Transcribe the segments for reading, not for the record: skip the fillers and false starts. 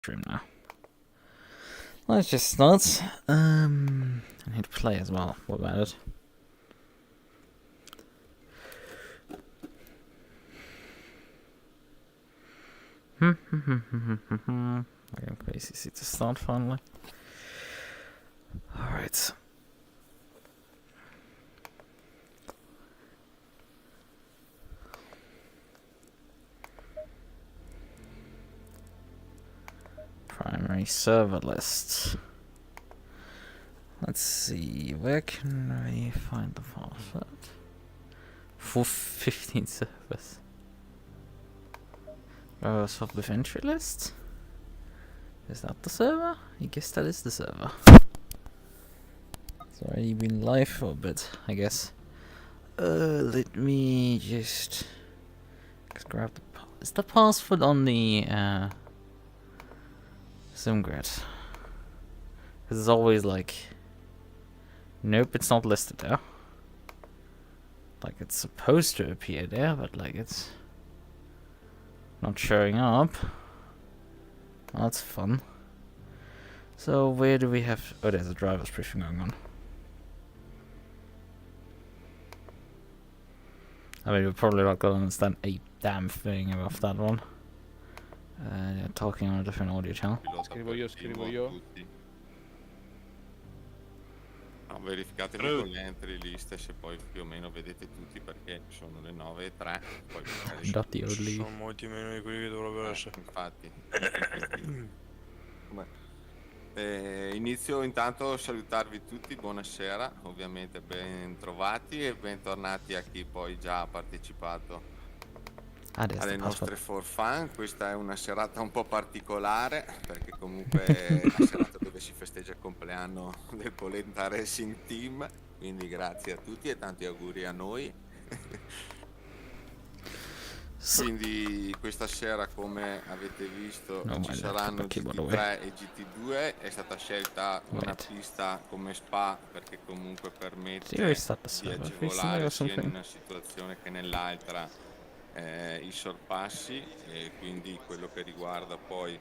stream now. Let's just start. I need to play as well. What about it? Waiting for ACC to start finally. Alright. Primary server list. Let's see, where can we find the password? For 15 servers. Sort of entry list? Is that the server? I guess that is the server. It's already been live for a bit, I guess. Let me just grab the. Is the password on the SimGrid? Because it's always like, nope, it's not listed there. Like it's supposed to appear there, but like it's not showing up. Oh, that's fun. So where do we have? Oh, there's a driver's briefing going on. I mean, we're probably not gonna understand a damn thing about that one. Talking on a different audio channel. Scrivo io. No, verificatevi con le entry list se poi più o meno vedete tutti, perché sono le 9:03. Poi Sono molti meno di quelli che dovrebbero essere. Infatti. Inizio intanto a salutarvi tutti, buonasera, ovviamente ben trovati e bentornati a chi poi già ha partecipato alle nostre for fun. Questa è una serata un po' particolare perché comunque è la serata dove si festeggia il compleanno del Polenta Racing Team, quindi grazie a tutti e tanti auguri a noi. Quindi questa sera, come avete visto, ci saranno GT3 e GT2. È stata scelta una pista come Spa perché comunque permette di agevolare sia in una situazione che nell'altra i sorpassi, e quindi quello che riguarda poi,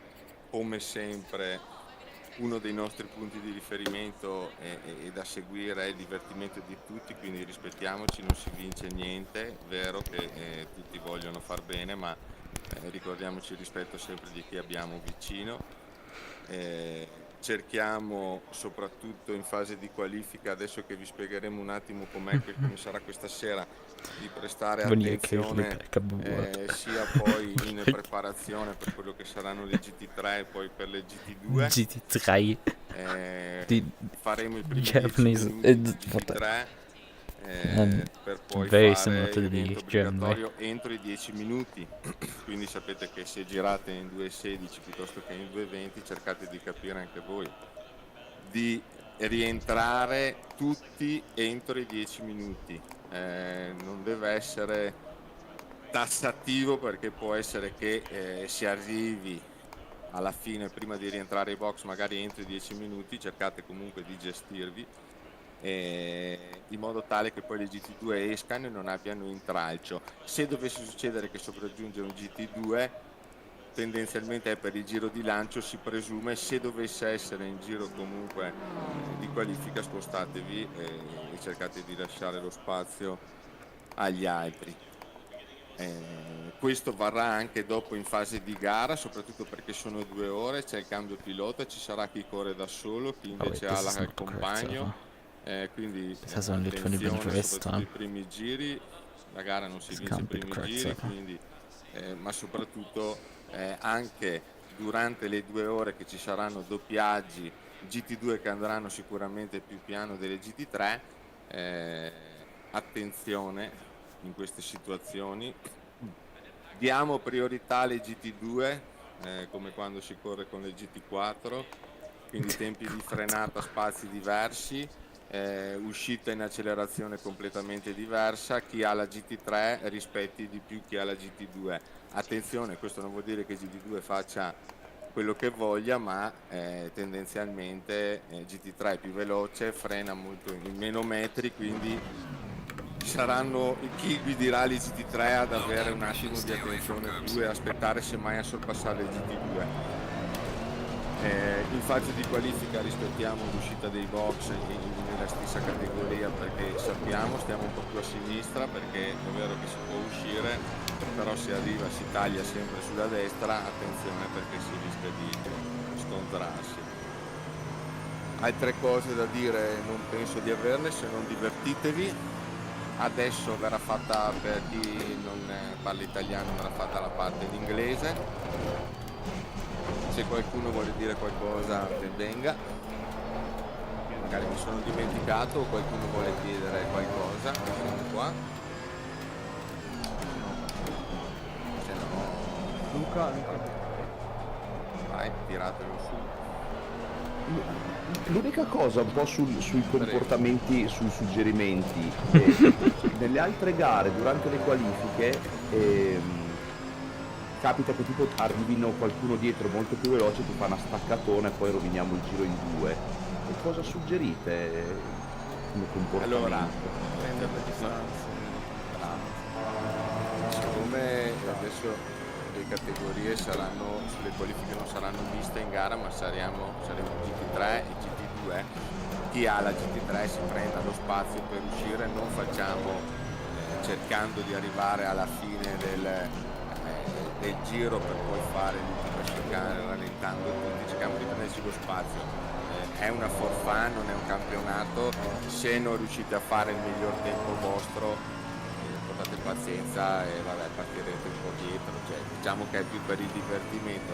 come sempre, uno dei nostri punti di riferimento e da seguire è il divertimento di tutti, quindi rispettiamoci, non si vince niente. È vero che tutti vogliono far bene, ma ricordiamoci il rispetto sempre di chi abbiamo vicino. Cerchiamo soprattutto in fase di qualifica, adesso che vi spiegheremo un attimo come sarà questa sera, di prestare attenzione sia poi in preparazione per quello che saranno le GT3 e poi per le GT2. GT3 faremo i primi 10 minuti di GT3 per poi fare l'evento obbligatorio entro i 10 minuti. Quindi sapete che se girate in 2.16 piuttosto che in 2.20 cercate di capire anche voi di rientrare tutti entro i 10 minuti. Non deve essere tassativo, perché può essere che si arrivi alla fine prima di rientrare ai box magari entro i 10 minuti. Cercate comunque di gestirvi in modo tale che poi le GT2 escano e non abbiano intralcio. Se dovesse succedere che sopraggiunge un GT2, tendenzialmente è per il giro di lancio, si presume. Se dovesse essere in giro comunque di qualifica, spostatevi e cercate di lasciare lo spazio agli altri. Questo varrà anche dopo in fase di gara, soprattutto perché sono 2 ore, c'è il cambio pilota, ci sarà chi corre da solo, chi invece ha il compagno. Quindi attenzione soprattutto i primi giri. La gara non si vince i primi giri, quindi, ma soprattutto anche durante le 2 ore che ci saranno doppiaggi GT2 che andranno sicuramente più piano delle GT3. Attenzione in queste situazioni, diamo priorità alle GT2 come quando si corre con le GT4, quindi tempi di frenata, spazi diversi, uscita in accelerazione completamente diversa. Chi ha la GT3 rispetti di più chi ha la GT2. Attenzione, questo non vuol dire che GT2 faccia quello che voglia, ma tendenzialmente GT3 è più veloce, frena molto in meno metri, quindi saranno chi guiderà le GT3 ad avere un attimo di attenzione più e aspettare semmai a sorpassare le GT2. In fase di qualifica rispettiamo l'uscita dei box nella stessa categoria, perché sappiamo, stiamo un po' più a sinistra, perché è vero che si può uscire, però se arriva si taglia sempre sulla destra, attenzione perché si rischia di scontrarsi. Altre cose da dire non penso di averne, se non divertitevi. Adesso verrà fatta, per chi non parla italiano, verrà fatta la parte in inglese. Se qualcuno vuole dire qualcosa ben venga, magari mi sono dimenticato o qualcuno vuole chiedere qualcosa, siamo qua. Se no, Luca. vai, tiratelo su. L'unica cosa un po' sui comportamenti, sui suggerimenti, nelle altre gare durante le qualifiche capita che tipo arrivino qualcuno dietro molto più veloce, ti fa una staccatona e poi roviniamo il giro in due. E cosa suggerite come comportamento? Allora, prendere le distanze. Siccome adesso le categorie saranno, sulle qualifiche non saranno viste in gara, ma saremo GT3 e GT2, chi ha la GT3 si prenda lo spazio per uscire, non facciamo cercando di arrivare alla fine del giro per poi fare l'ultima chicane rallentando tutti, cerchiamo di prendersi lo spazio. È una for fun, non è un campionato, se non riuscite a fare il miglior tempo vostro portate pazienza e vabbè, partirete un po' dietro, cioè, diciamo che è più per il divertimento,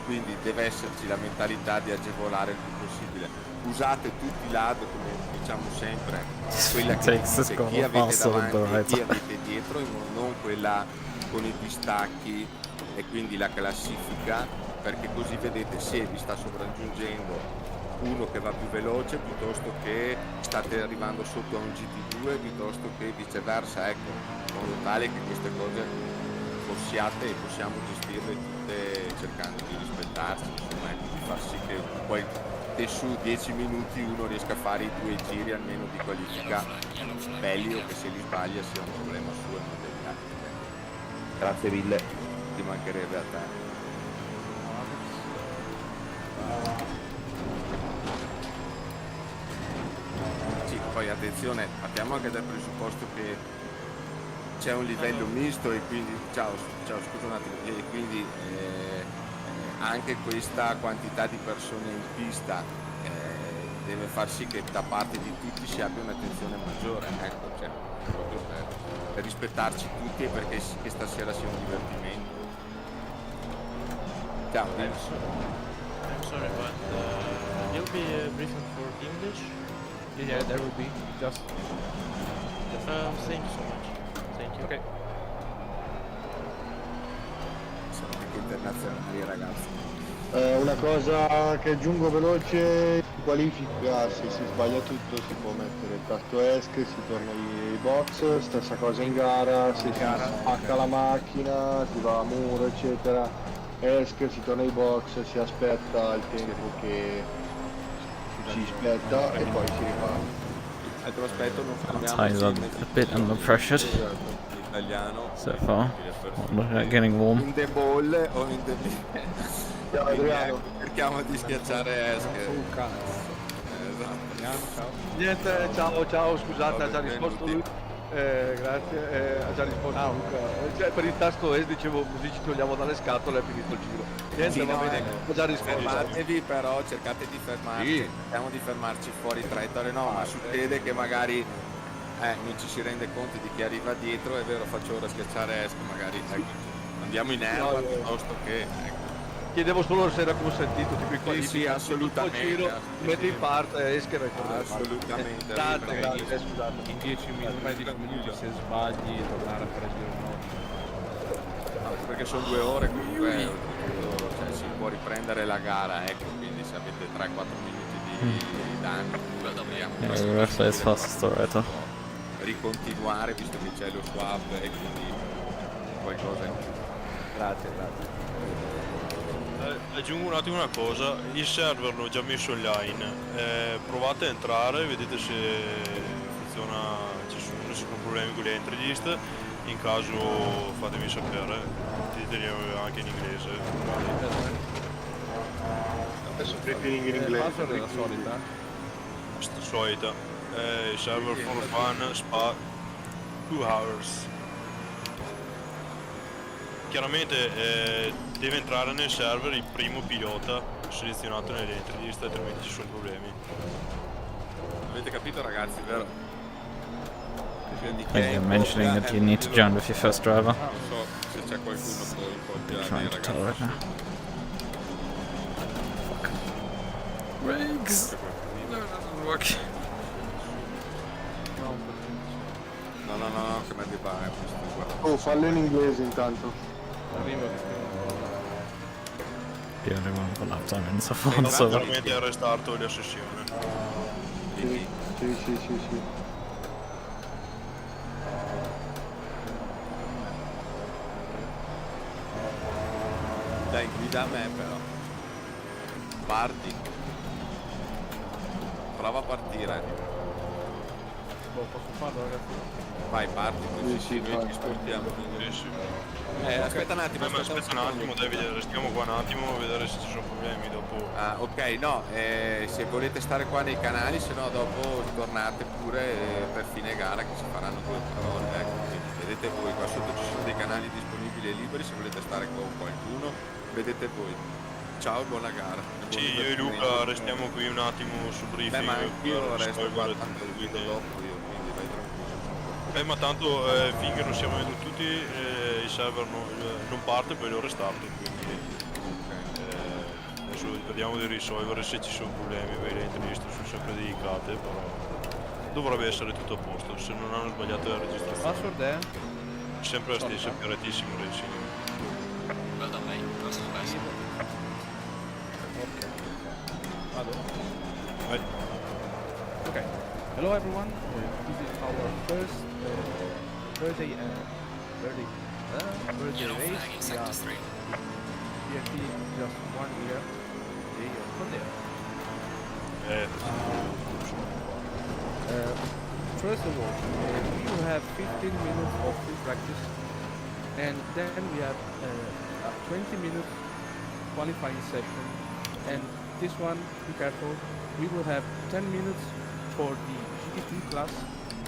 quindi deve esserci la mentalità di agevolare il più possibile. Usate tutti i lado, come diciamo sempre, quella che chi avete davanti e chi avete dietro, non quella con i distacchi e quindi la classifica, perché così vedete se vi sta sopraggiungendo uno che va più veloce piuttosto che state arrivando sotto a un GT2 piuttosto che viceversa, ecco, in modo tale che queste cose possiamo gestirle tutte cercando di rispettarsi, insomma, ecco, di far sì che poi su 10 minuti uno riesca a fare i 2 giri almeno di qualifica belli, o che se li sbaglia sia un problema suo e non degli altri. Grazie mille. Ti mancherebbe a te. Poi attenzione, partiamo anche dal presupposto che c'è un livello misto e quindi ciao scusa un attimo, e quindi anche questa quantità di persone in pista deve far sì che da parte di tutti si abbia un'attenzione maggiore, ecco, cioè, proprio per rispettarci tutti e perché che stasera sia un divertimento. Ciao. I'm sorry, but you'll be briefing for English. Yeah, there will be. Just. Thank you so much. Thank you. Okay. Sono anche internazionali, ragazzi. Una cosa che aggiungo veloce, in qualifica se si sbaglia tutto si può mettere il tasto ESC, si torna ai box, stessa cosa in gara, se si spacca la macchina, si va a muro eccetera, ESC, si torna ai box, si aspetta il tempo che si spetta e poi si riparte. Altro aspetto, non Tires are a bit under pressure so far. Not getting warm. in the ball o in the Ciao Adriano. cerchiamo di schiacciare ESC. Niente, ciao, scusate, ha già risposto lui. Grazie, ha già risposto Luca. Cioè, per il tasto ES dicevo così ci togliamo dalle scatole e è finito il giro. Niente, Sì, va no, bene, ho già risposto. fermatevi, però cercate di fermarci, cerchiamo di fermarci fuori traiettoria, no, ma succede che magari non ci si rende conto di chi arriva dietro, è vero, faccio ora schiacciare ESC, magari andiamo in erba piuttosto che Chiedevo solo se era consentito, tipo i qualifici. Sì, assolutamente. Giro, metti in parte, esche e ritorna. Assolutamente. Grazie, scusate. In 10 minuti se sbagli tornare a fare il giro nuovo. Perché sono 2 ore comunque, cioè, si può riprendere la gara, ecco, quindi se avete 3-4 minuti di danno, Yeah, the rest is fast already. ricontinuare visto che c'è lo swap e quindi qualcosa in più. Grazie. Aggiungo un attimo una cosa, il server l'ho già messo online, provate a entrare, vedete se funziona, ci sono problemi con le entry list, in caso fatemi sapere, ti teniamo anche in inglese. Adesso briefing in inglese. Password è la solita. Solita. Server for fun, spa 2 hours. Chiaramente deve entrare nel server il primo pilota selezionato nell'entry list, altrimenti ci sono problemi. Avete capito ragazzi, vero? Quindi Thank you for mentioning that you need to join with your first driver. Non so se c'è qualcuno poi in coppia dei Trying to tell right ragazzi. now. Riggs! No, it doesn't work. No, che me ne pare questo qua. Oh, fallo in inglese intanto. Arrivo che scrivo. The only one for lap time and so on. So Naturalmente è restarto la sessione. Sì. Dai, guida a me però. Parti. Prova a partire. Posso farlo ragazzi? Vai, parti, così sì, noi ci sportiamo. Aspetta un attimo, Aspetta un attimo, Davide, restiamo qua un attimo a vedere se ci sono problemi dopo. Ah, ok, no, se volete stare qua nei canali, se no dopo tornate pure per fine gara che si faranno 2 parole, ecco. Vedete voi, qua sotto ci sono dei canali disponibili e liberi, se volete stare con qualcuno, vedete voi. Ciao e buona gara. Sì, io e Luca restiamo qui un attimo sul briefing. Ma anch'io per resto qua, risolvere tanto tutte le guido guide. dopo io, quindi vai tranquillo. Ma tanto finché non siamo venuti tutti il server non parte, poi lo restarto, quindi adesso vediamo di risolvere se ci sono problemi, le interviste sono sempre dedicate, però dovrebbe essere tutto a posto, se non hanno sbagliato la registrazione. Password è? Sempre la stessa, piratissimo racing. Well done, mate. That's the best. Ok. Vado? Vai. Okay. Hello everyone. This is our first birthday race. You're not We flagging are sector 3. GT just 1 year. First of all, we will have 15 minutes of free practice, and then we have a 20 minutes qualifying session, and this one, be careful, we will have 10 minutes for the GT2 class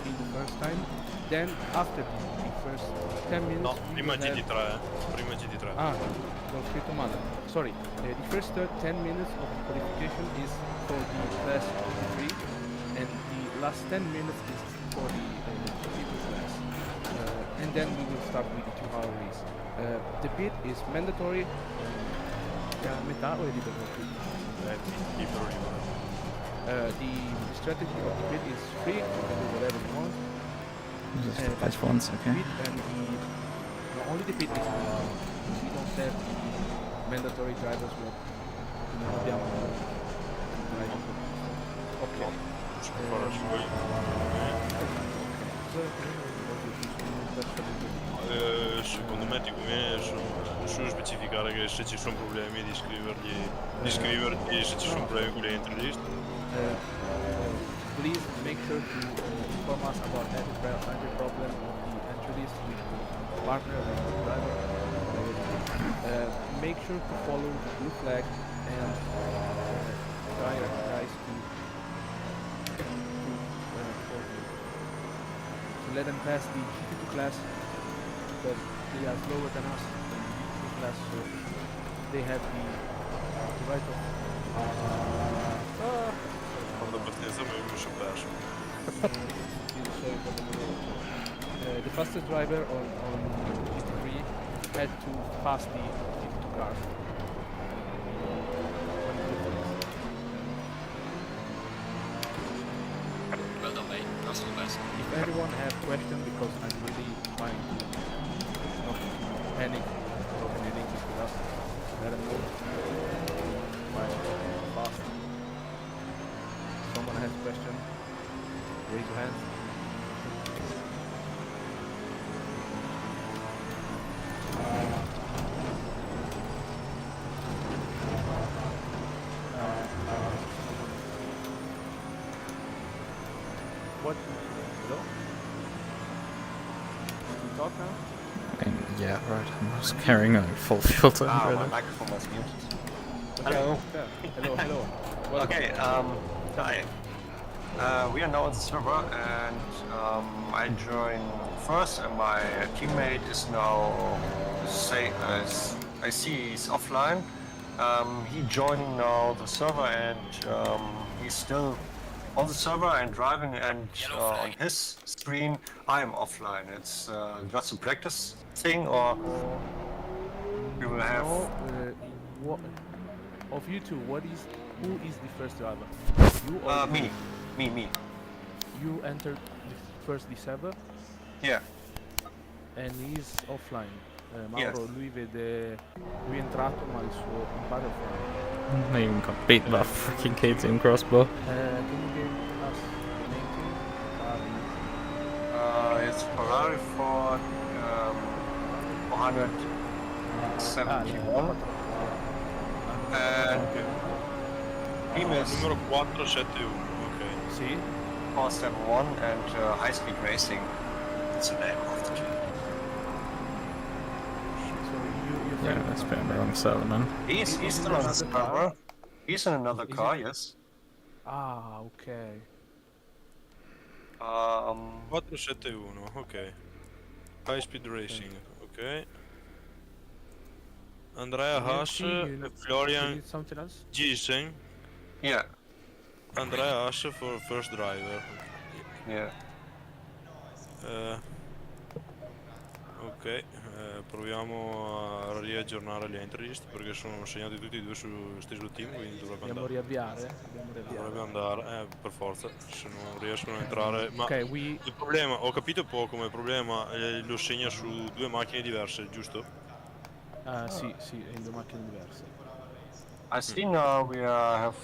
in the first time, then after the first 10 minutes No, we prima will have- GT3, prima GT3. Ah, l'ho scritto male. Sorry. The first 10 minutes of the qualification is for the class GT3, and the last 10 minutes is for the GT2 class. And then we will start with the 2-hour race. The pit is mandatory. È a metà o è libero? Libero. The strategy of the pit is free. You can do whatever you want. just the best ones, okay. Pit and no, only the pit is mandatory. We don't have the mandatory drivers work. Non abbiamo drivers work. Ok. Si può fare su voi. Secondo me ti conviene solo specificare che se ci sono problemi di scrivergli se ci sono problemi con le entry list. Please make sure to inform us about any problem of the entry list with the partner, with the driver. Make sure to follow the blue flag and try our guys to let them pass the GT2 class, because they are slower than us in the GT2 class, so they have the right of Quando abbastanza mi sono perso. the fastest driver on GT3 had to pass the GT2 cars. Well done, mate. That's the best. If anyone have question, because I'm really trying to not panic or anything, just let them know why fast. Someone has question, raise your hand. What? Hello? Can you talk now? Yeah, right. I was carrying a full filter. My Right. microphone was muted. Ciao. Hello, hello. Okay, hi. We are now on the server, and I joined first, and my teammate is now I see he's offline. He joining now the server, and he's still on the server and driving, and on his screen I'm offline. It's just a practice thing, or we will have. No, what, of you two, who is the first driver? You or Me. You entered first the server Yeah. and he's offline. Yes. Mauro, lui è entrato ma il suo compare è offline. Not even got beat by a freaking KTM crossbow. Can you give us the name team? It's Ferrari for 471. And team is Numero 471, ok. Sì. 471 and High Speed Racing. That's the name of the team. So you Yeah, that's been the wrong server, man. He's still on the server. He's in another car, yes. Ah, okay. 471, ok. High Speed Racing, ok. Andrea Haas, Florian Need something else? Giesen, Yeah. Andrea Haas for first driver. Yeah. Ok, proviamo a riaggiornare gli entry list perché sono segnati tutti e due sullo stesso team, quindi dovrebbe Dobbiamo andare. riavviare. Dovrebbe andare, per forza, se non riescono a entrare. Ma Ok, il problema, ho capito poco, ma il problema lo segna su due macchine diverse, giusto? Sì, in due macchine diverse. I see now we have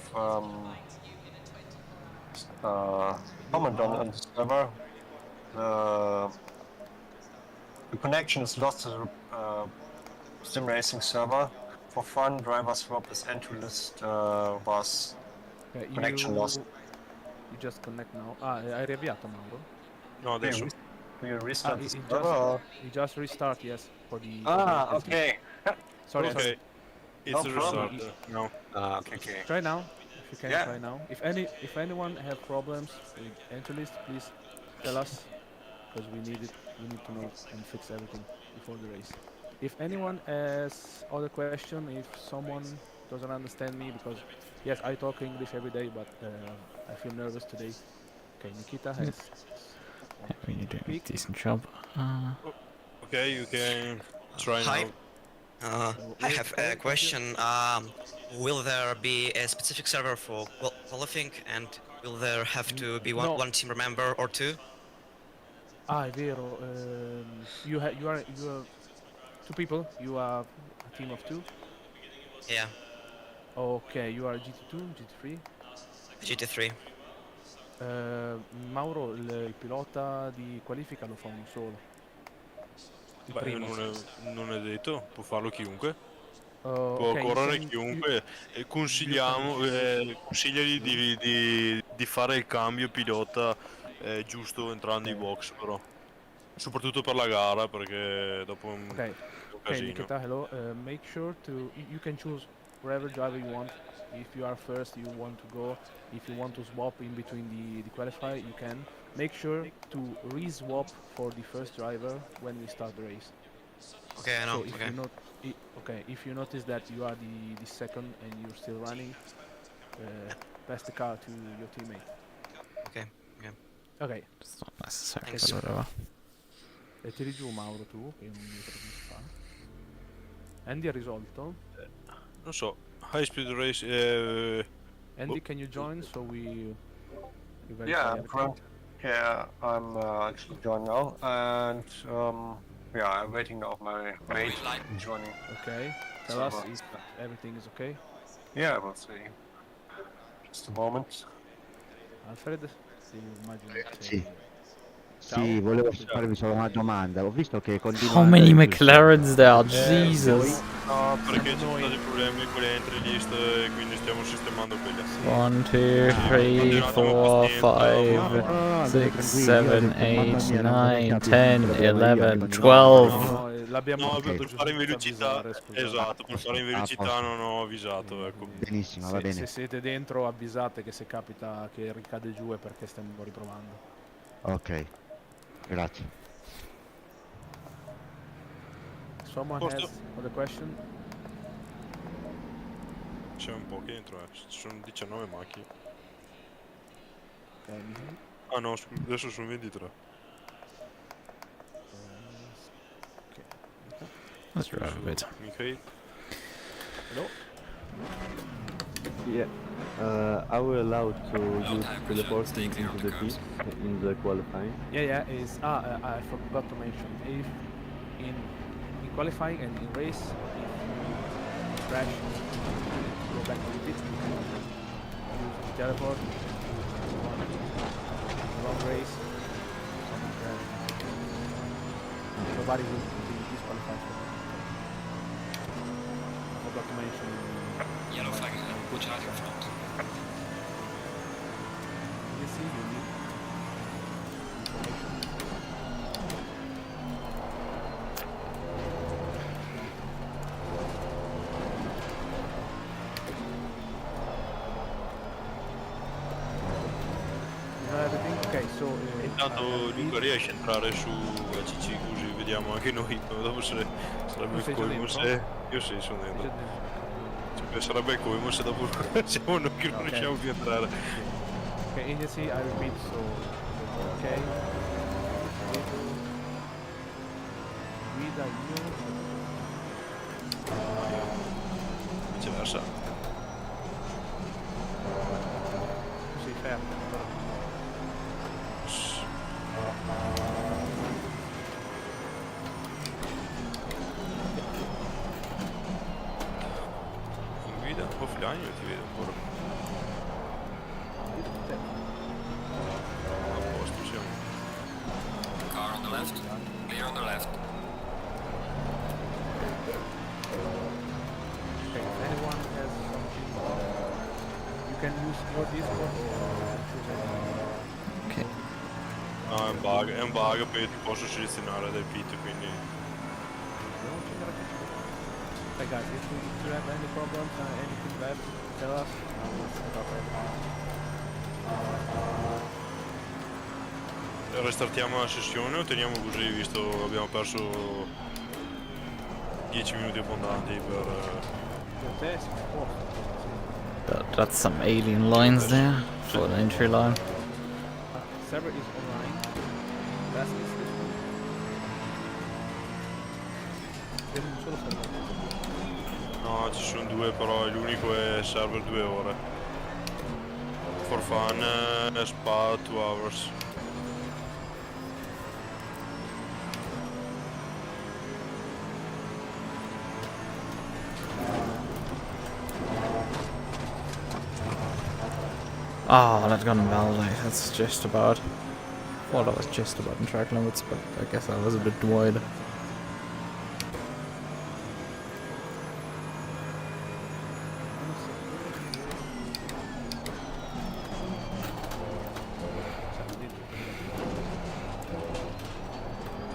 comment on the server. The connection is lost to the sim racing server. For fun, driver swap is entry list was Okay, connection lost. You just connect now. Hai riavviato Mauro? No, adesso. Do you restart the He server? Or? just restart, yes, for the... Okay. Sorry, Okay, it's No a problem. restart. No. Okay. Try now, if you can. Yeah. Try now. If anyone have problems with entry list, please tell us, because we need to know and fix everything before the race. If anyone has other question, if someone doesn't understand me, because yes, I talk English every day, but I feel nervous today. Okay, Nikita has. Yeah, I mean, you're doing a decent job. Okay, you can try Hi. now. I have a question. Will there be a specific server for qualifying, and will there have to be No. one team member or two? È vero. You are two people. You are a team of two. Yeah, Okay, you are GT2, GT3. GT3. Mauro, il pilota di qualifica lo fa uno solo. Il Beh, primo. non è detto, può farlo chiunque. Può Okay, correre chiunque. E consigliamo, consigliagli di fare il cambio pilota giusto entrando in box, però. Soprattutto per la gara, perché dopo è un Okay, casino. Nikita, hello. Make sure you can choose wherever driver you want. If you are first, you want to go. If you want to swap in between the qualify, you can. Make sure to re-swap for the first driver when we start the race. Okay, I know. So if Okay. you not, if you notice that you are the second and you're still running, pass the car to your teammate. Okay. Ok. It's not necessary, Thanks. but whatever. E tiri giù Mauro tu, che non mi come si fa. Andy ha risolto. Non so, high speed race. Andy, can you join so we verify Yeah, everything? Yeah, I'm actually joined now, and yeah, I'm waiting now my mate joining. Okay. Tell us if everything is okay. Yeah, we'll see. Just a moment. Alfred, immagino Ragazzi, Ciao. sì, volevo farvi solo una domanda. Ho visto che continua How ad many andare sul McLarens there are? Jesus. No, perché ci sono stati problemi con le entry list e quindi stiamo sistemando quelle. 1, 2, 3, 4, 5, 6, 7, 8, 9, 10, 11, 12. l'abbiamo No, fatto per fare in velocità, scusate. esatto, per fare in velocità non ho avvisato, ecco. Benissimo, va bene. Se siete dentro avvisate che se capita che ricade giù è perché stiamo riprovando. Ok, grazie. Someone Posto. has other question? C'è un po' che dentro, ci sono 19 macchine. Mhm. Ah no, adesso sono 23. Let's drive a bit. Michael? Hello? Yeah, are we allowed to use teleporting into the pit in the qualifying? Yeah, I forgot to mention, if in qualifying and in race, if you crash, go back to the pit, you can use the teleport, long race, nobody will be disqualified for that. I forgot to mention. Yellow flag ahead. Watch out in front. You see, you need information. Okay, so intanto Luca riesce a entrare su ACC così vediamo anche noi, dopo sarebbe il colmo se... Io sì, sono dentro. Sarebbe il colmo se dopo siamo noi che non riusciamo più a entrare. Ok, agency, I repeat, so ok. Guida io. Viceversa. Sei fermo. In guida offline io ti vedo ancora. A posto siamo. Car on the left. Clear on the left. Okay, if anyone has something, you can use your Discord or choose any. Okay. No, è un bug perché ti posso selezionare del pit, quindi... Hey guys, if you have any problems, anything left, tell us. We'll set up everything. Restartiamo la sessione o teniamo così, visto abbiamo perso 10 minuti abbondanti per... That's some alien lines there for the entry line. Server is online. That's it. Abbiamo un solo server. No, ci sono due, però l'unico è server 2 ore. For fun, Spa 2 hours. Oh, that got invalidate. That's just about. Well, that was just about in track limits, but I guess I was a bit wide.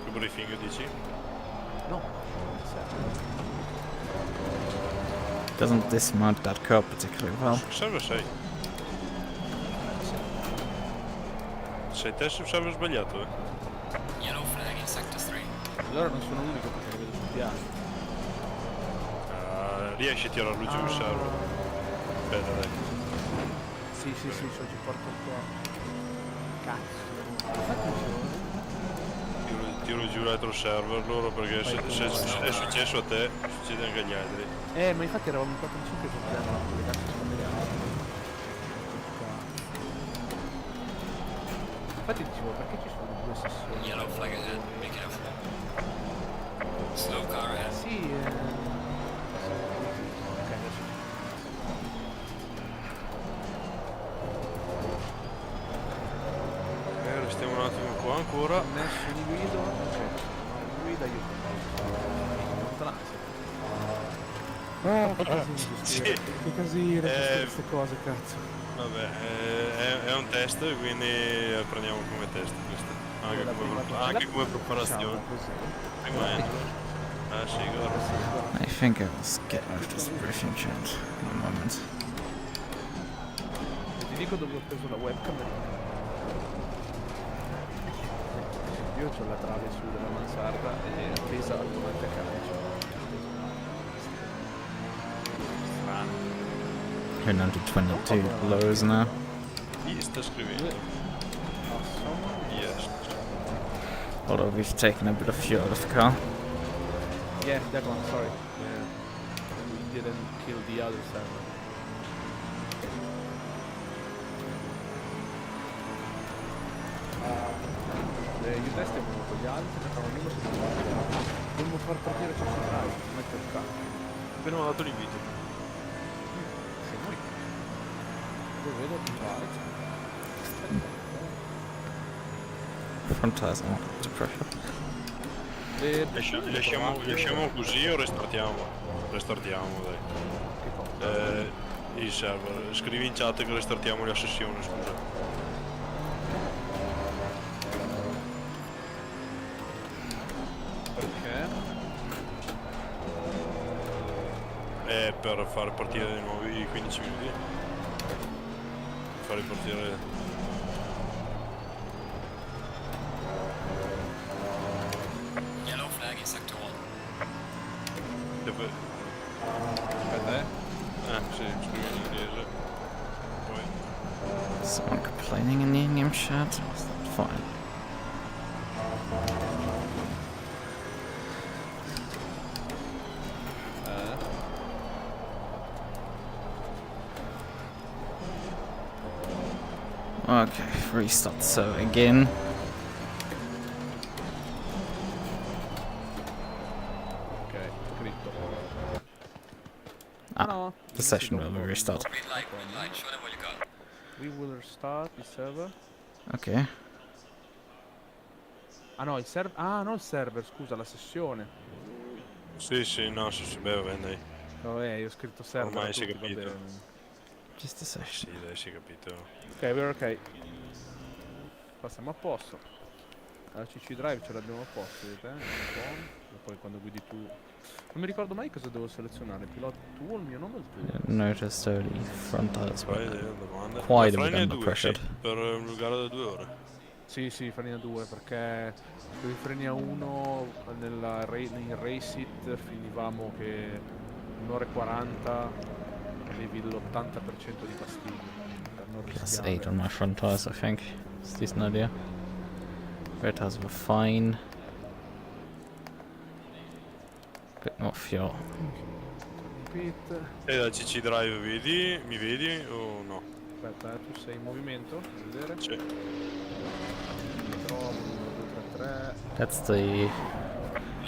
Che briefing dici? No. Doesn't dismount that curve particularly well. Server 6. Sei te sul server sbagliato, eh? Yellow flag in sector 3. Allora non sono l'unico perché lo vedo sul piano. Riesci a tirarlo giù il server? Aspetta, dai. Sì, ci porto qua. Cazzo. Tiro giù l'altro server loro perché se è successo a te, succede anche agli altri. Ma infatti eravamo in 4-5 sul piano, le cazzo sono le altre. Infatti dicevo, perché ci sono due sessioni? Yellow flag ahead. Be careful. Slow car ahead. Sì, ok, adesso Restiamo un attimo qua ancora. messo in guida, guida io che casino queste cose, cazzo. Vabbè, è un test, quindi prendiamo come test questo. Anche come preparazione. Prima sì, guarda. I think I will get out of this briefing chat in a moment. Ti dico dove ho preso la webcam. Io ho la trave su della mansarda e è appesa davanti a calcio. Strano. 122 lows now. Chi sta scrivendo? Yes. Although we've taken a bit of fuel out of the car. Yeah, that one, sorry. Yeah. We didn't kill the other server. Io testiamo con gli altri, perché ognuno si fa. Dobbiamo far partire ciò che fai, mettere il campo. Appena mi ha dato l'invito. Sì, noi. Io vedo che Fantasma to pressure. Lasciamo così o restartiamo? Restartiamo, dai. Il server. Scrivi in chat che restartiamo la sessione, scusa. Per far partire di nuovo i 15 minuti. Far ripartire. Yellow flag in sector 1. Dove? Sì, scrivo in inglese. Poi. Someone complaining in the in-game chat? Was that fine? Okay, restart so again. Ok, scritto. No, the session will restart. Green light, show them what you got. We will restart the server. Okay. Ah no, il server. Ah, non il server, scusa, la sessione. Sì, no, beh, vabbè, dai. Vabbè, io ho scritto server. Ormai si è tutto, va capito. bene. Just a session. Sì, dai, si è capito. Ok, we're ok. Passiamo a posto. La CC Drive ce l'abbiamo a posto, vedete? E poi quando guidi tu. Non mi ricordo mai cosa devo selezionare. Pilota tu o il mio nome o il tuo? Notice the front tires Poi were domanda. quite a Ma bit farine under due, pressured. sì, per un gara da 2 ore. Sì, farina 2 perché in frenia 1 in Race It finivamo che 1 ora e 40 avevi l'80% di pastiglie. Per non Plus rischiare. 8 on my front tires, I think. It's a decent idea. Rear tires were fine. Bit more fuel. Pit. E da CC Drive mi vedi o no? Aspetta, tu sei in movimento? Vuoi vedere? Sì. Mi trovo, 1, 2, 3, 3. That's the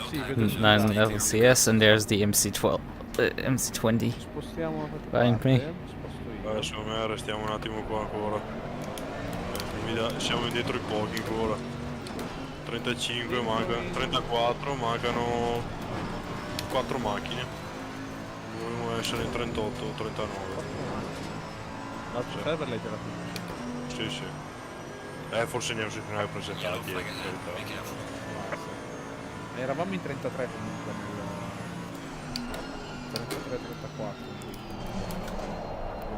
Sì, vedo 9 LCS, and there's the MC12, MC20 spostiamo behind me. sposto io. Secondo me restiamo un attimo qua ancora. Siamo dietro i pochi ancora. 35 manca, 34, mancano 4 macchine. Dovremmo essere in 38 o 39. L'altro server l'hai tirato. Sì. Forse ne ho presentati. Eravamo in 33 comunque nel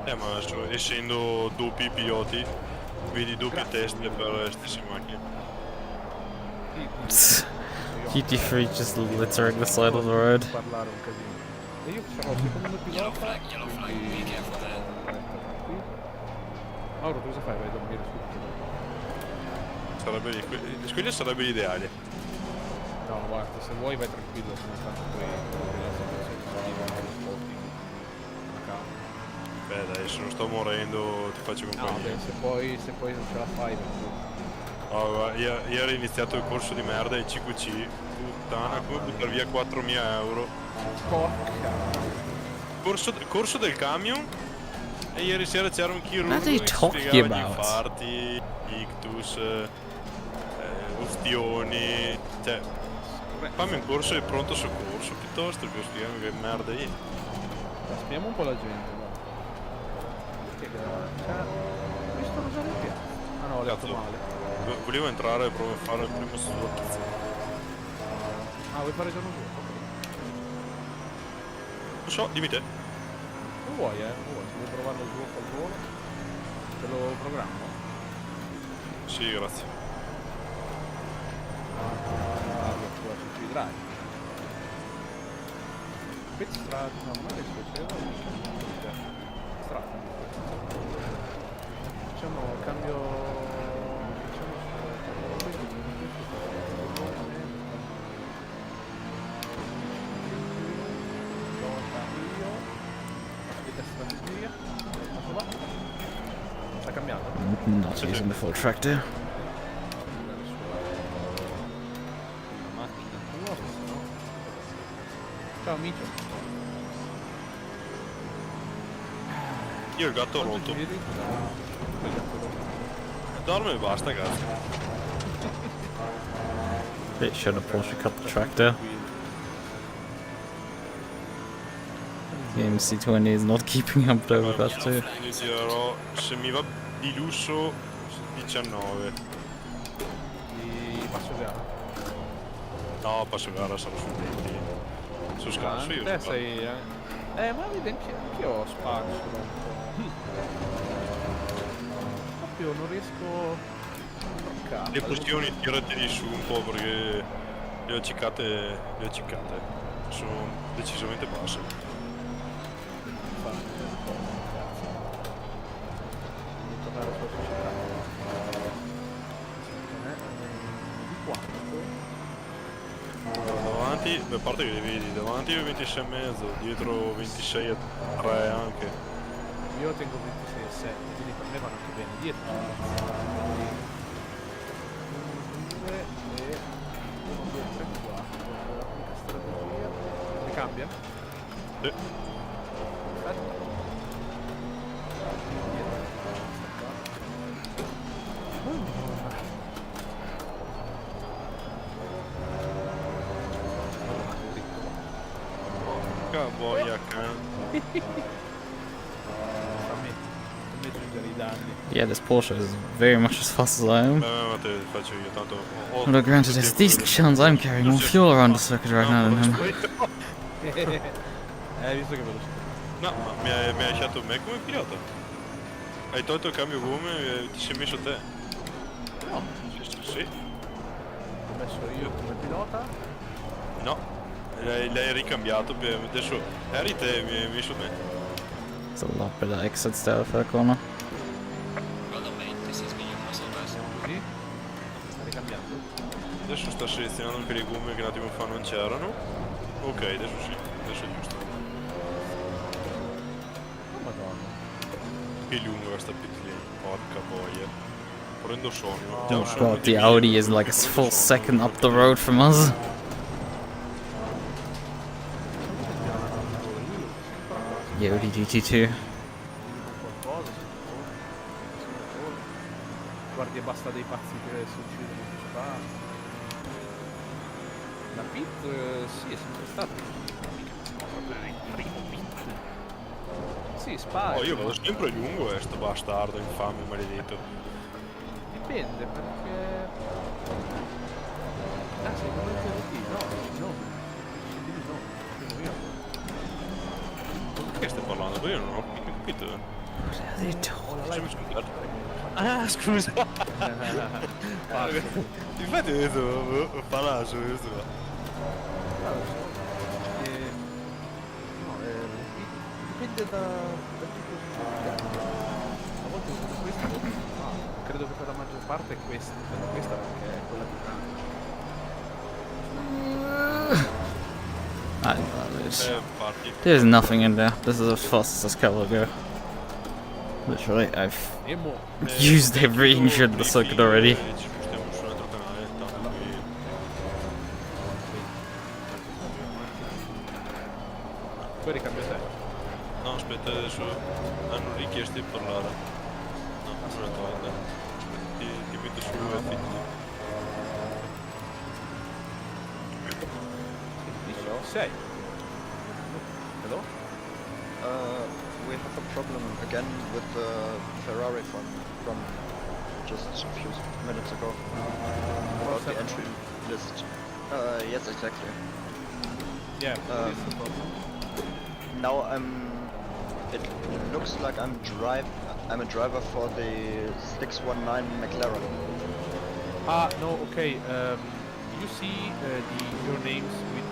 33-34. Ma adesso, essendo doppi piloti, vedi doppi test per le stesse macchine. GT3 just littering the side of the road. Parlare un casino. E io sarò il secondo pilota. Quindi... Mauro, cosa fai? Vai a dormire subito. Quelli sarebbe l'ideale. No, guarda, se vuoi vai tranquillo, sono stato poi la situazione Beh dai, se non sto morendo ti faccio compagnia. No, beh, se poi non ce la fai Ieri ho iniziato il corso di merda ai 5C. Puttana, come buttare via 4.000 euro. Porca. Corso del camion. E ieri sera c'era un chirurgo What are you che talking spiegava gli about? infarti, ictus, ustioni. Cioè, fammi un corso di pronto soccorso piuttosto che spiegami che merda è. Spiamo un po' la gente, guarda. Questo cosa mi piace? Ah no, ho letto male. Volevo entrare e provare a fare il primo sulla pizza. Ah, vuoi fare giorno 2? Lo so, dimmi te. Non vuoi, se vuoi provare lo sviluppo al volo, te lo programmo. Sì, grazie. Ci drive. Pit strat, no, non è che piaceva, strat. Facciamo cambio. Sta cambiando? Not using the full tractor. Ciao amico. Io il gatto ho rotto. Dorme e basta, cazzo. Bit should have Porsche cut the tractor. The MC20 is not keeping up though with that too. Quindi dirò, se mi va di lusso, 19. Di passo gara? No, passo gara sarò su 20. Sono scarso io. Te sei... ma vedi anch'io ho spazio un po'. Proprio non riesco a bloccare. Le posizioni tirateli su un po' perché le ho ciccate. Sono decisamente basse. Davanti, a parte che li vedi, davanti 26,5, dietro 26,3 anche. Io tengo 26,7, quindi per me vanno anche bene dietro. 1, 2 e 1, 2, 3, 4. Strategia. Ne cambia? Sì. Perfetto. Boia, Yeah, this Porsche is very much as fast as I am. Although granted, there's decent chance I'm carrying more fuel around the circuit right now than him. Visto che velocità. No, ma mi hai lasciato me come pilota. Hai tolto il cambio gomme e ti sei messo te. No. Sì. Ho messo io come pilota? No. L'hai ricambiato, adesso eri te, mi hai messo me. It's a lot better exit style for that corner. Così? Sta ricambiando? Adesso sta selezionando anche le gomme che un attimo fa non c'erano. Ok, adesso sì, adesso è giusto. Oh madonna. Che lunga questa pit lane, porca boia. Prendo sonno. Oh god, the Audi is like a full second up the road from us. The Audi GT2. Guardi e basta dei pazzi che si uccidono su Spa. La pit sì, è sempre stata il primo pit. Sì, Spa. Oh, io vado sempre lungo sto bastardo, infame, maledetto. Dipende perché... Ah, sei come il TRT? No, no. Sono io. Che stai parlando? Io non ho capito. Ah, scusa. Infatti ho detto, palazzo questo. No, dipende da tipo di... A volte uso questa, a volte no. Credo che per la maggior parte è questa. Questa perché è quella più grande. There's nothing in there. This is as fast as this car will go. Literally, I've used every inch of the circuit already. Poi ricambio te. No, aspetta, adesso hanno richiesto di parlare. No, non è tolta. Ti metto su FT. Sei. Hello? We have a problem again with the Ferrari from just a few minutes ago about the entry list. Yes, exactly. Yeah, what is the problem? now it looks like I'm a driver for the 619 McLaren. Ah, no, okay. You see your names with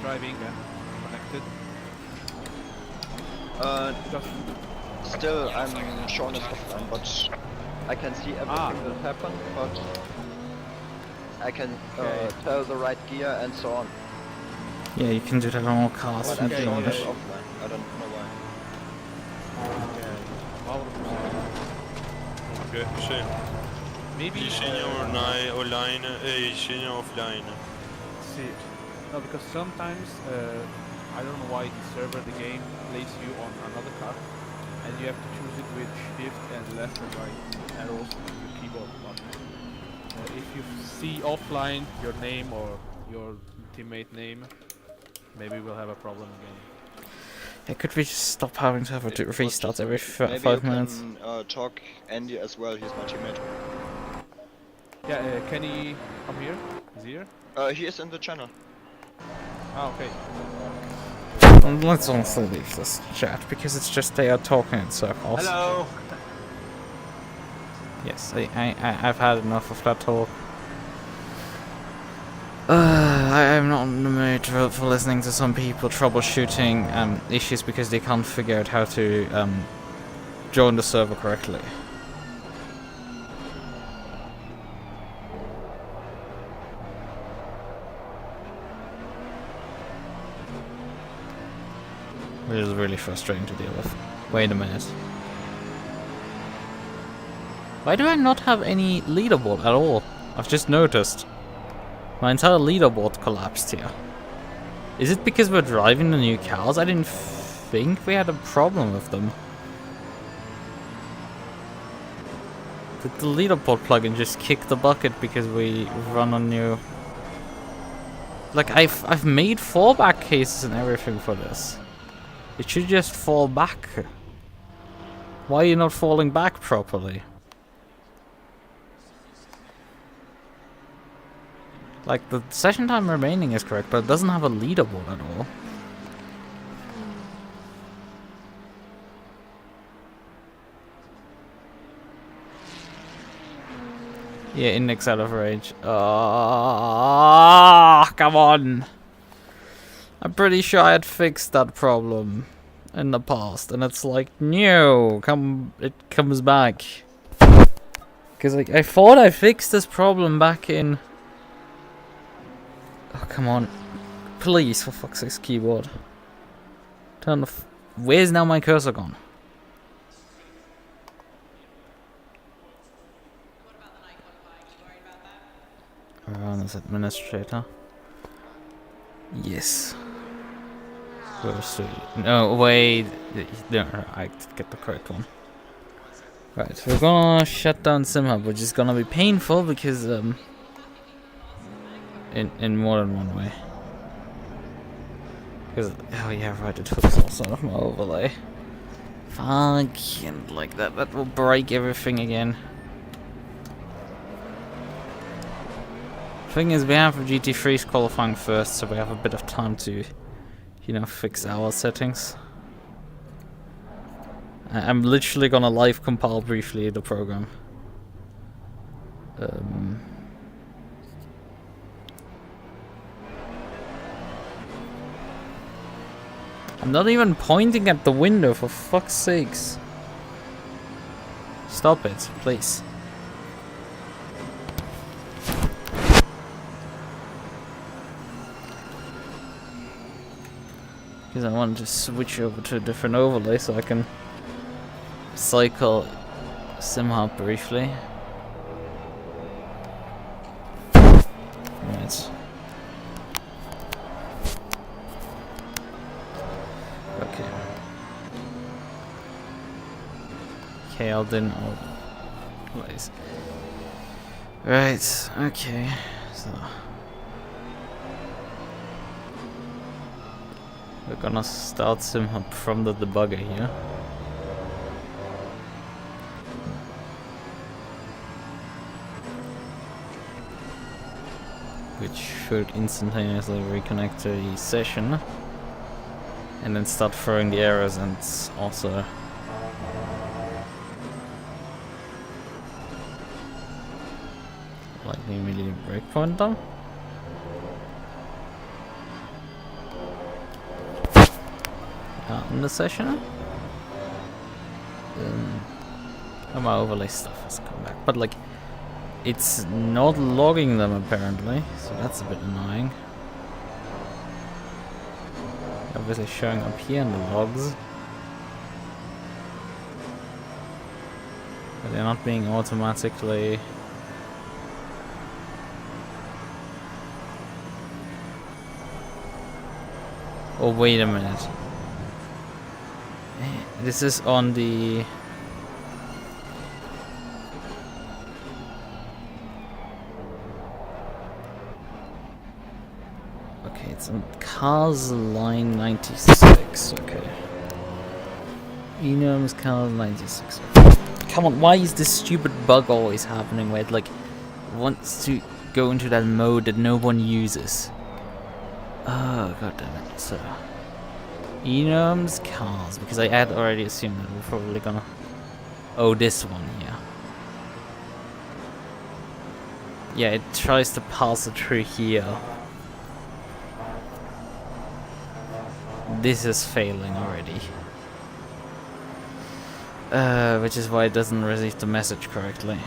driving and connected? Still, I'm shown as offline, but I can see everything that happened, but I can tell the right gear and so on. Yeah, you can do that on all cars. But I'm shown as offline. I don't know why. Ok, sì. Maybe Gli segna online e gli segna offline. See, no, because sometimes I don't know why the server of the game places you on another car, and you have to choose it with shift and left and right arrows on your keyboard. But if you see offline your name or your teammate name, maybe we'll have a problem again. Yeah, could we just stop having to have restarts every 5 minutes? Maybe you can talk Andy as well. He's my teammate. Yeah, can he come here? Is he here? He is in the channel. Ah, okay. Let's honestly leave this chat because it's just they are talking in circles. Hello. Yes, I've had enough of that talk. I'm not in the mood for listening to some people troubleshooting issues because they can't figure out how to join the server correctly. Which is really frustrating to deal with. Wait a minute. Why do I not have any leaderboard at all? I've just noticed. My entire leaderboard collapsed here. Is it because we're driving the new cars? I didn't think we had a problem with them. Did the leaderboard plugin just kick the bucket because we run on new... Like, I've made fallback cases and everything for this. It should just fall back. Why are you not falling back properly? Like, the session time remaining is correct, but it doesn't have a leaderboard at all. Yeah, index out of range. Come on! I'm pretty sure I had fixed that problem in the past, and it's like, no, it comes back. Because like, I thought I fixed this problem back in... Oh, come on. Please, for fuck's sake, keyboard. Turn the where's now my cursor gone? Run as administrator. Yes. No, wait. No, I get the correct one. Right, we're gonna shut down SimHub, which is gonna be painful because in more than one way. Because oh yeah, right, it hooks also off my overlay. Fucking like that will break everything again. Thing is, we have GT3's qualifying first, so we have a bit of time to, you know, fix our settings. I'm literally gonna live compile briefly the program. I'm not even pointing at the window, for fuck's sakes. Stop it, please. Because I wanted to switch over to a different overlay so I can cycle SimHub briefly. Right. Okay. KL didn't place. Right, okay. So we're gonna start SimHub from the debugger here. Which should instantaneously reconnect to the session. and then start throwing the arrows and also like the immediate breakpoint down. In the session. My overlay stuff has come back, but like it's not logging them apparently, so that's a bit annoying. Obviously showing up here in the logs, but they're not being automatically. Oh, wait a minute. This is on the. Okay, it's on cars line 96. Okay. Enum's cars 96. Come on, why is this stupid bug always happening where it like wants to go into that mode that no one uses? Oh, god damn it. So, Enum's cars, because I had already assumed that we're probably gonna. Oh, this one here. Yeah, it tries to pass it through here. This is failing already. Which is why it doesn't receive the message correctly.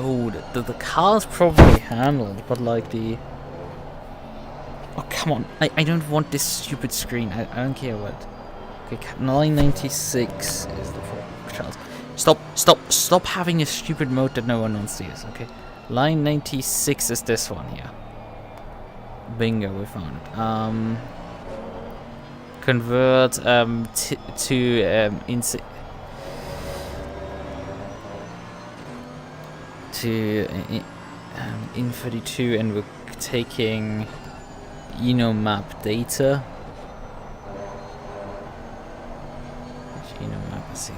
Oh, the car's probably handled, but like the... Oh, come on. I don't want this stupid screen. I don't care what. Okay, 996 is the child. Stop having a stupid mode that no one wants to use, okay? Line 96 is this one here. Bingo, we found it. Convert to in32, and we're taking map data. Which map is seeing?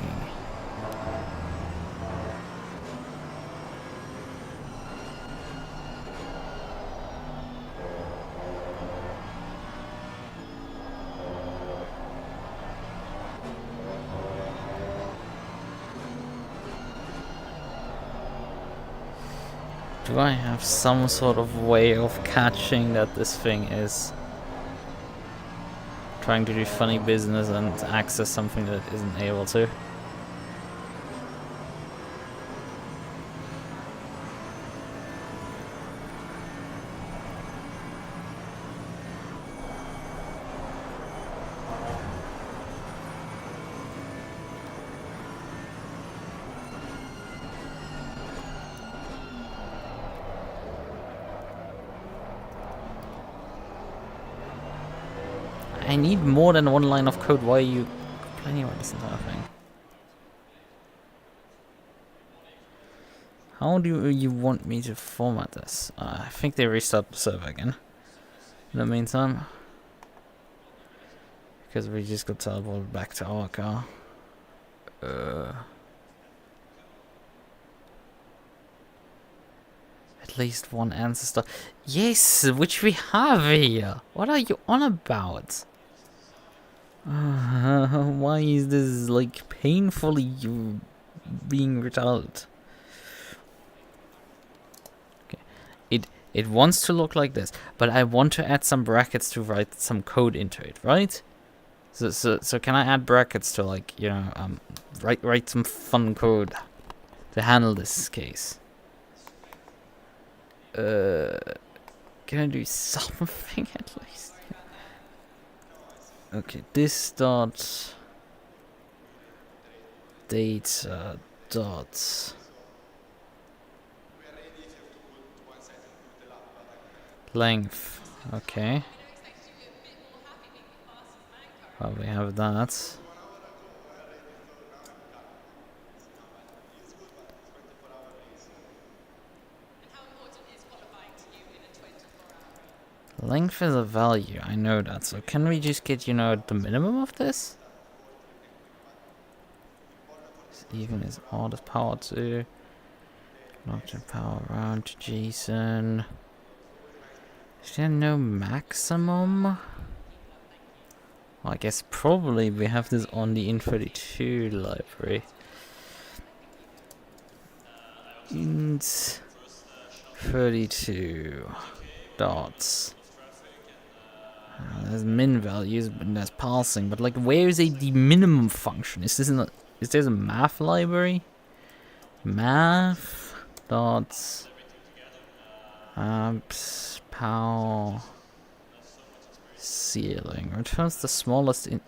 Do I have some sort of way of catching that this thing is trying to do funny business and access something that it isn't able to? I need more than one line of code. Why are you complaining about this entire thing? How do you want me to format this? I think they restarted the server again. In the meantime, because we just got teleported back to our car. At least one ancestor. Yes, which we have here. What are you on about? Why is this like painfully being retarded? Okay, it wants to look like this, but I want to add some brackets to write some code into it, right? So can I add brackets to like write some fun code to handle this case? Can I do something at least? Okay, this dot data dot length. Okay. Well, we have that. Length is a value, I know that. So can we just get, the minimum of this? Even is odd as power 2. Not to power around to Jason. Is there no maximum? Well, I guess probably we have this on the In32 library. Int 32 dots. There's min values, but there's passing. But like, where is the minimum function? Is this is there a math library? Math dots amps power ceiling returns the smallest in.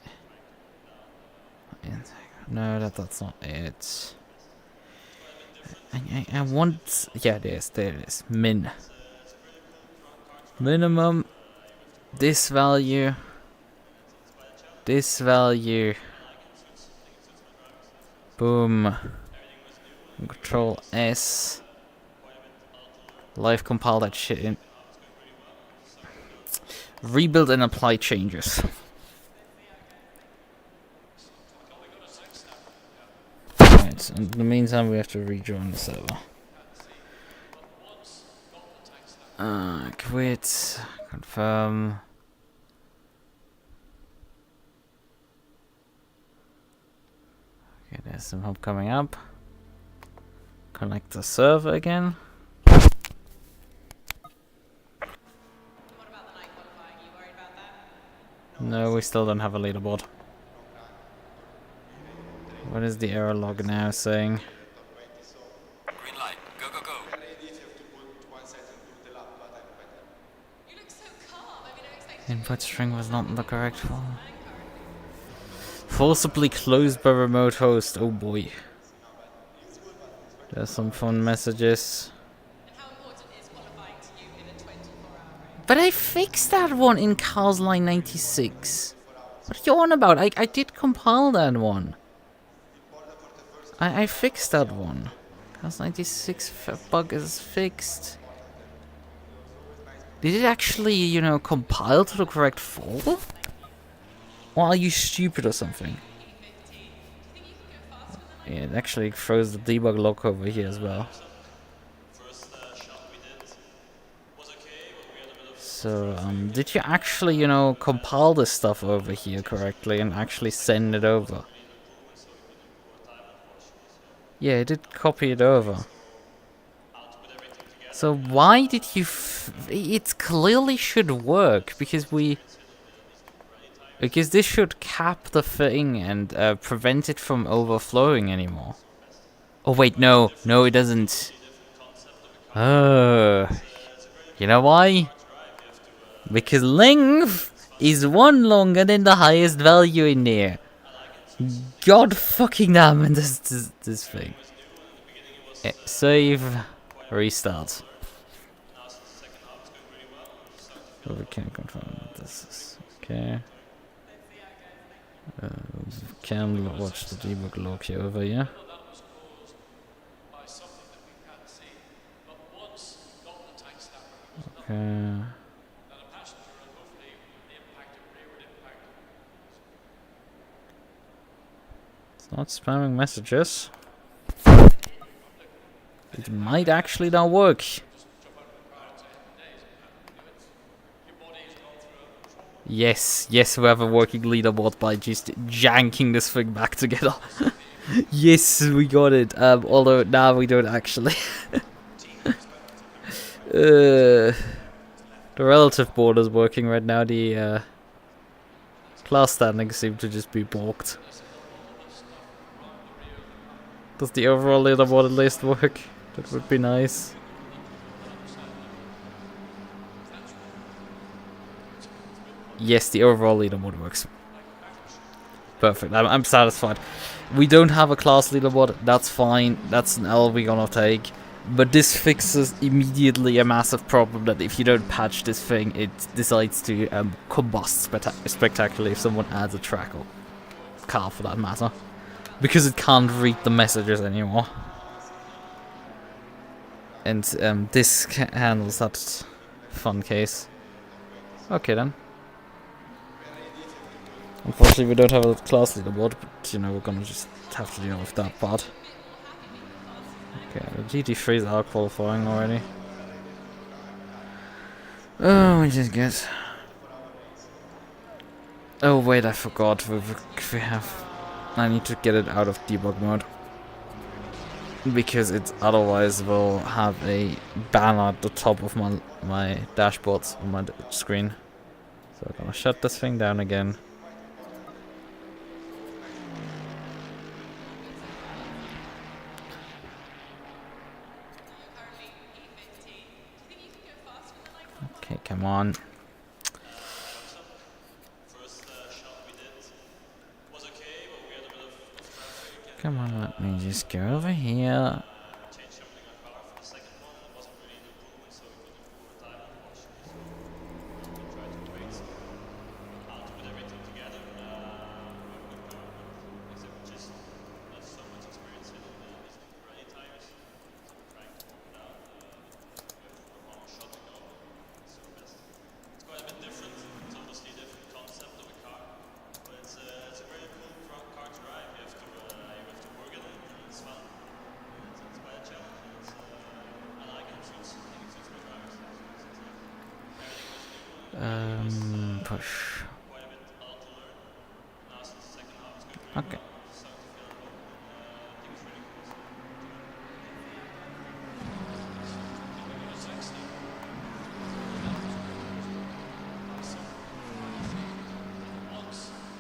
No, that's not it. I want. Yeah, there it is. Min. Minimum. This value. This value. Boom. Control S. Live compile that shit in. Rebuild and apply changes. Right, in the meantime we have to rejoin the server. Quit. Confirm. Okay, there's some help coming up. Connect the server again. No, we still don't have a leaderboard. What is the error log now saying? Green light. Go, go, go. Input string was not in the correct form. Forcibly closed by remote host. Oh boy. There's some fun messages. But I fixed that one in Cars Line 96. What are you on about? I did compile that one. I fixed that one. Cars 96 bug is fixed. Did it actually, you know, compile to the correct folder? Or are you stupid or something? Yeah, it actually throws the debug log over here as well. So, did you actually, you know, compile this stuff over here correctly and actually send it over? Yeah, I did copy it over. So why did you it clearly should work, because this should cap the thing and prevent it from overflowing anymore. Oh wait, no, it doesn't. You know why? Because length is 1 longer than the highest value in there. God fucking damn it, this thing. Yeah, save, restart. So we can confirm that this is okay. Can watch the debug log here over here. Okay. It's not spamming messages. It might actually now work. Yes, we have a working leaderboard by just janking this thing back together. Yes, we got it. Although now we don't actually. The relative board is working right now. The class standings seem to just be balked. Does the overall leaderboard at least work? That would be nice. Yes, the overall leaderboard works. Perfect. I'm satisfied. We don't have a class leaderboard. That's fine. That's an L we're gonna take. But this fixes immediately a massive problem that if you don't patch this thing, it decides to combust spectacularly if someone adds a track or car for that matter. Because it can't read the messages anymore. And this handles that fun case. Okay then. Unfortunately we don't have a class leaderboard, but you know, we're gonna just have to deal with that part. Okay, the GT3s are qualifying already. Oh, we just get. Oh wait, I forgot. We have. I need to get it out of debug mode because it otherwise will have a banner at the top of my dashboards on my screen. So I'm gonna shut this thing down again. Okay, come on. Come on, let me just go over here. Push. Okay.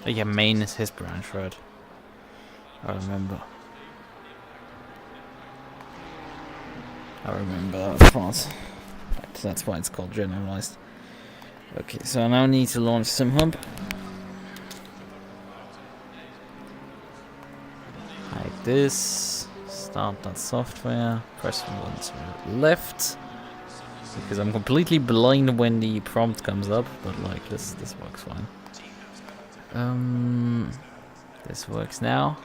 Oh, yeah, main is his branch, right? I remember. I remember that part. Right, that's why it's called generalized. Okay, so I now need to launch SimHub. Like this. Start that software. Press 1 to left. Because I'm completely blind when the prompt comes up, but like this works fine. This works now.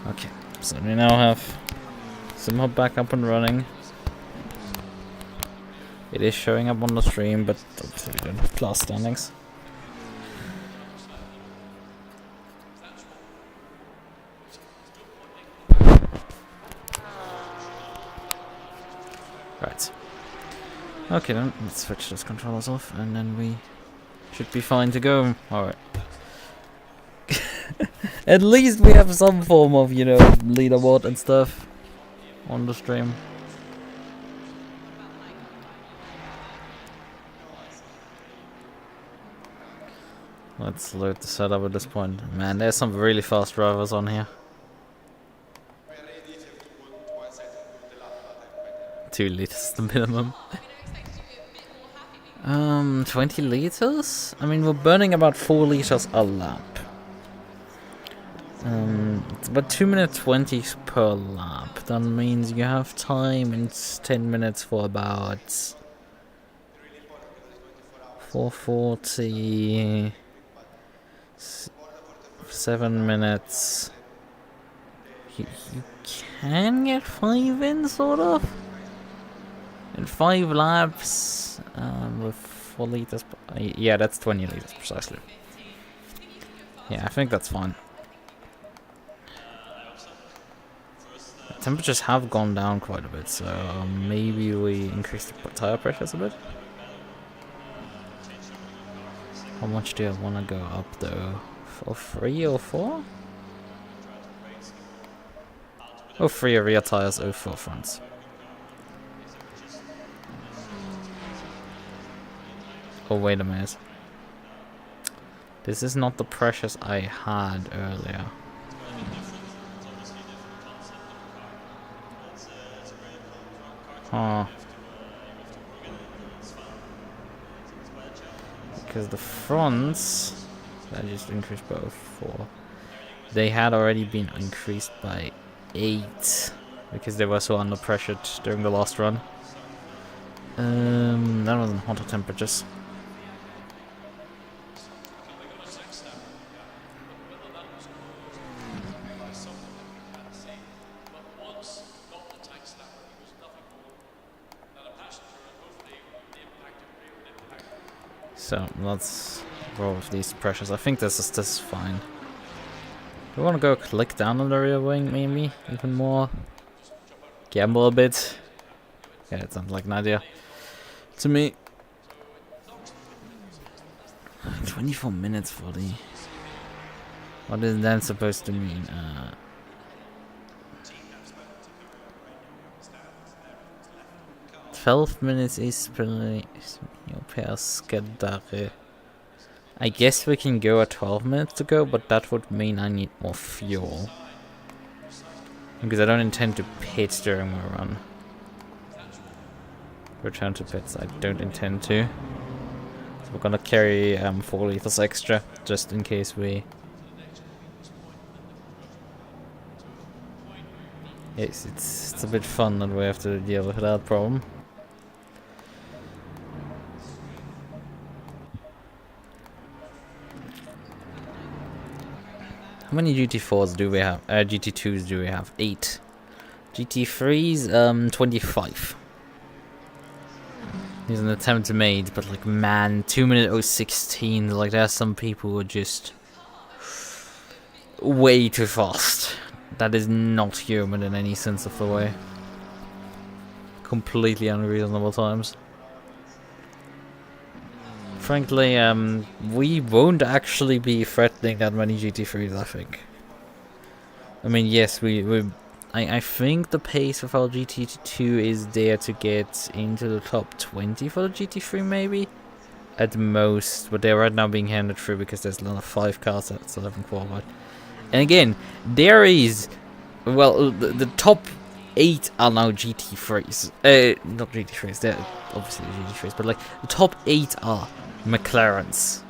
Okay, so we now have SimHub back up and running. It is showing up on the stream, but obviously we don't have class standings. Right. Okay then, let's switch those controllers off and then we should be fine to go. Alright. At least we have some form of, you know, leaderboard and stuff on the stream. Let's load the setup at this point. Man, there's some really fast drivers on here. 2 liters the minimum. 20 liters? I mean, we're burning about 4 liters a lap. It's about 2 minutes 20 per lap. That means you have time in 10 minutes for about 440. 7 minutes. You can get 5 in, sort of. In 5 laps, with 4 liters. Yeah, that's 20 liters precisely. Yeah, I think that's fine. The temperatures have gone down quite a bit, so maybe we increase the tire pressures a bit. How much do I want to go up though? For 3 or 4? Oh, 3 rear tires, 4 fronts. Oh, wait a minute. This is not the pressures I had earlier. Huh. Because the fronts, that just increased by 4. They had already been increased by 8 because they were so under pressure during the last run. That wasn't hotter temperatures. So let's roll with these pressures. I think this is fine. We want to go click down on the rear wing, maybe even more. gamble a bit. Yeah, it sounds like an idea to me. 24 minutes for the... What is that supposed to mean? 12 minutes is per schedule. I guess we can go at 12 minutes to go, but that would mean I need more fuel. Because I don't intend to pit during my run. Return to pits, I don't intend to. So we're gonna carry 4 liters extra, just in case we... Yes, it's a bit fun that we have to deal with that problem. How many GT4s do we have? GT2s do we have? 8. GT3s, 25. Here's an attempt made, but like, man, 2 minute 016, like, there's some people who are just way too fast. That is not human in any sense of the way. Completely unreasonable times. Frankly, we won't actually be threatening that many GT3s, I think. I mean, yes, I think the pace of our GT2 is there to get into the top 20 for the GT3, maybe? At most, but they're right now being handed through because there's another 5 cars that's 11 forward. And again, there is... Well, the top 8 are now GT3s. Not GT3s, they're obviously GT3s, but like, the top 8 are McLarens.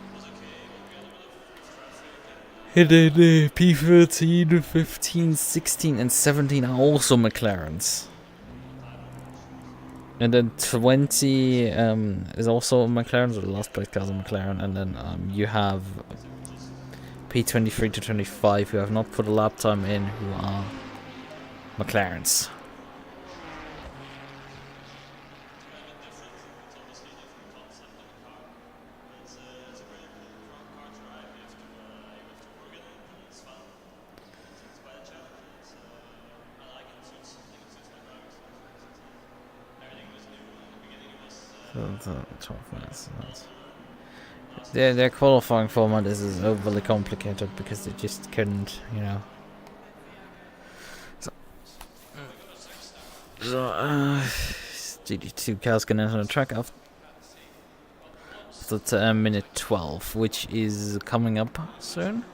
And then P13, 15, 16 and 17 are also McLarens. And then 20 is also McLaren, so the last place cars are McLaren. And then you have P23 to 25 who have not put a lap time in, who are McLarens. So 12 minutes. Their qualifying format is overly complicated because they just couldn't, you know. So GT2 cars can enter the track after minute 12, which is coming up soon.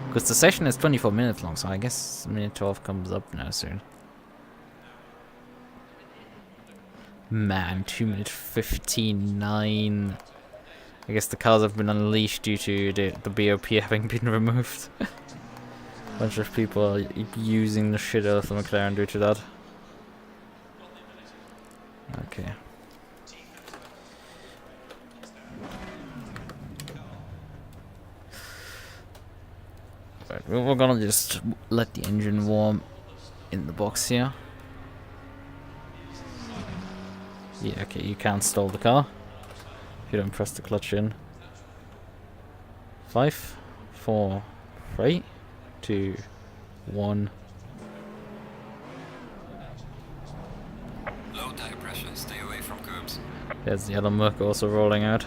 Because the session is 24 minutes long, so I guess minute 12 comes up now soon. Man, 2 minutes 59. I guess the cars have been unleashed due to the BOP having been removed. A bunch of people are using the shit out of the McLaren due to that. Okay. Right, we're gonna just let the engine warm in the box here. Yeah, okay, you can't stall the car if you don't press the clutch in. 5, 4, 3, 2, 1. Low tire pressure, stay away from curbs. There's the other Merc also rolling out.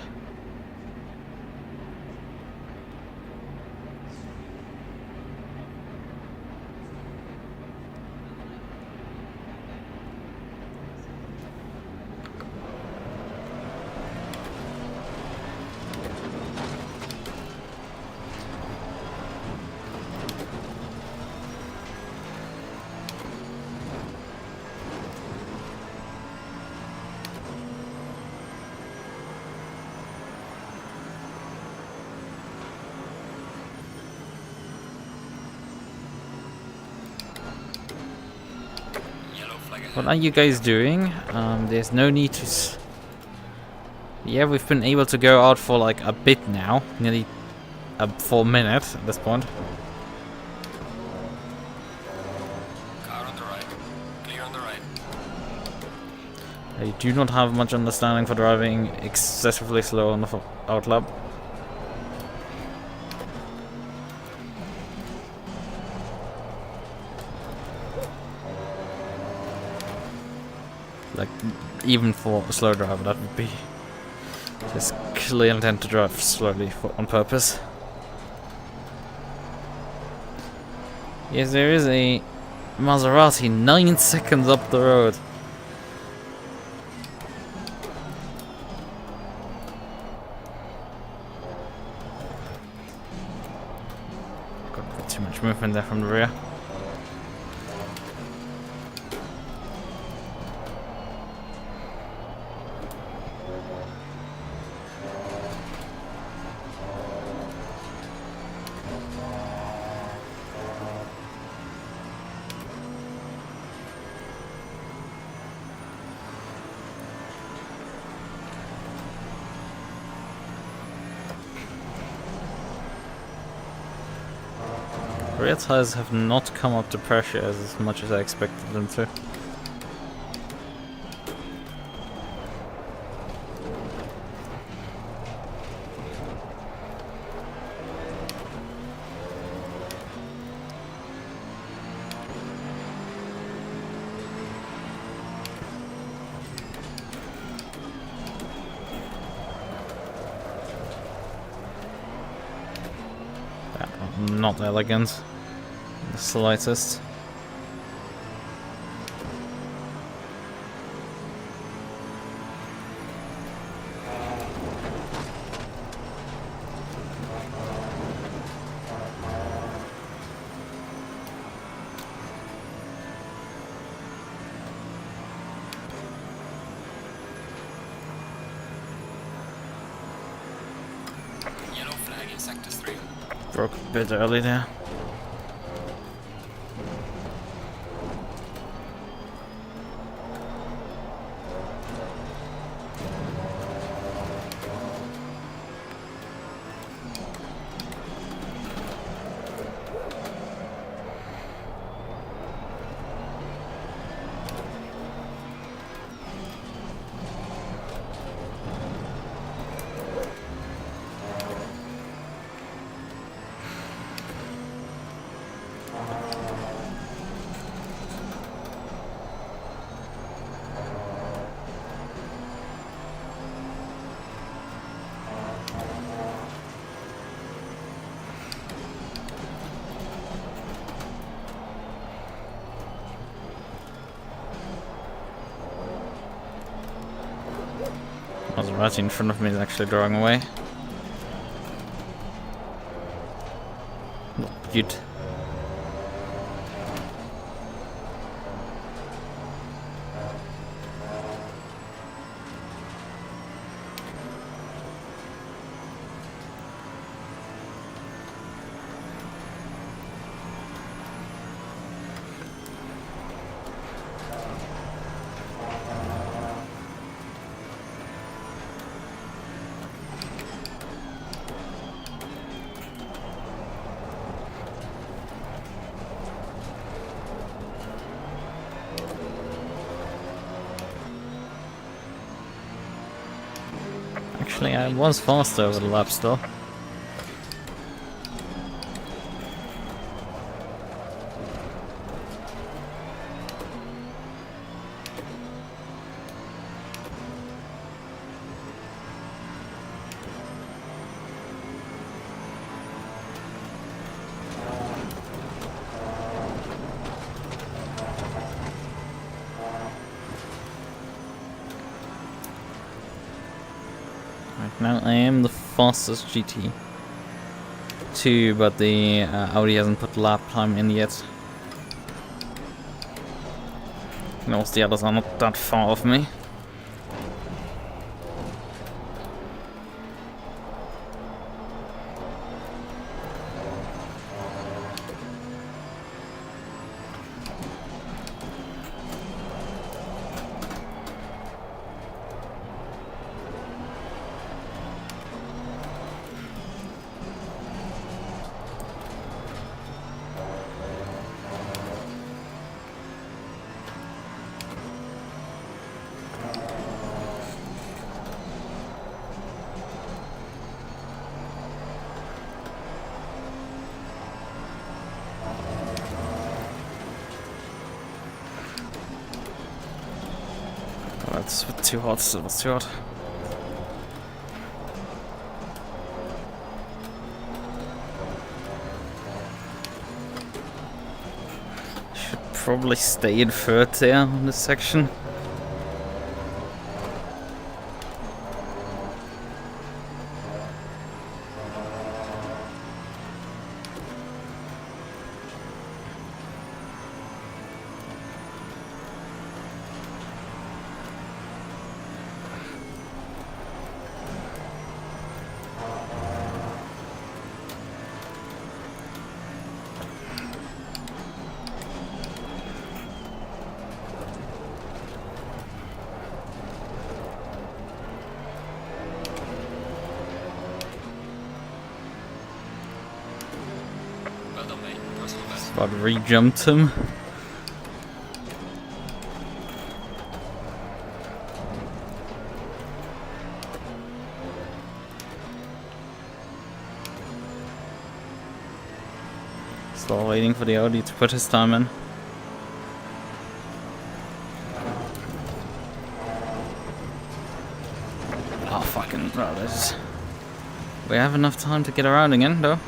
What are you guys doing? There's no need to... Yeah, we've been able to go out for like a bit now. Nearly 4 minutes at this point. Car on the right. Clear on the right. I do not have much understanding for driving excessively slow on the outlap. Like, even for a slow driver, that would be just clear intent to drive slowly on purpose. Yes, there is a Maserati 9 seconds up the road. Got a bit too much movement there from the rear. Rear tires have not come up to pressure as much as I expected them to. Not elegant, the slightest. Yellow flag in sector 3. Broke a bit early there. Maserati in front of me is actually drawing away. Not good. Actually, I was faster over the laps though. Now I am the fastest GT2, but the Audi hasn't put lap time in yet. And also the others are not that far off me. it's a bit too hot, so it's too hot. Should probably stay in third there on this section. Well done, mate. Personal best. About re-jumped him. Still waiting for the Audi to put his time in. Oh fucking brothers. We have enough time to get around again though.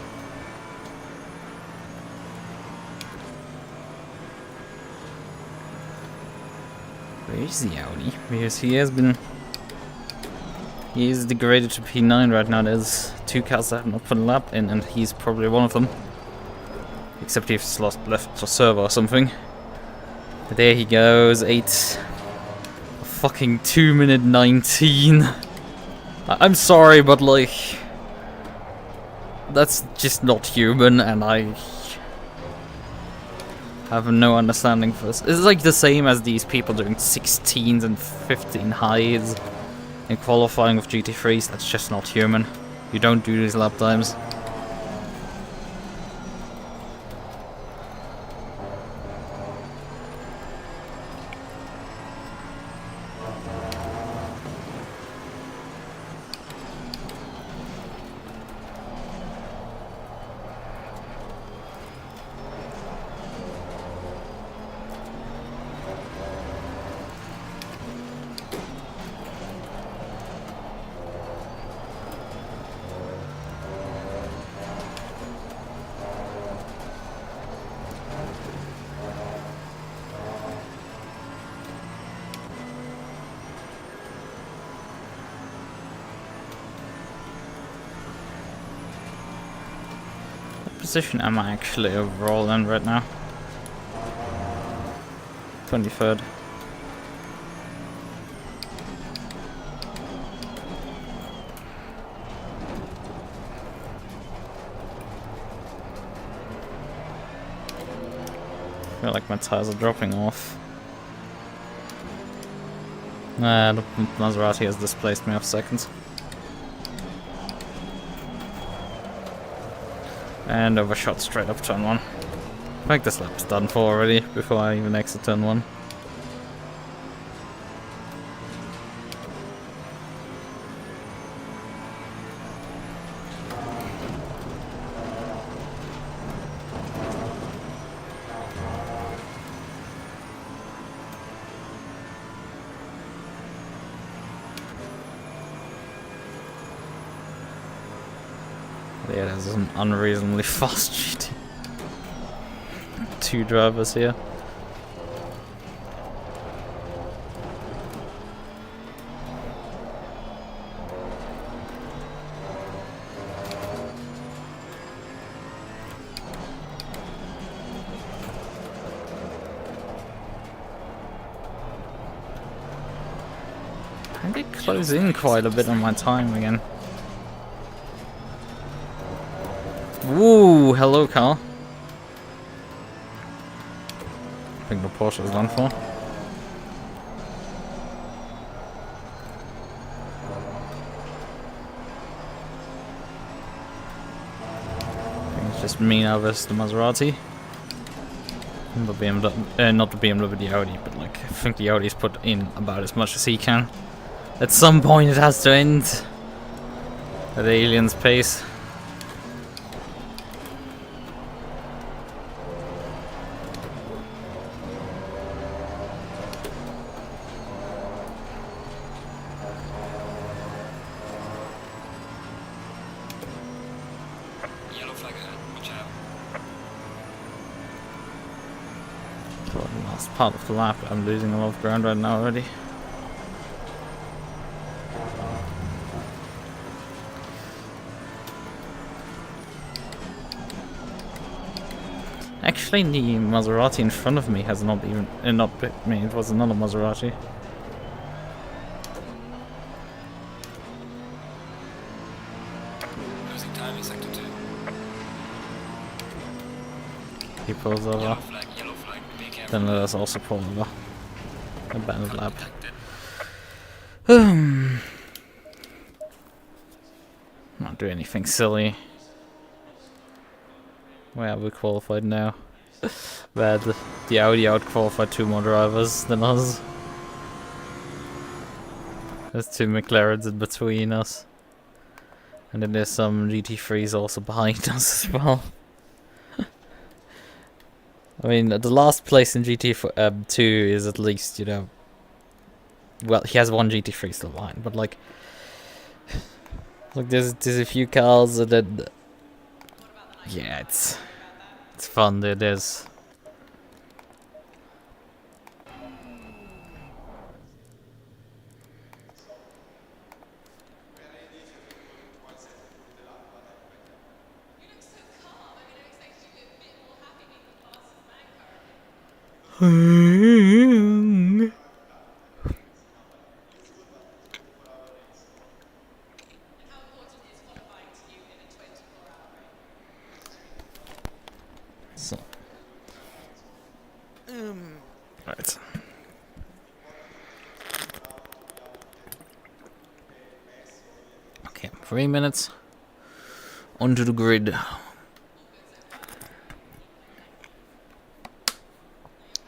Where is the Audi? Because he is degraded to P9 right now. There's 2 cars that have not put a lap in, and he's probably one of them. Except he's left the server or something. But there he goes, 8. Fucking 2 minute 19. I'm sorry, but like, that's just not human, and I have no understanding for this. It's like the same as these people doing 16s and 15 highs in qualifying with GT3s. That's just not human. You don't do these lap times. Position am I actually overall in right now? 23rd. I feel like my tires are dropping off. Nah, the Maserati has displaced me off seconds. And overshot straight up turn 1. I think this lap's done for already, before I even exit turn 1. Yeah, there's an unreasonably fast GT2 drivers here. I did close in quite a bit on my time again. Ooh, hello car. I think the Porsche is done for. I think it's just me now versus the Maserati. The BMW, not the BMW, the Audi, but like, I think the Audi's put in about as much as he can. At some point it has to end at the alien's pace. Yellow flag ahead. Watch out. For the last part of the lap, I'm losing a lot of ground right now already. Actually, the Maserati in front of me has not even not bit me. It was another Maserati. Losing time in sector 2. He pulls over. Yellow flag, be careful. Then let us also pull over. Abandoned lap. Not do anything silly. Where are we qualified now? Bad. The Audi out-qualified 2 more drivers than us. There's 2 McLarens in between us. And then there's some GT3s also behind us as well. I mean, the last place in GT2 is at least, you know... Well, he has 1 GT3 still behind, but like... Look, there's a few cars and then... Yeah, it's fun, it is. So. Right. Okay, 3 minutes. Onto the grid.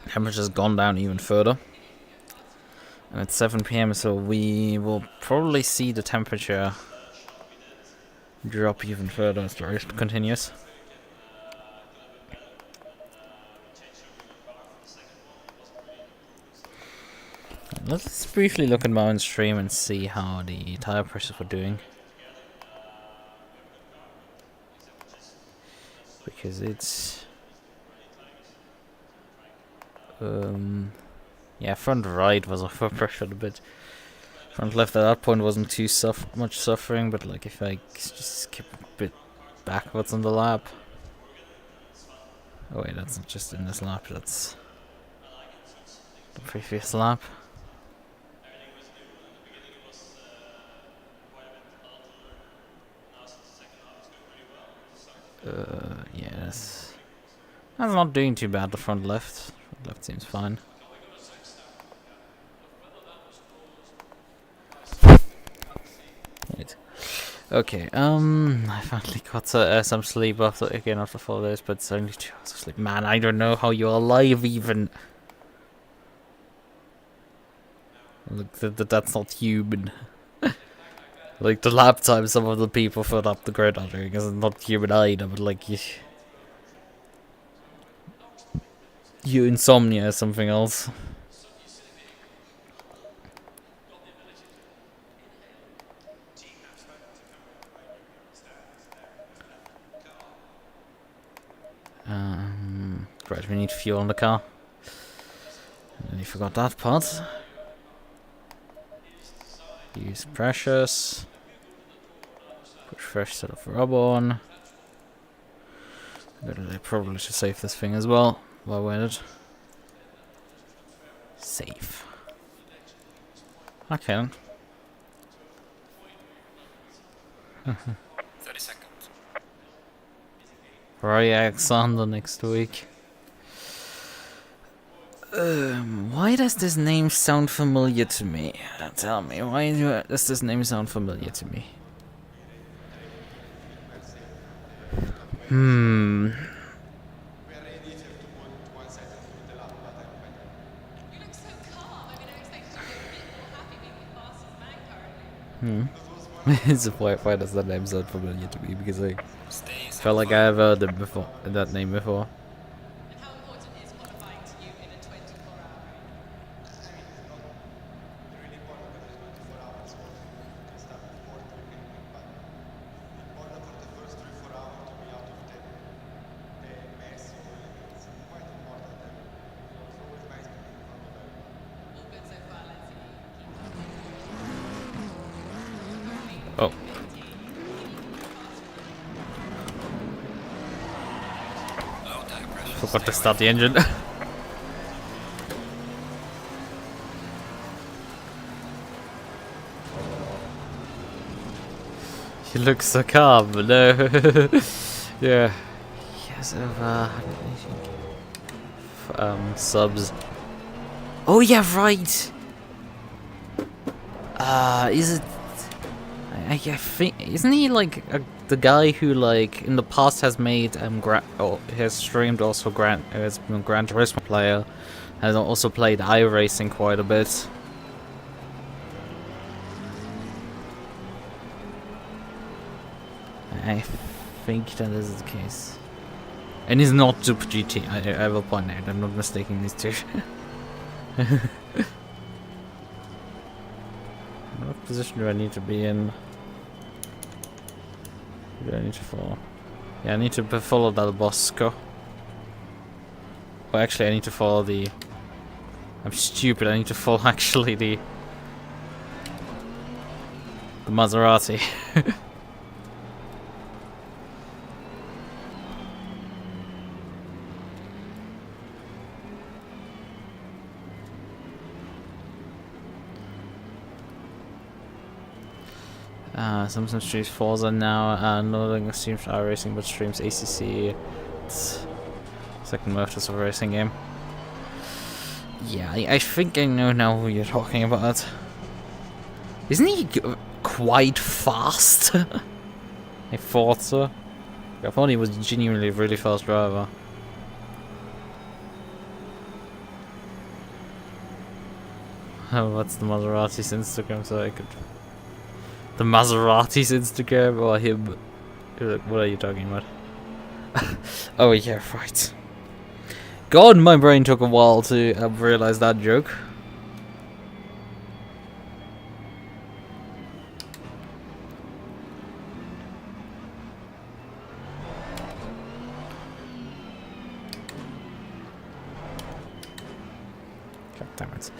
Temperature's gone down even further. And it's 7 PM, so we will probably see the temperature drop even further as the race continues. Let's briefly look at my own stream and see how the tire pressures were doing. Because it's... yeah, front right was overpressured a bit. Front left at that point wasn't too much suffering, but like if I just skip a bit backwards on the lap... Oh wait, that's not just in this lap, that's the previous lap. Yes. I'm not doing too bad, the front left. Front left seems fine. Right. Okay, I finally got some sleep after 4 days, but it's only 2 hours of sleep. Man, I don't know how you're alive even. Look, that's not human. Like, the lap time some of the people filled up the grid are doing is not human either, but like, you insomnia is something else. Right, we need fuel in the car. And you forgot that part. Use precious. Put fresh set of rubber on. I probably should save this thing as well while we're at it. Save. Okay then. 30 seconds. Ferrari Alexander next week. Why does this name sound familiar to me? Tell me, why does this name sound familiar to me? So why does that name sound familiar to me? Because I felt like I have heard it before, that name before. Oh. Forgot to start the engine. He looks so calm, no. Yeah. Yes, subs. Oh yeah, right. Is it? I think isn't he like the guy who like in the past has made has streamed also has been a Gran Turismo player, has also played iRacing quite a bit. I think that is the case. And he's not Super GT, I will point out, I'm not mistaking these two. What position do I need to be in? Who do I need to follow? Yeah, I need to follow Dal Bosco. Well, actually I need to follow the... I'm stupid, I need to follow actually the Maserati. Samsung streams Forza now, no longer streams iRacing but streams ACC. It's second most of a racing game. Yeah, I think I know now who you're talking about. Isn't he quite fast? I thought so. I thought he was genuinely a really fast driver. What's the Maserati's Instagram so I could... The Maserati's Instagram or him? What are you talking about? Oh yeah, right. God, my brain took a while to realize that joke. God damn it.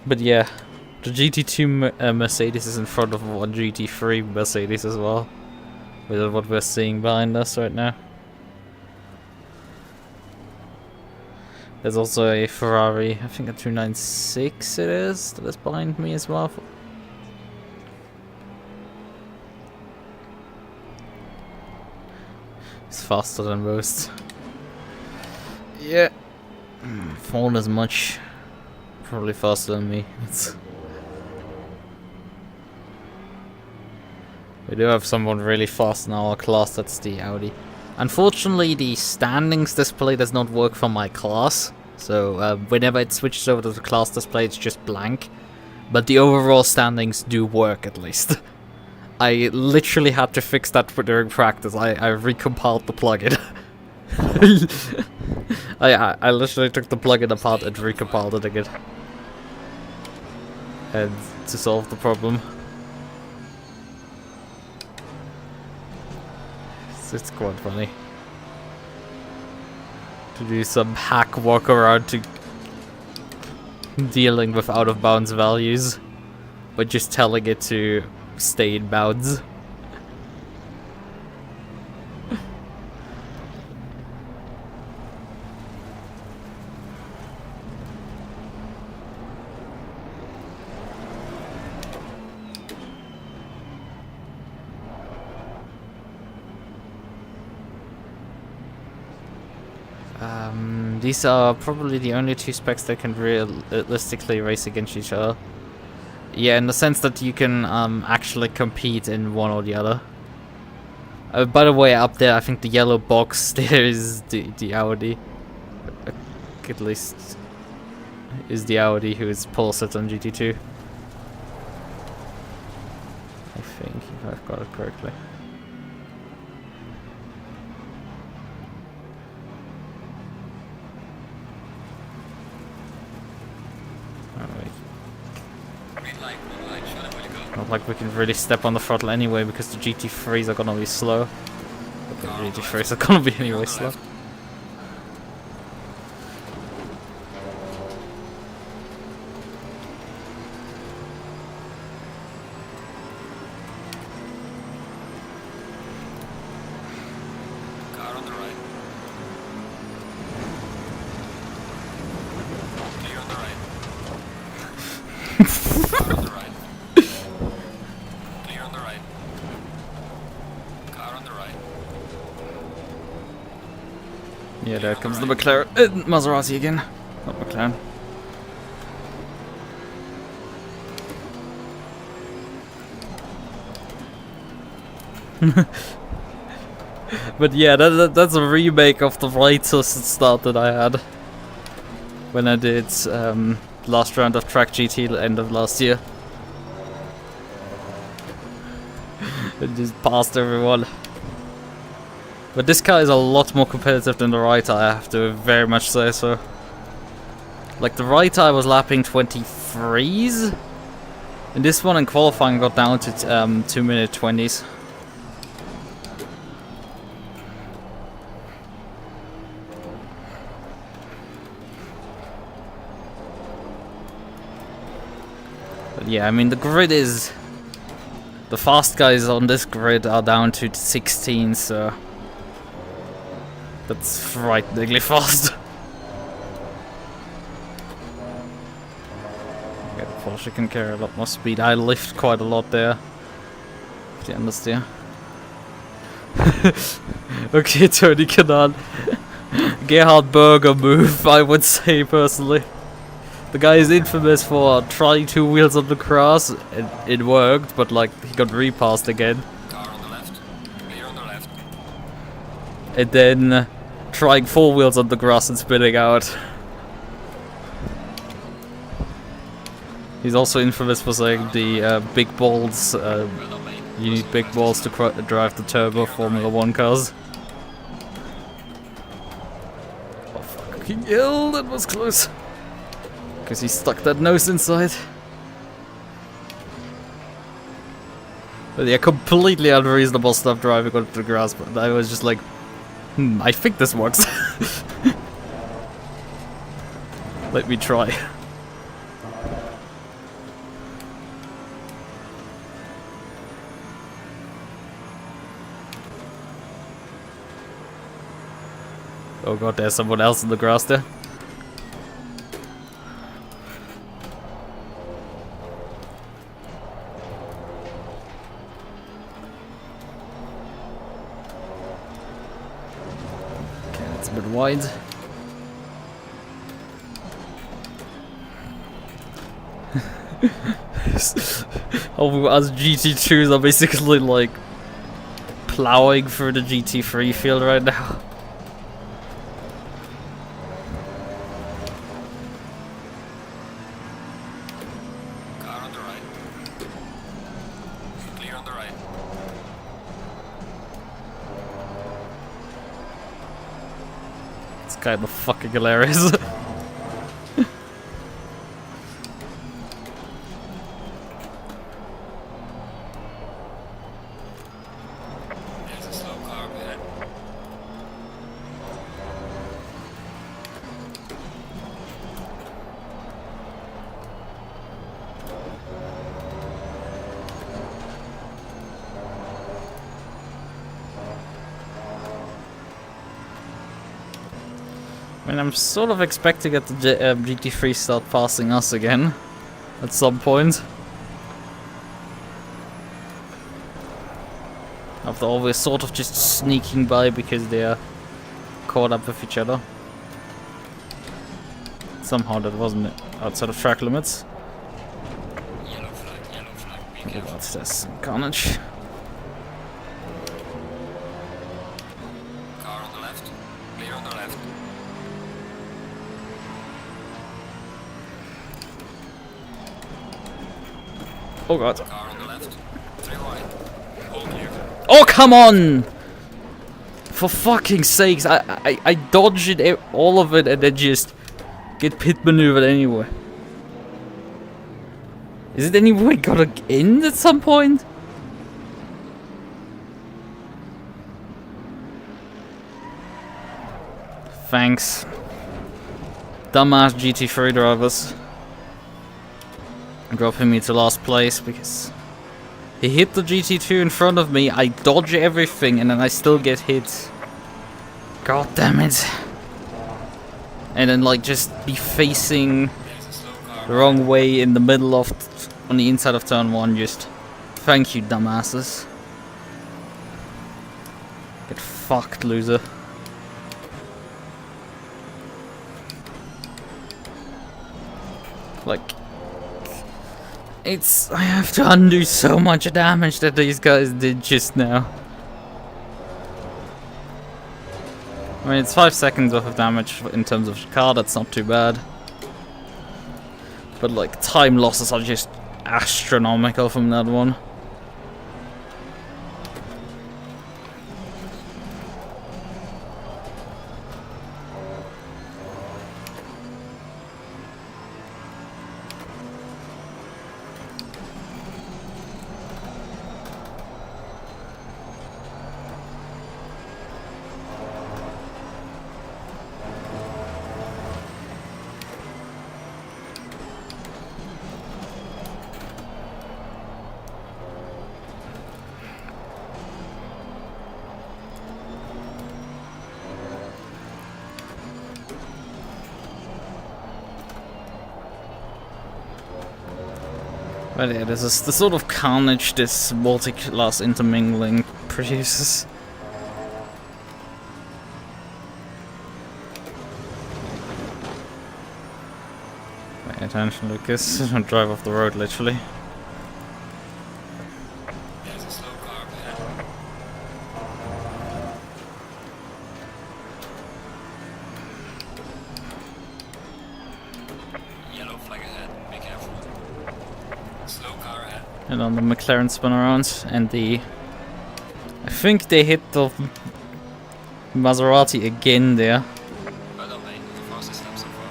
But yeah. The GT2 Mercedes is in front of one GT3 Mercedes as well, with what we're seeing behind us right now. There's also a Ferrari, I think a 296 it is, that is behind me as well. It's faster than most. Yeah. Fallen as much. Probably faster than me. We do have someone really fast in our class, that's the Audi. Unfortunately, the standings display does not work for my class, so whenever it switches over to the class display, it's just blank. But the overall standings do work, at least. I literally had to fix that during practice. I recompiled the plugin. I literally took the plugin apart and recompiled it again. And to solve the problem. It's quite funny to do some hack workaround to dealing with out of bounds values, but just telling it to stay in bounds. These are probably the only two specs that can realistically race against each other. Yeah, in the sense that you can actually compete in one or the other. By the way, up there, I think the yellow box there is the Audi. At least is the Audi who is pole set on GT2. I think, if I've got it correctly. Not like we can really step on the throttle anyway because the GT3s are gonna be slow. But the GT3s are gonna be anyway slow. Car on the right. Clear on the right. Car on the right. Yeah, there comes the McLaren. Maserati again. Not McLaren. But yeah, that's a remake of the right start that I had when I did last round of Track GT end of last year. It just passed everyone. But this car is a lot more competitive than the right eye, I have to very much say so. Like the right eye was lapping 23s, and this one in qualifying got down to 2-minute 20s. But yeah, I mean the grid is... The fast guys on this grid are down to 16, so... That's frighteningly fast. Yeah, Porsche can carry a lot more speed. I lift quite a lot there. If you understand. Okay, Tony Kanal. Gerhard Berger move, I would say personally. The guy is infamous for trying 2 wheels on the grass, and it worked, but like he got repassed again. Car on the left. Clear on the left. And then trying 4 wheels on the grass and spinning out. He's also infamous for saying the big balls, you need big balls to drive the turbo Formula 1 cars. Oh fucking hell, that was close. Because he stuck that nose inside. But yeah, completely unreasonable stuff driving onto the grass, but I was just like, I think this works. Let me try. Oh god, there's someone else in the grass there. Okay, that's a bit wide. Oh, us GT2s are basically like plowing through the GT3 field right now. Car on the right. Clear on the right. It's kind of fucking hilarious. There's a slow car up ahead. I mean, I'm sort of expecting that the GT3 start passing us again at some point. After all, we're sort of just sneaking by because they're caught up with each other. Somehow that wasn't outside of track limits. Yellow flag, be Oh, careful. that's some carnage. Car on the left. Clear on the left. Oh god. Car on the left. 3 wide. All clear. Oh, come on! For fucking sakes, I dodged it, all of it, and then just get pit maneuvered anyway. Is it anyway gonna end at some point? Thanks. Dumbass GT3 drivers. Dropping me to last place because he hit the GT2 in front of me, I dodge everything, and then I still get hit. God damn it. And then like just be facing There's a slow car the wrong way in the middle of, on the inside of turn 1, just thank you, dumbasses. Get fucked, loser. Like, I have to undo so much damage that these guys did just now. I mean, it's 5 seconds worth of damage in terms of the car, that's not too bad. But like, time losses are just astronomical from that one. But yeah, this is the sort of carnage this multi-class intermingling produces. Pay attention, Lucas. Don't drive off the road, literally. There's a slow car ahead. Yellow flag ahead, be careful. Slow car ahead. And on the McLaren spin around, and the... I think they hit the Maserati again there. Well done, mate. The fastest lap so far.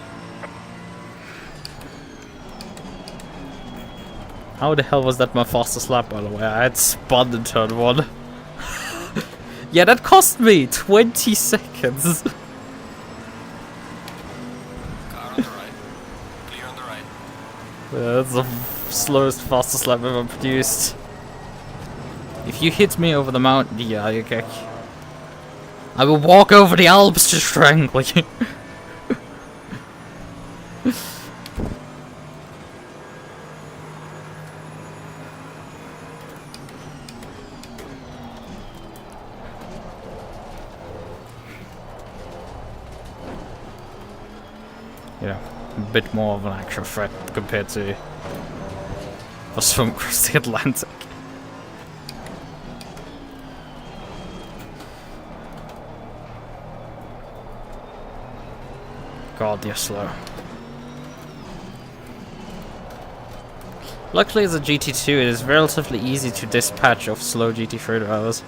How the hell was that my fastest lap, by the way? I had spun in turn 1. Yeah, that cost me 20 seconds. Car on the right. Clear on the right. Yeah, that's the slowest, fastest lap ever produced. If you hit me over the mountain, yeah, okay. I will walk over the Alps to strangle you. Yeah, a bit more of an actual threat compared to a swim across the Atlantic. God, you're slow. Luckily, as a GT2, it is relatively easy to dispatch of slow GT3 drivers.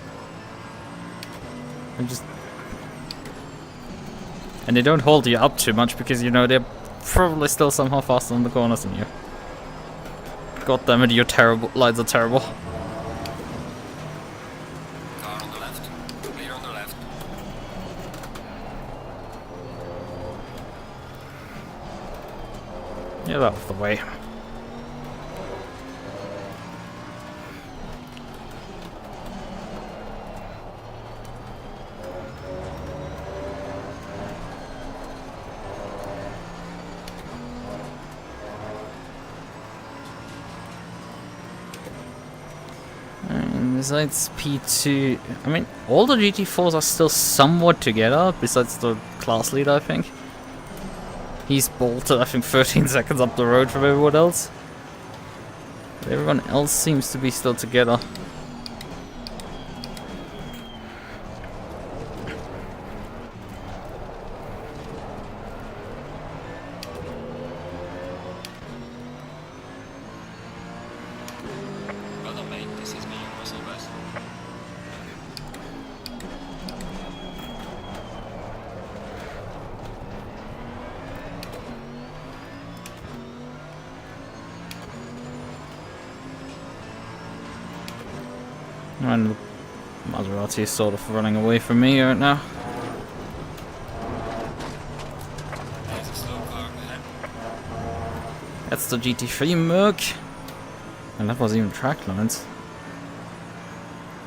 And they don't hold you up too much because, you know, they're probably still somehow faster on the corners than you. God damn it, your lines are terrible. Car on the left. Clear on the left. Get out of the way. Besides P2, I mean, all the GT4s are still somewhat together, besides the class leader, I think. He's bolted, I think, 13 seconds up the road from everyone else. But everyone else seems to be still together. Well done, mate. This is me, your muscle best. And Maserati is sort of running away from me right now. There's a slow car ahead. That's the GT3 Merc. And that wasn't even track lines.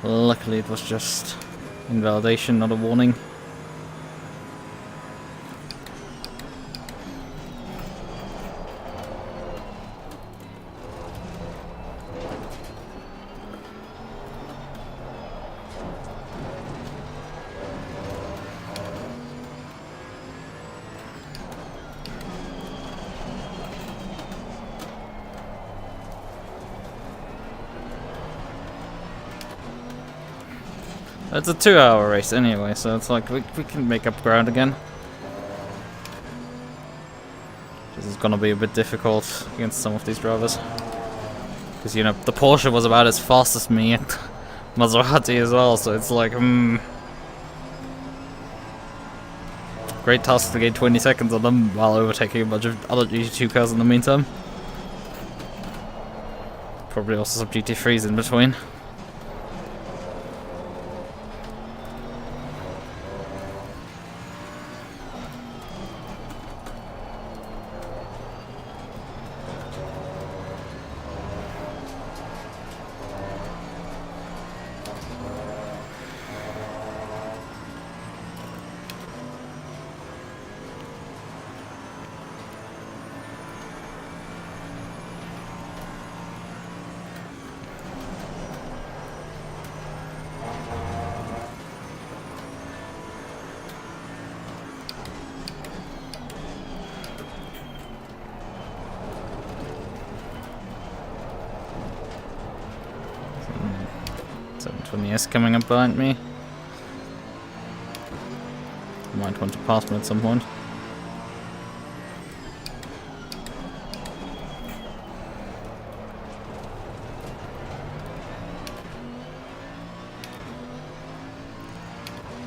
Luckily it was just invalidation, not a warning. It's a 2-hour race anyway, so it's like we can make up ground again. This is gonna be a bit difficult against some of these drivers. Because, you know, the Porsche was about as fast as me and Maserati as well, so it's like, great task to gain 20 seconds on them while overtaking a bunch of other GT2 cars in the meantime. Probably also some GT3s in between. S coming up behind me. Might want to pass me at some point.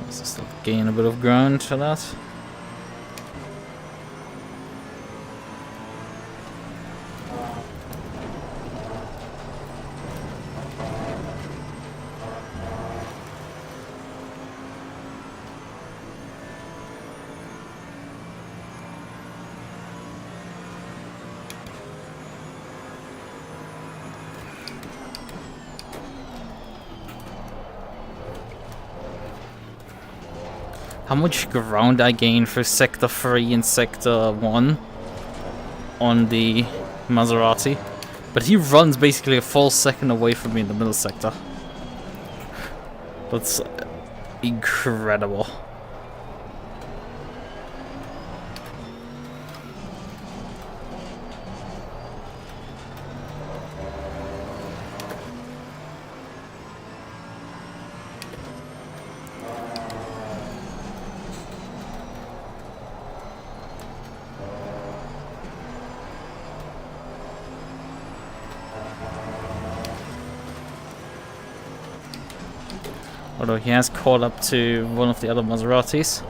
Let's just gain a bit of ground for that. How much ground I gain for Sector 3 and Sector 1 on the Maserati. But he runs basically a full second away from me in the middle sector. That's incredible. Although he has caught up to one of the other Maseratis.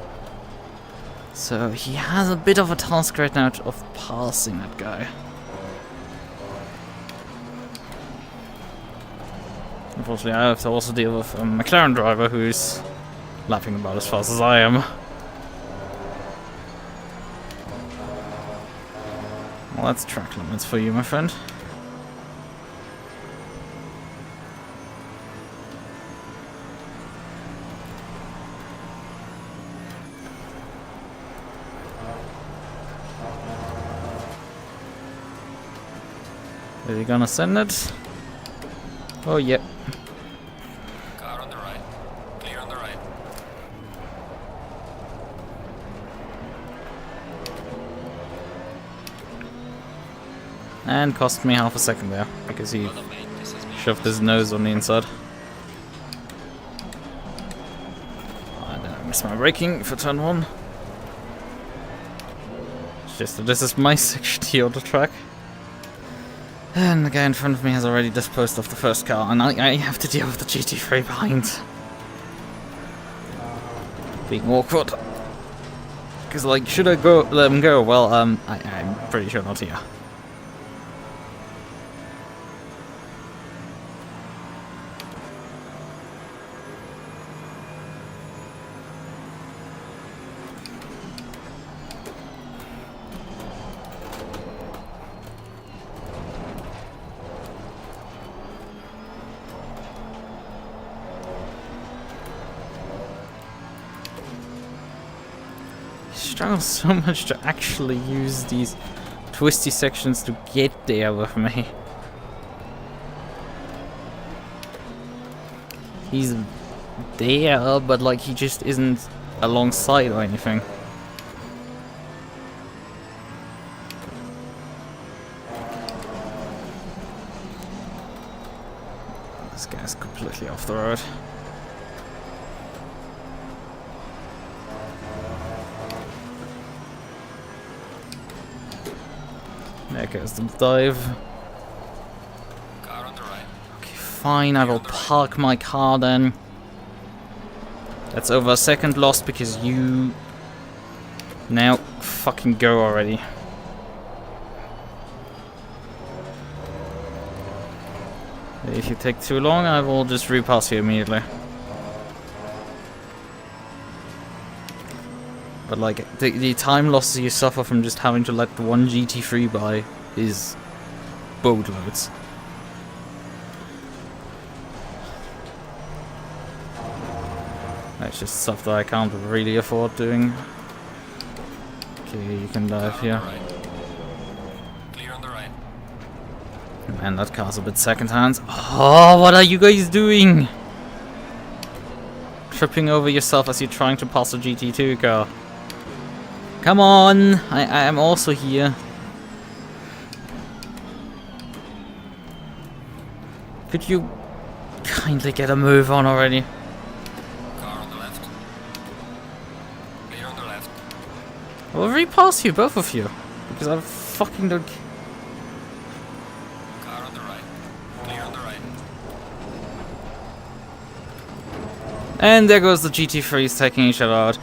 So he has a bit of a task right now of passing that guy. Unfortunately, I have to also deal with a McLaren driver who's lapping about as fast as I am. Well, that's track limits for you, my friend. Are you gonna send it? Oh, yep. Car on the right. Clear on the right. And cost me half a second there, because he shoved his nose on the inside. I didn't miss my braking for turn 1. It's just that this is my section here on the track. And the guy in front of me has already disposed of the first car, and I have to deal with the GT3 behind. Being awkward. Because, like, should I go let him go? Well, I'm pretty sure not here. Struggle so much to actually use these twisty sections to get there with me. He's there, but like he just isn't alongside or anything. This guy's completely off the road. There goes the dive. Car on the right. Okay, fine, I will park my car then. That's over a second lost because you... Now, fucking go already. If you take too long, I will just repass you immediately. But like, the time losses you suffer from just having to let the one GT3 by is boatloads. That's just stuff that I can't really afford doing. Okay, you can dive here. Clear on the right. Man, that car's a bit second-hand. Oh, what are you guys doing? Tripping over yourself as you're trying to pass a GT2 car. Come on! I am also here. Could you kindly get a move on already? Car on the left. Clear on the left. I will repass you, both of you. Because I fucking don't... Car on the right. Clear on the right. And there goes the GT3s taking each other out.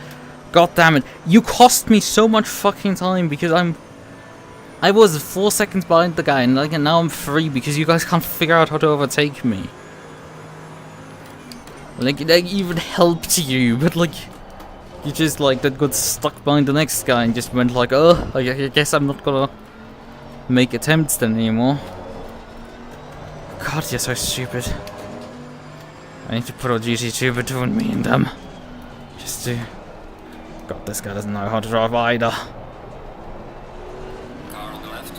God damn it. You cost me so much fucking time because I was 4 seconds behind the guy and like and now I'm 3 because you guys can't figure out how to overtake me. Like it even helped you, but like you just like that got stuck behind the next guy and just went like, oh, I guess I'm not gonna make attempts then anymore. God, you're so stupid. I need to put a GT2 between me and them. Just to... God, this guy doesn't know how to drive either. Car on the left.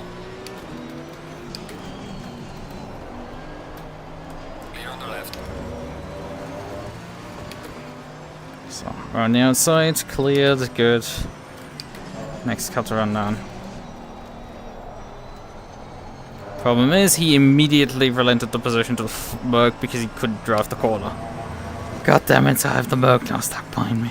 Clear on the left. So, we're on the outside, cleared, good. Next cut to run down. Problem is, he immediately relented the position to the Merc because he couldn't drive the corner. God damn it, I have the Merc now stuck behind me.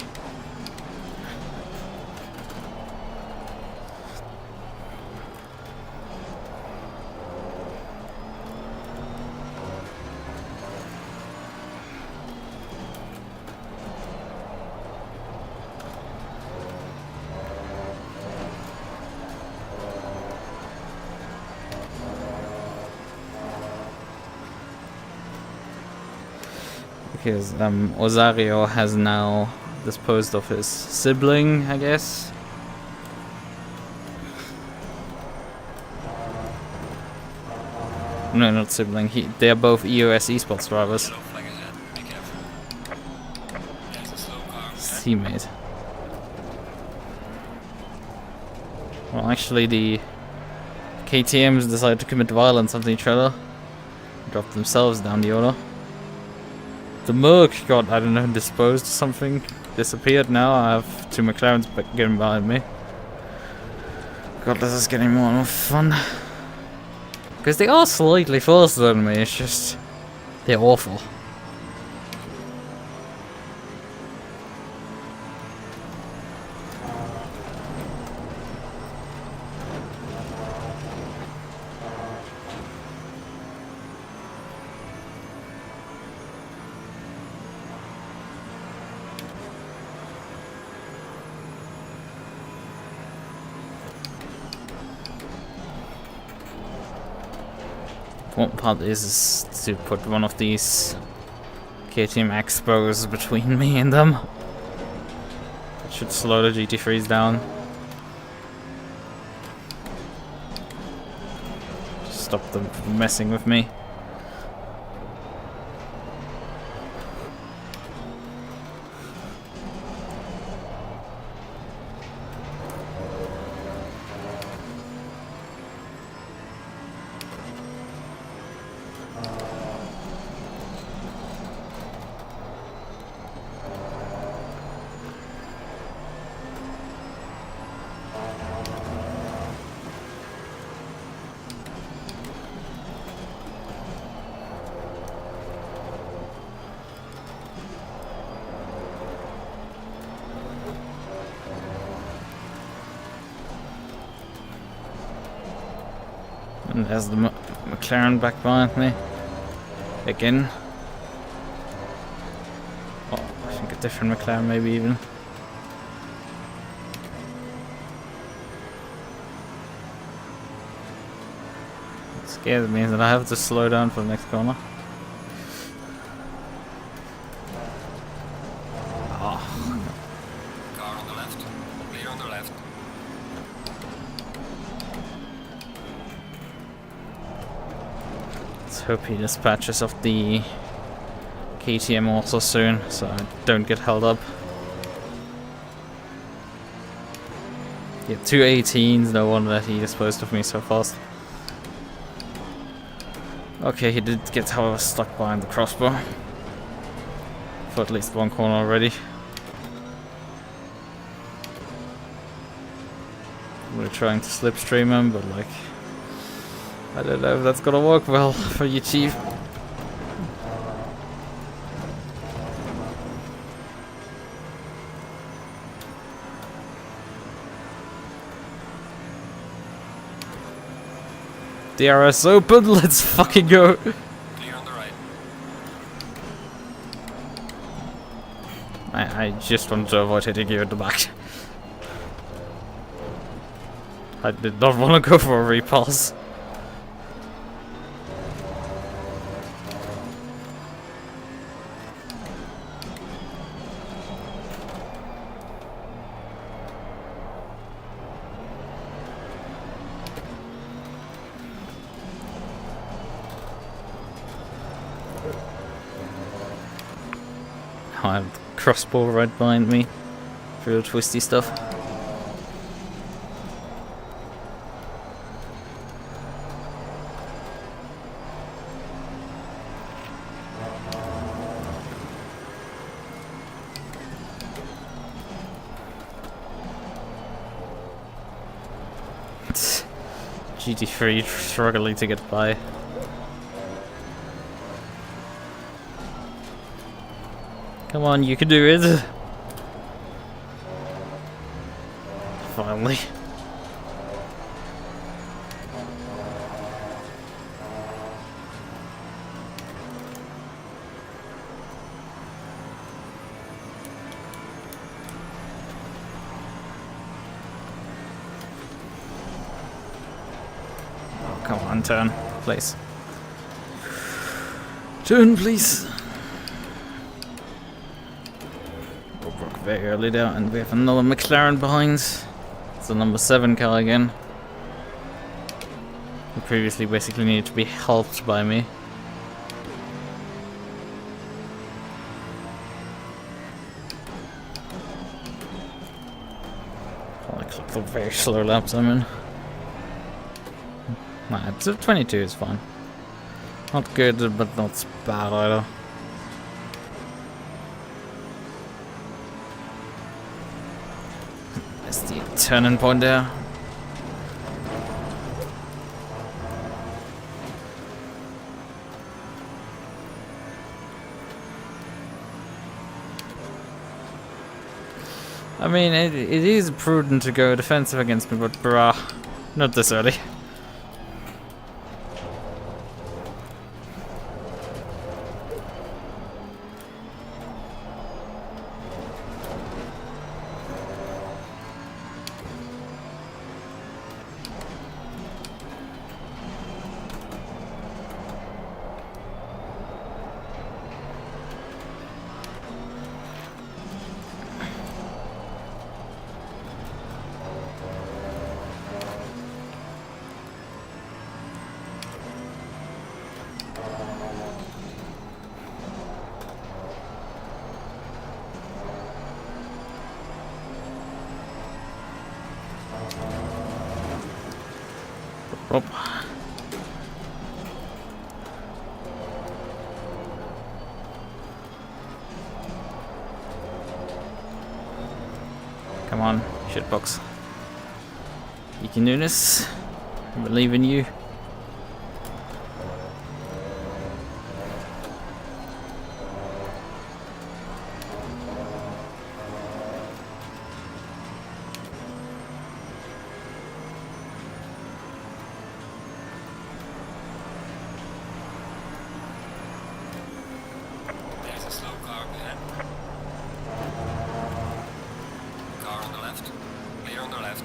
Because Osario has now disposed of his sibling, I guess. No, not sibling. They're both EOS esports drivers. Teammate. Well, actually, the KTMs decided to commit violence on each other. Dropped themselves down the order. The Merc got, I don't know, disposed or something. Disappeared now. I have 2 McLarens getting behind me. God, this is getting more and more fun. Because they are slightly faster than me, it's just... they're awful. One part is to put one of these KTM Expos between me and them. That should slow the GT3s down. Stop them from messing with me. And there's the McLaren back behind me. Again. Oh, I think a different McLaren maybe even. It scares me that I have to slow down for the next corner. Car on the left. Clear on the left. Let's hope he dispatches of the KTM also soon, so I don't get held up. Yeah, 2 18s, no wonder that he disposed of me so fast. Okay, he did get, however, stuck behind the crossbar. For at least one corner already. We're trying to slipstream him, but like, I don't know if that's gonna work well for you, Chief. DRS open, let's fucking go! Clear on the right. I just wanted to avoid hitting you in the back. I did not want to go for a repass. I have the crossbar right behind me for the twisty stuff. GT3 struggling to get by. Come on, you can do it. Finally. Oh, come on, turn, please. Turn, please. Very early there, and we have another McLaren behind. It's the number 7 car again. Who previously basically needed to be helped by me. Oh, I clocked the very slow laps I'm in. Nah, 22 is fine. Not good, but not bad either. The turning point there. I mean, it is prudent to go defensive against me, but bruh, not this early. Oh. Come on, shitbox. You can do this. I believe in you. on the left.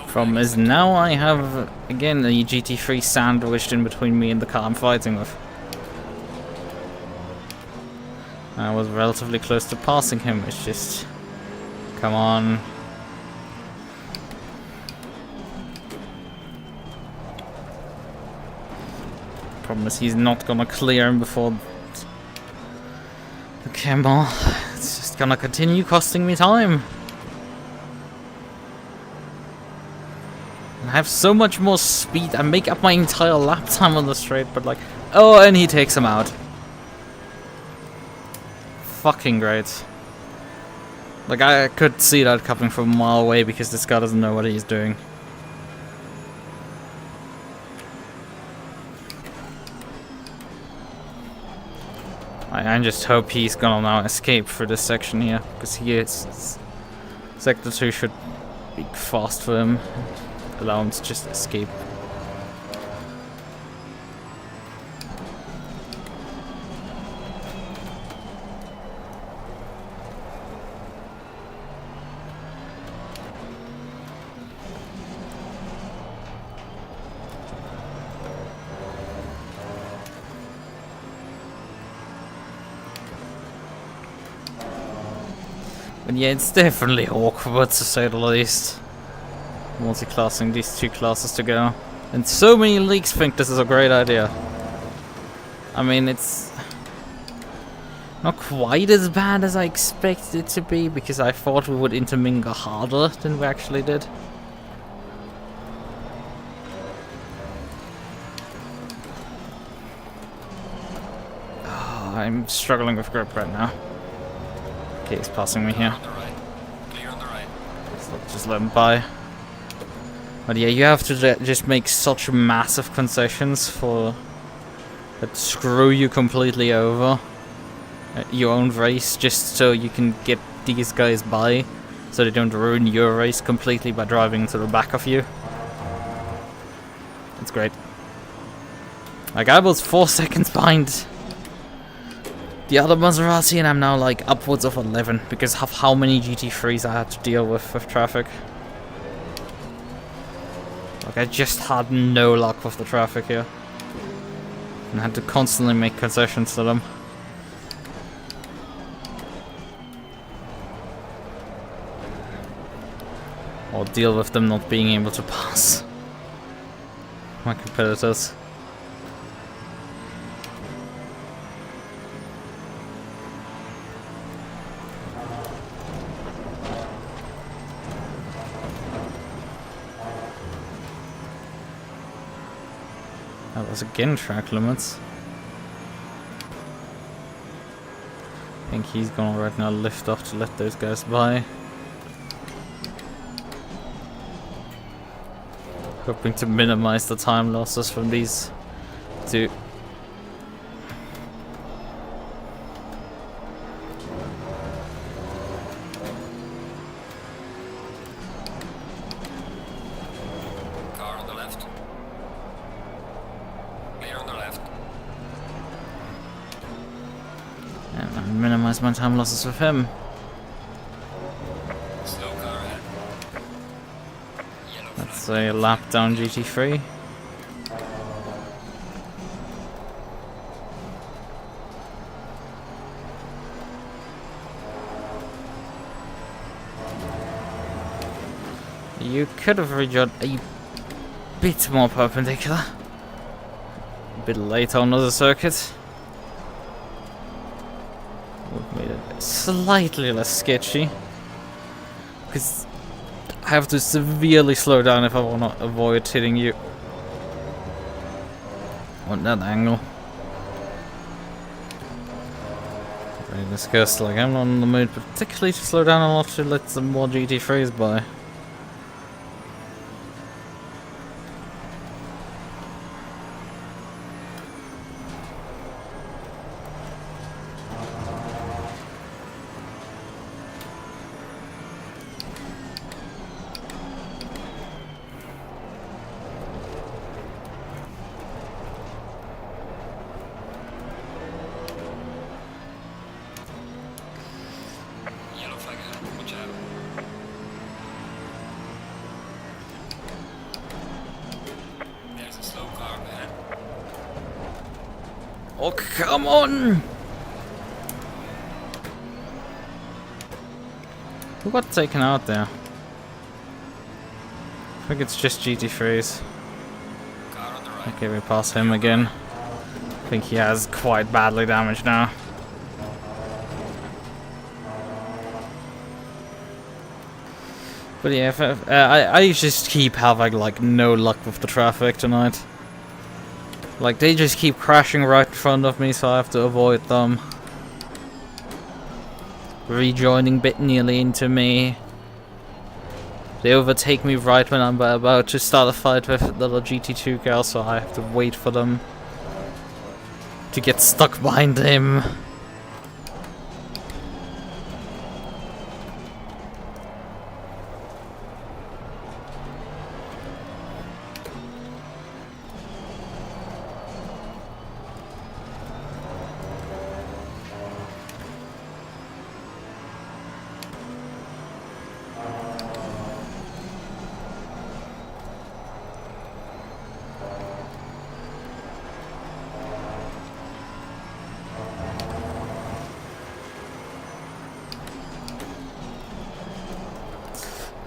Problem is now I have again a GT3 sandwiched in between me and the car I'm fighting with. I was relatively close to passing him. It's just, come on. Problem is he's not gonna clear him before the camel. It's just gonna continue costing me time. I have so much more speed. I make up my entire lap time on the straight, but like, oh, and he takes him out. Fucking great. Like, I could see that coming from a mile away because this guy doesn't know what he's doing. I just hope he's gonna now escape for this section here, because he is. Sector 2 should be fast for him. Allow him to just escape. But yeah, it's definitely awkward to say the least. Multi-classing these two classes together. And so many leaks think this is a great idea. I mean, it's not quite as bad as I expected it to be, because I thought we would intermingle harder than we actually did. Oh, I'm struggling with grip right now. Okay, he's passing me here. Just let him by. But yeah, you have to just make such massive concessions for that screw you completely over your own race, just so you can get these guys by, so they don't ruin your race completely by driving to the back of you. It's great. Like, I was 4 seconds behind the other Maserati, and I'm now like upwards of 11 because of how many GT3s I had to deal with traffic. Like, I just had no luck with the traffic here, and I had to constantly make concessions to them. Or deal with them not being able to pass my competitors. That was again track limits. I think he's gonna right now lift off to let those guys by. Hoping to minimize the time losses from these two. Car on the left. Clear on the left. And I minimize my time losses with him. Slow car ahead. That's a lap down GT3. You could have rejoined a bit more perpendicular. A bit later on the circuit. Would have made it slightly less sketchy. Because I have to severely slow down if I want to avoid hitting you on that angle. Very discussed, like, I'm not in the mood particularly to slow down a lot to let some more GT3s by. Oh, come on! Who got taken out there? I think it's just GT3s. Okay, we pass him again. I think he has quite badly damaged now. But yeah, I just keep having like no luck with the traffic tonight. Like they just keep crashing right in front of me, so I have to avoid them. Rejoining bit nearly into me. They overtake me right when I'm about to start a fight with the GT2 girl, so I have to wait for them to get stuck behind him.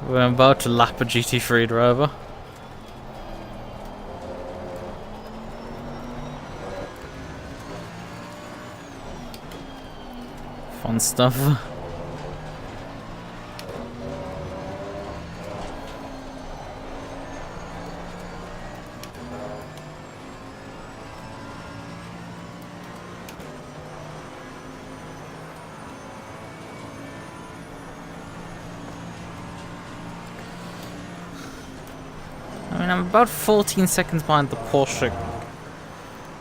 We're about to lap a GT3 driver. Fun stuff. I'm about 14 seconds behind the Porsche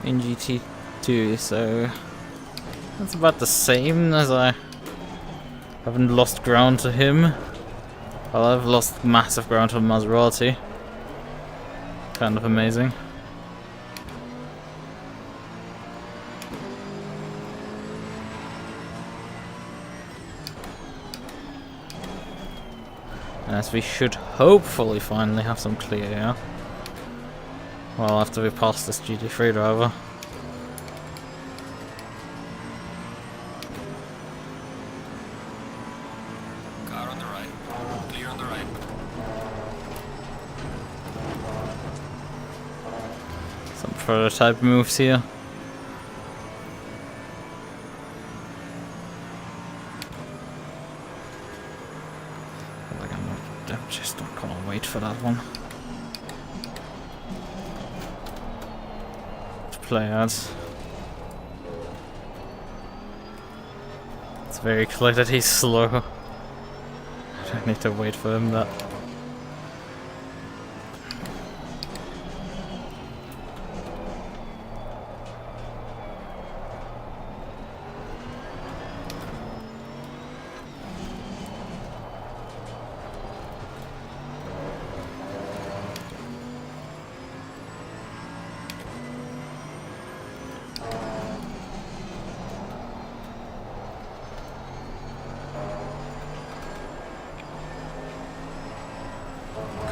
in GT2, so that's about the same as I haven't lost ground to him. Well, I've lost massive ground to Maserati. Kind of amazing. As we should hopefully finally have some clear air. Well, after we pass this GT3 driver. Car on the right. Clear on the right. Some prototype moves here. I'm just not gonna wait for that one to play out. It's very clear that he's slow. I don't need to wait for him that.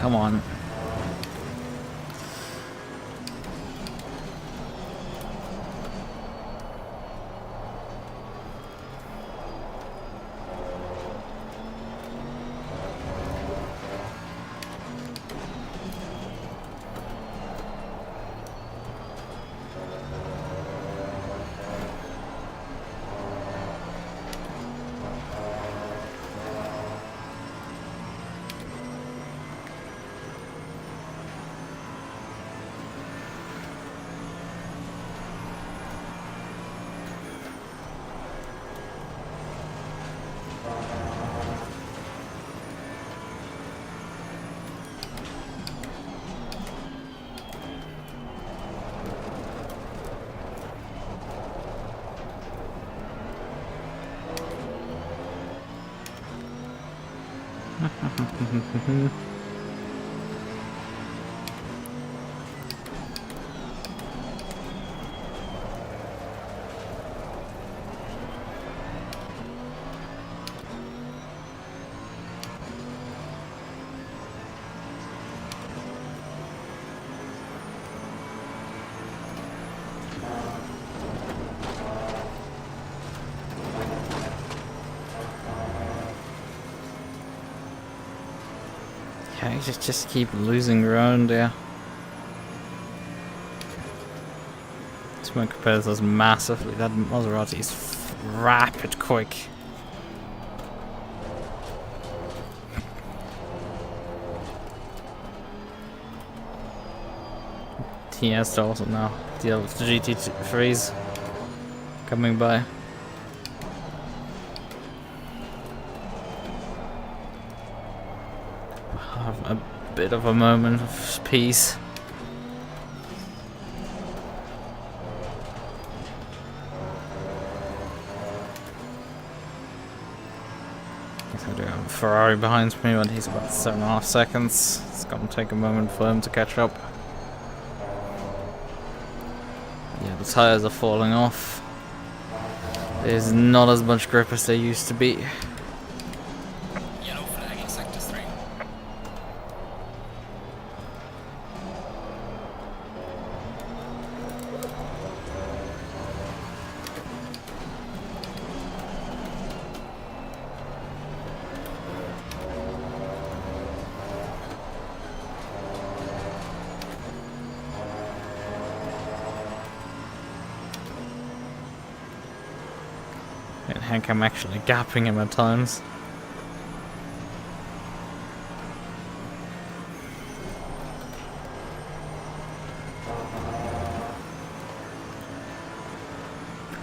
Come on. Okay, just keep losing ground there. Smoke competitors massively. That Maserati is rapid quick. TS also now deal with the GT3s coming by. Have a bit of a moment of peace. I do have a Ferrari behind me, but he's about 7.5 seconds. It's gonna take a moment for him to catch up. Yeah, the tires are falling off. There's not as much grip as there used to be. Yellow flag in sector 3. And Hank, I'm actually gapping him at times.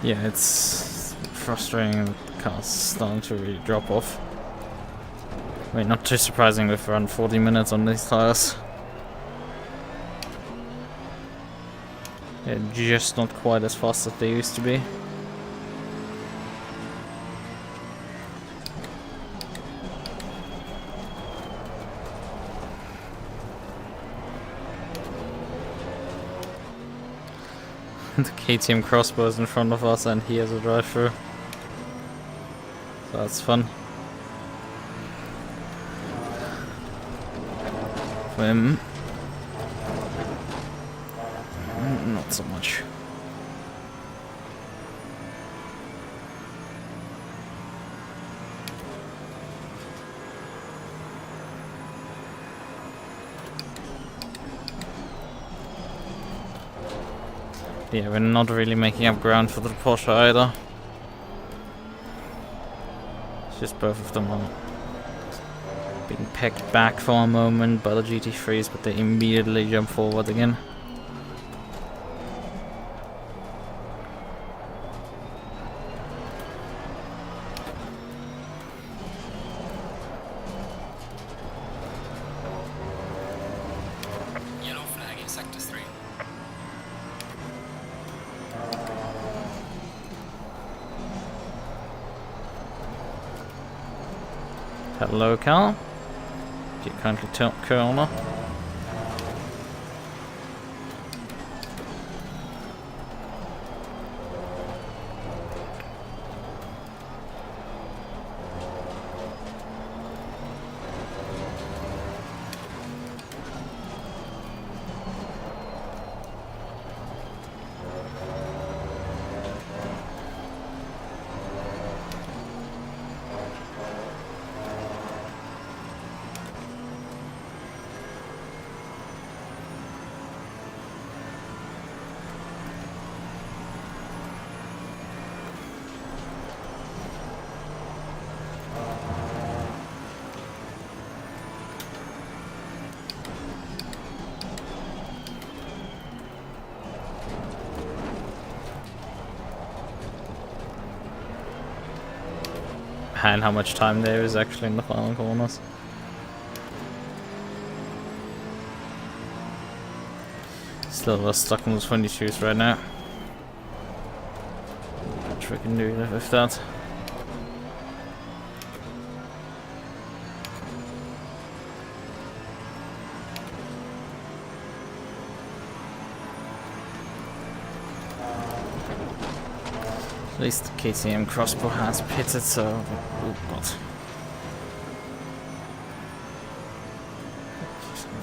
Yeah, it's frustrating. The car's starting to really drop off. I mean, not too surprising with around 40 minutes on these tires. They're just not quite as fast as they used to be. The KTM crossbow is in front of us and he has a drive-through. So that's fun. For him, not so much. Yeah, we're not really making up ground for the Porsche either. It's just both of them are being pegged back for a moment by the GT3s, but they immediately jump forward again. Yellow flag in sector 3. Hello, car. Do you kindly tilt corner? And how much time there is actually in the final corners. Still stuck on the 22s right now. Not much we can do with that. At least the KTM crossbow has pitted, so oh god.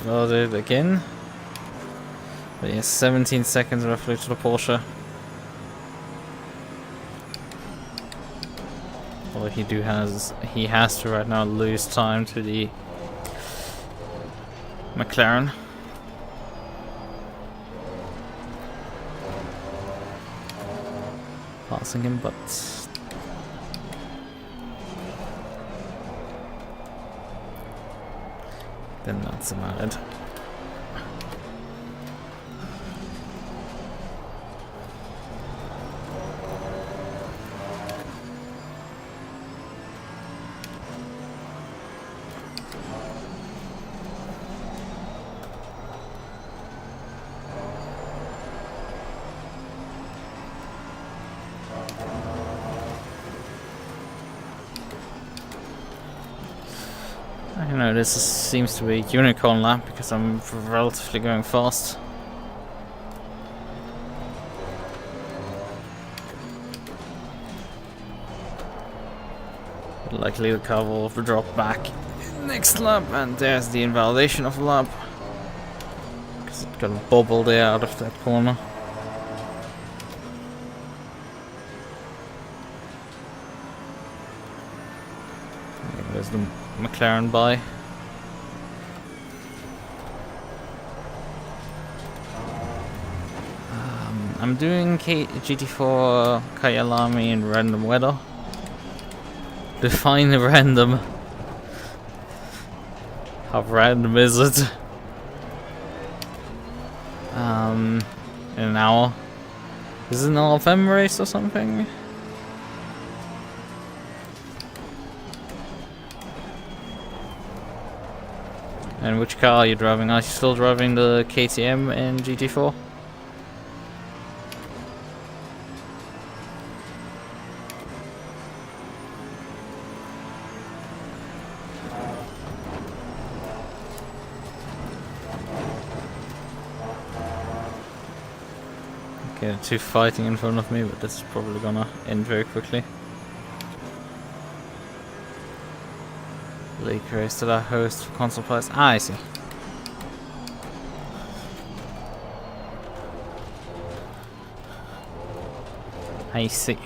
Loaded again. But yeah, 17 seconds roughly to the Porsche. Although he has to right now lose time to the McLaren. Passing him, but then that's about it. I know this seems to be a unicorn lap because I'm relatively going fast. But likely the car will drop back next lap, and there's the invalidation of the lap. Because it got bobbled there out of that corner. There's the McLaren by. I'm doing GT4 Qualy in random weather. Define random. How random is it? In an hour. Is it an LFM race or something? And which car are you driving? Are you still driving the KTM in GT4? Okay, two fighting in front of me, but this is probably gonna end very quickly. League race that I host for console players. Ah, I see. I see.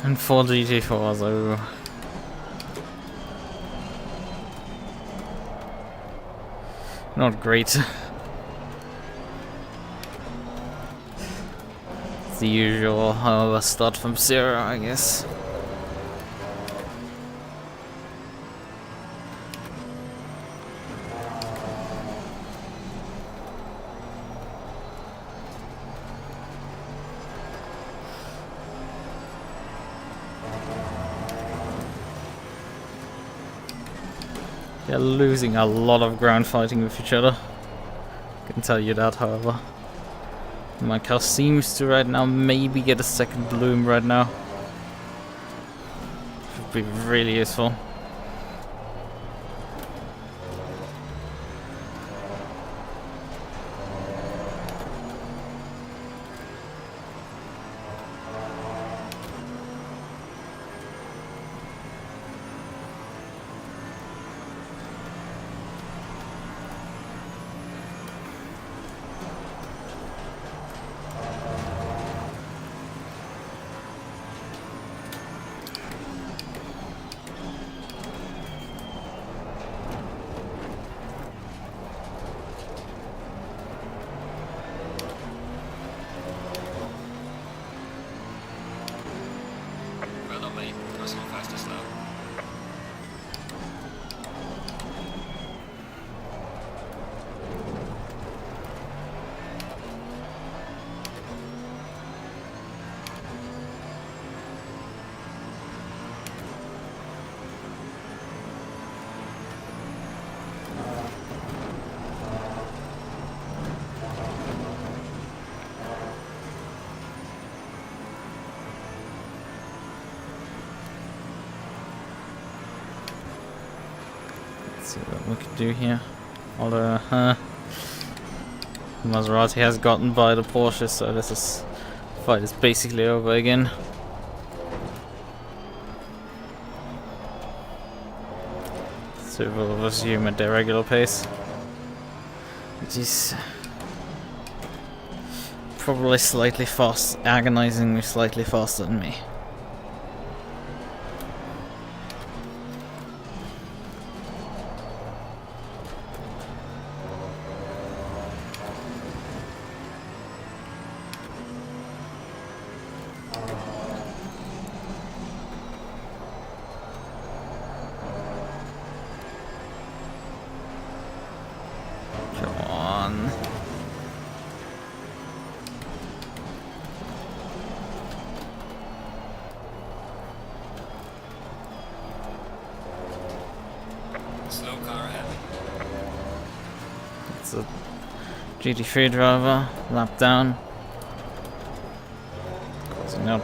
And 4 GT4, so not great. The usual, however, start from zero, I guess. They're losing a lot of ground fighting with each other. I can tell you that, however. My car seems to right now maybe get a second bloom right now. Would be really useful. See what we can do here. Although, Maserati has gotten by the Porsche, so this fight is basically over again. So we'll resume at their regular pace, which is probably slightly fast, agonizingly slightly faster than me. It's a GT3 driver, lap down. Closing up.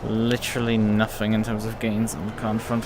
Literally nothing in terms of gains on the car front.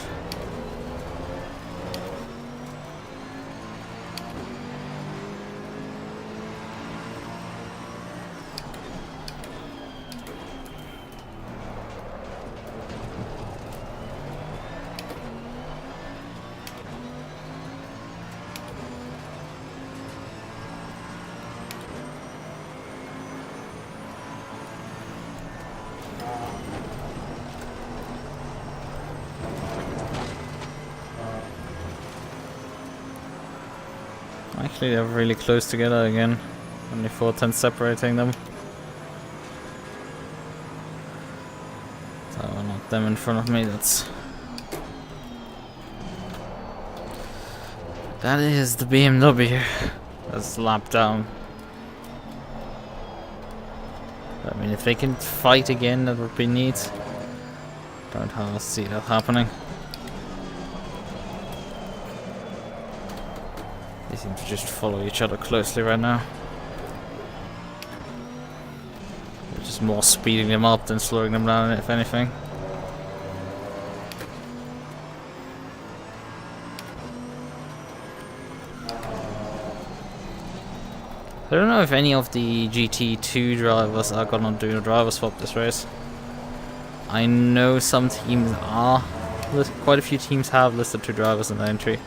Actually, they're really close together again. Only 4/10 separating them. So not them in front of me. That is the BMW. That's lap down. I mean, if they can fight again, that would be neat. Don't see that happening. They seem to just follow each other closely right now. We're just more speeding them up than slowing them down, if anything. I don't know if any of the GT2 drivers are gonna do a driver swap this race. I know some teams are. Quite a few teams have listed 2 drivers in the entry.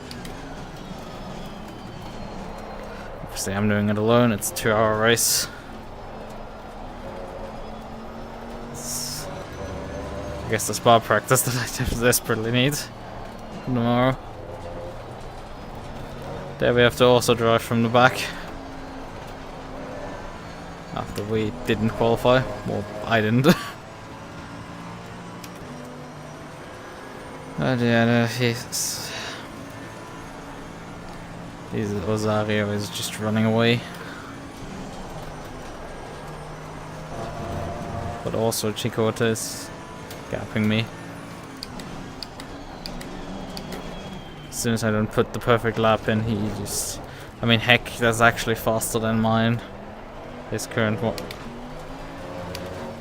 Obviously I'm doing it alone, it's a 2-hour race. I guess the Spa practice that I desperately need for tomorrow. There we have to also drive from the back. After we didn't qualify. Well, I didn't. But yeah, Osario is just running away. But also Chicota is gapping me. As soon as I don't put the perfect lap in, he just... I mean, heck, that's actually faster than mine. His current one.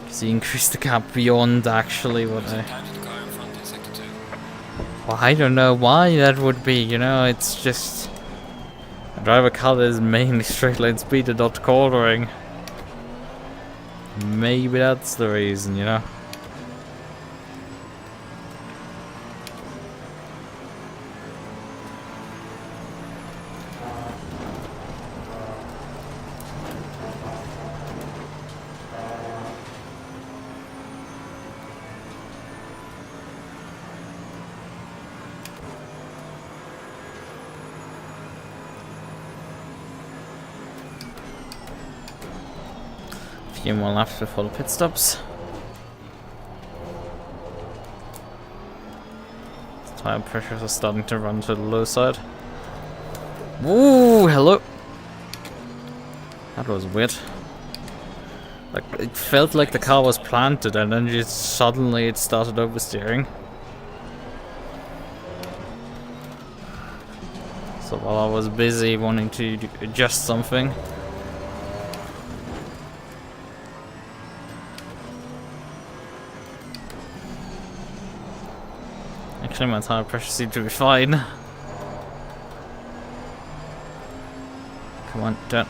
Because he increased the gap beyond actually what I... Well, I don't know why that would be, you know, it's just... A driver color is mainly straight line speed and not cornering. Maybe that's the reason, you know. Few more laps before the pit stops. The tire pressures are starting to run to the low side. Ooh, hello. That was weird. Like, it felt like the car was planted and then just suddenly it started oversteering. So while I was busy wanting to adjust something, actually my tire pressure seemed to be fine. Come on, don't.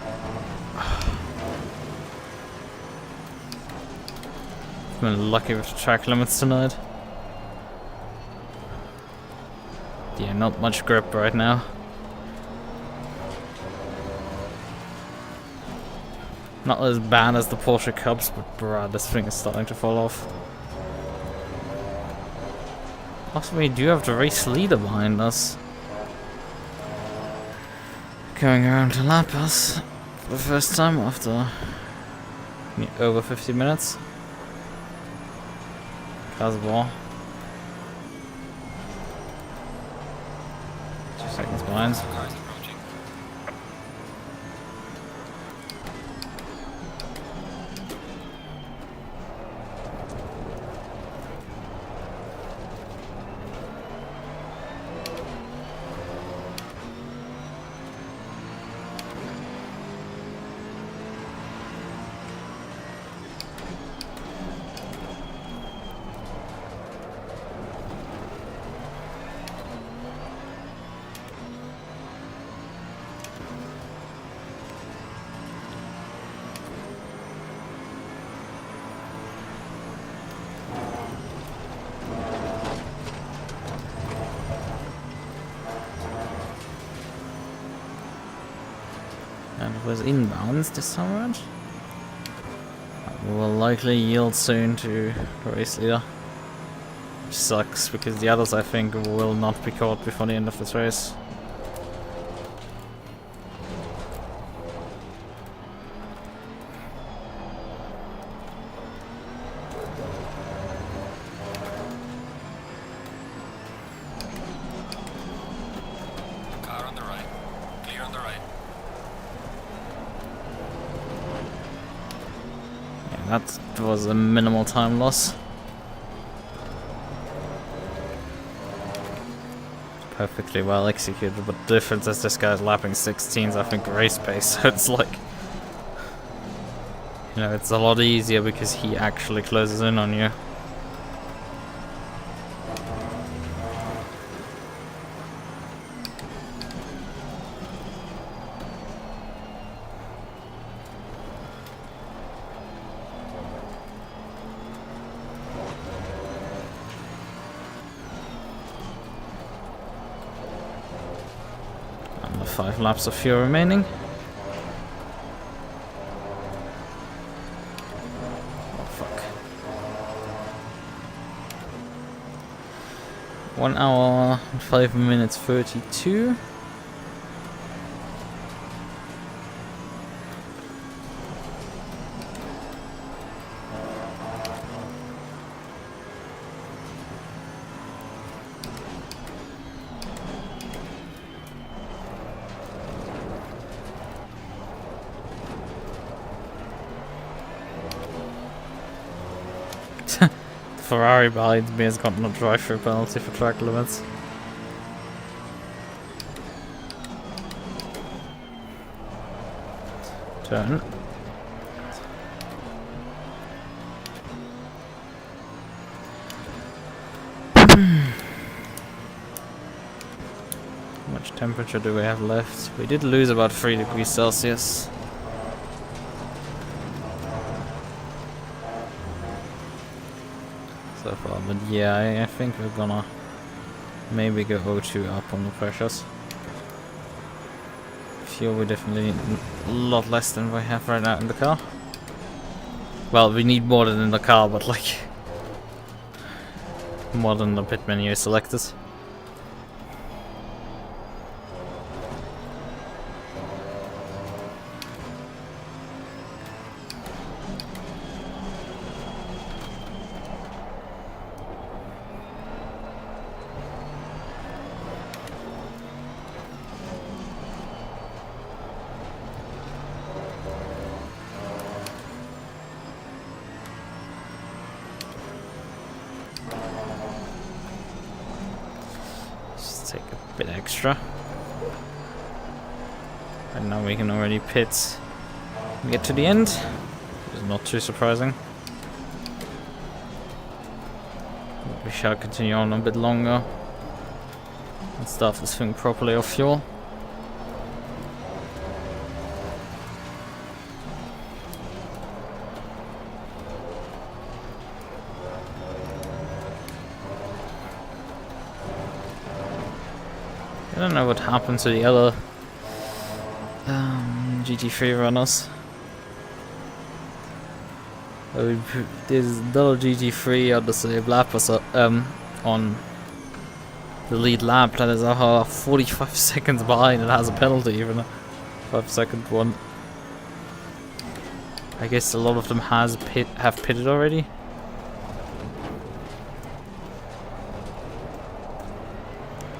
I've been lucky with the track limits tonight. Yeah, not much grip right now. Not as bad as the Porsche Cubs, but bruh, this thing is starting to fall off. Also, we do have the race leader behind us. going around to lap us for the first time after over 50 minutes. Casablanca. 2 seconds behind. And it was inbounds this time around. We will likely yield soon to the race leader. Which sucks because the others I think will not be caught before the end of this race. Car on the right. Clear on the right. Yeah, that was a minimal time loss. Perfectly well executed, but the difference is this guy's lapping 16s, I think, race pace, so it's like, you know, it's a lot easier because he actually closes in on you. And the 5 laps of fuel remaining. Oh fuck. 1 hour and 5 minutes 32. Ferrari behind me has gotten a drive-through penalty for track limits. Turn. How much temperature do we have left? We did lose about 3 degrees Celsius. So far, but yeah, I think we're gonna maybe go O2 up on the pressures. Fuel we definitely need a lot less than we have right now in the car. Well, we need more than in the car, but like more than the pit menu is selected. Take a bit extra. And now we can already pit and get to the end. Which is not too surprising. We shall continue on a bit longer and start this thing properly off fuel. I don't know what happened to the other GT3 runners. There's another GT3 on the same lap or so, on the lead lap that is 45 seconds behind and has a penalty even. 5-second one. I guess a lot of them have pitted already.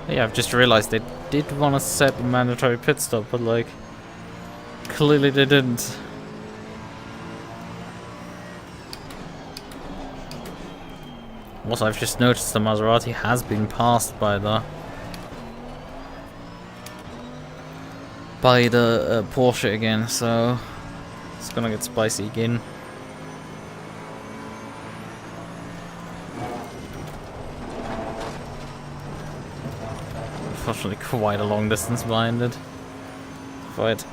Yeah, I've just realized they did want to set a mandatory pit stop, but like, clearly they didn't. Also, I've just noticed the Maserati has been passed by the Porsche again, so it's gonna get spicy again. Unfortunately, quite a long distance behind it. Fight.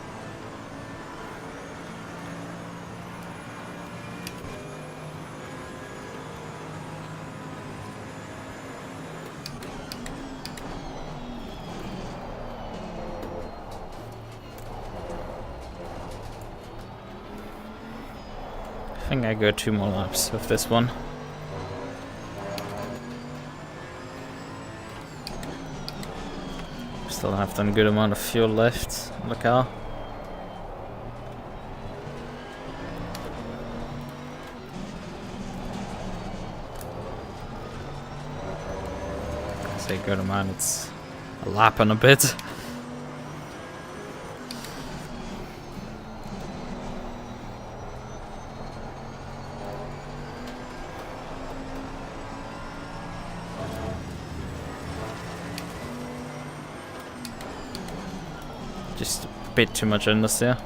I think I go 2 more laps with this one. Still have done a good amount of fuel left on the car. I say good amount, it's a lap and a bit. Just a bit too much understeer.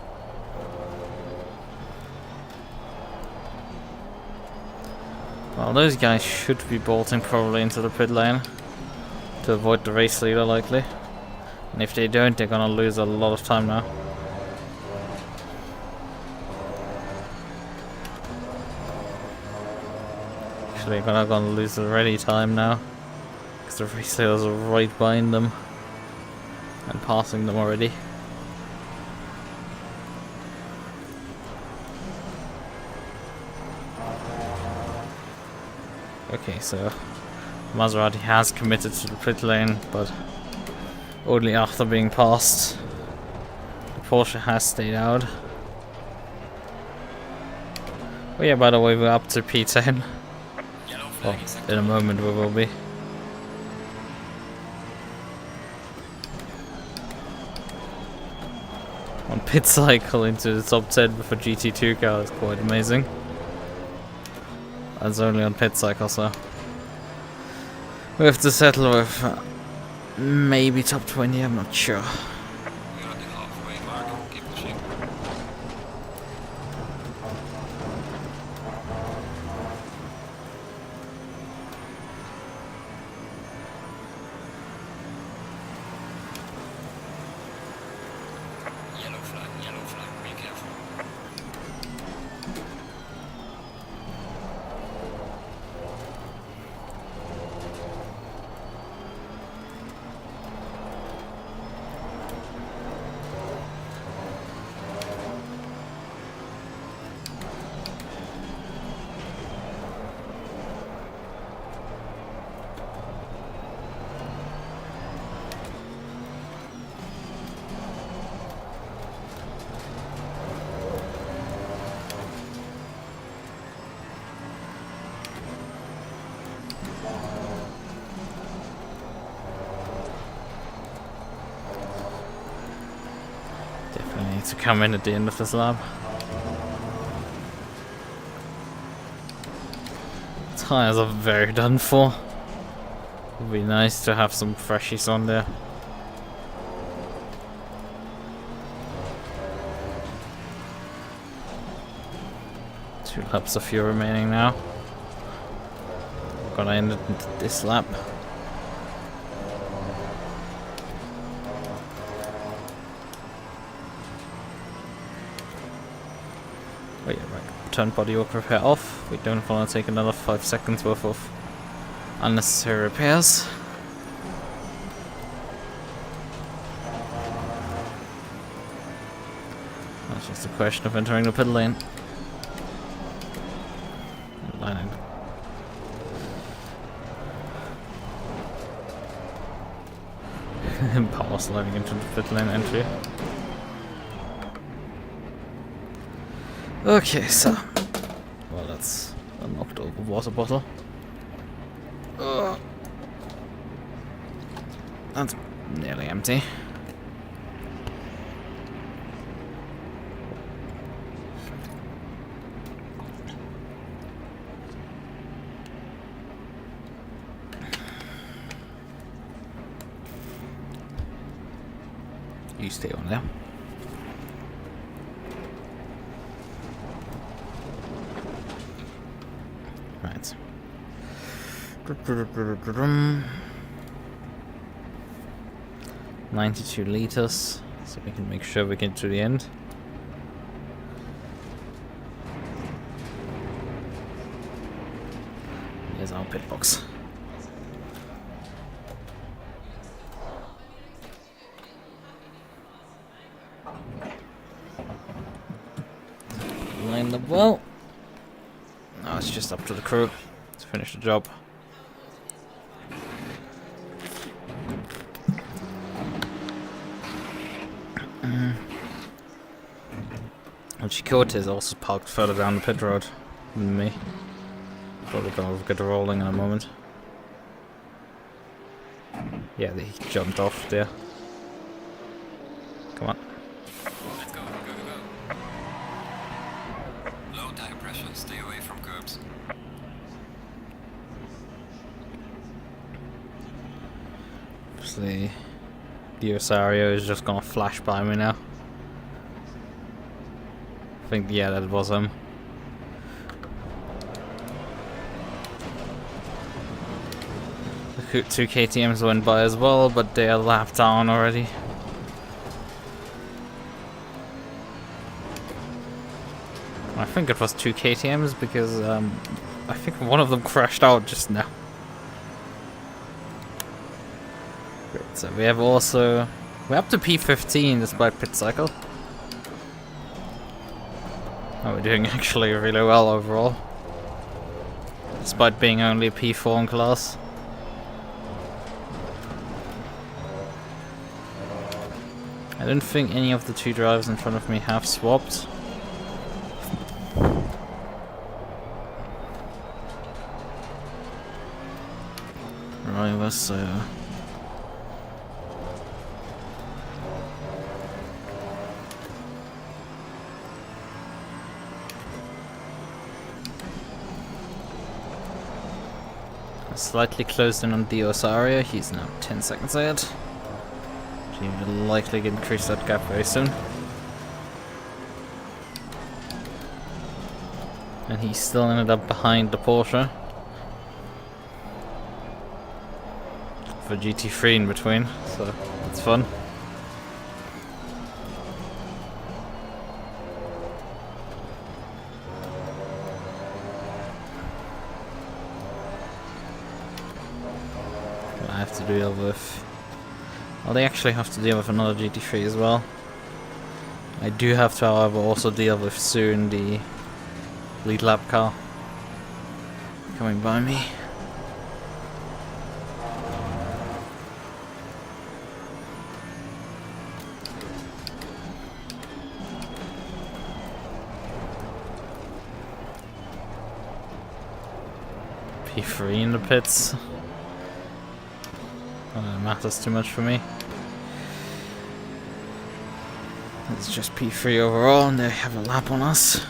Well, those guys should be bolting probably into the pit lane to avoid the race leader likely. And if they don't, they're gonna lose a lot of time now. Actually, they're gonna lose already time now. Because the race leaders are right behind them. And passing them already. Okay, so Maserati has committed to the pit lane, but only after being passed. The Porsche has stayed out. Oh yeah, by the way, we're up to P10. Well, in a moment we will be. One pit cycle into the top 10 with a GT2 car is quite amazing. That's only on pit cycle, so we have to settle with maybe top 20, I'm not sure. We're at the halfway mark, keep pushing. Yellow flag, be careful. Definitely need to come in at the end of this lap. Tires are very done for. Would be nice to have some freshies on there. Two laps of fuel remaining now. Gonna end it this lap. Oh yeah, right. Turn body work repair off. We don't want to take another 5 seconds worth of unnecessary repairs. That's just a question of entering the pit lane. And lining. Power sliding into the pit lane entry. Okay, so... Well, that's a knocked over water bottle. That's nearly empty. You stay on there. Right. 92 liters, so we can make sure we get to the end. Here's our pit box. Lined up well. Now it's just up to the crew to finish the job. And Chakotay is also parked further down the pit road than me. Probably gonna get rolling in a moment. Yeah, he jumped off there. Come on. Let go, go, go. Low tire pressure, stay away from curbs. Obviously, the Osario is just gonna flash by me now. I think, yeah, that was him. The 2 KTMs went by as well, but they are lapped down already. I think it was 2 KTMs because I think one of them crashed out just now. Great, so we have also... We're up to P15 despite pit cycle. Oh, we're doing actually really well overall. Despite being only a P4 in class. I don't think any of the 2 drivers in front of me have swapped. Right, so... Slightly closed in on the Osario, he's now 10 seconds ahead. He will likely increase that gap very soon. And he still ended up behind the Porsche. For GT3 in between, so it's fun. I have to deal with... Well, they actually have to deal with another GT3 as well. I do have to, however, also deal with soon the lead lap car coming by me. P3 in the pits. It matters too much for me. It's just P3 overall, and they have a lap on us.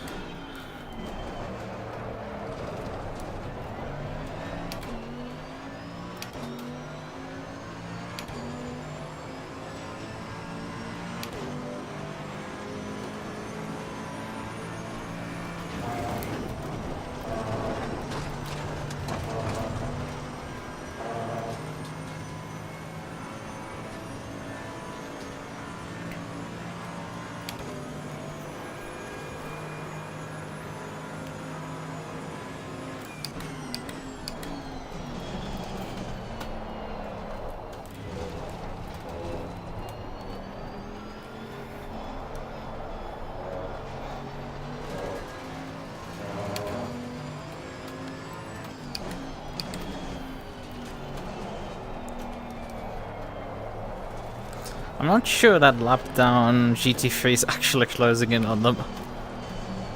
I'm not sure that lap down GT3 is actually closing in on them.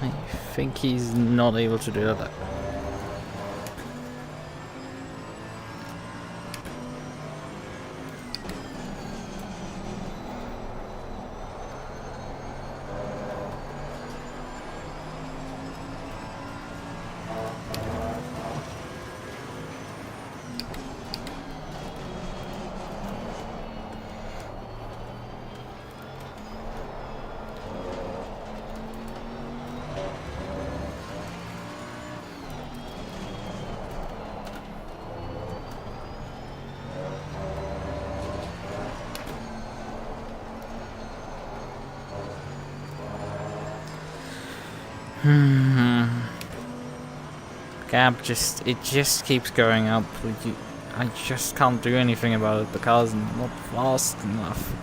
I think he's not able to do that. Gap just keeps going up. I just can't do anything about it. The car's not fast enough.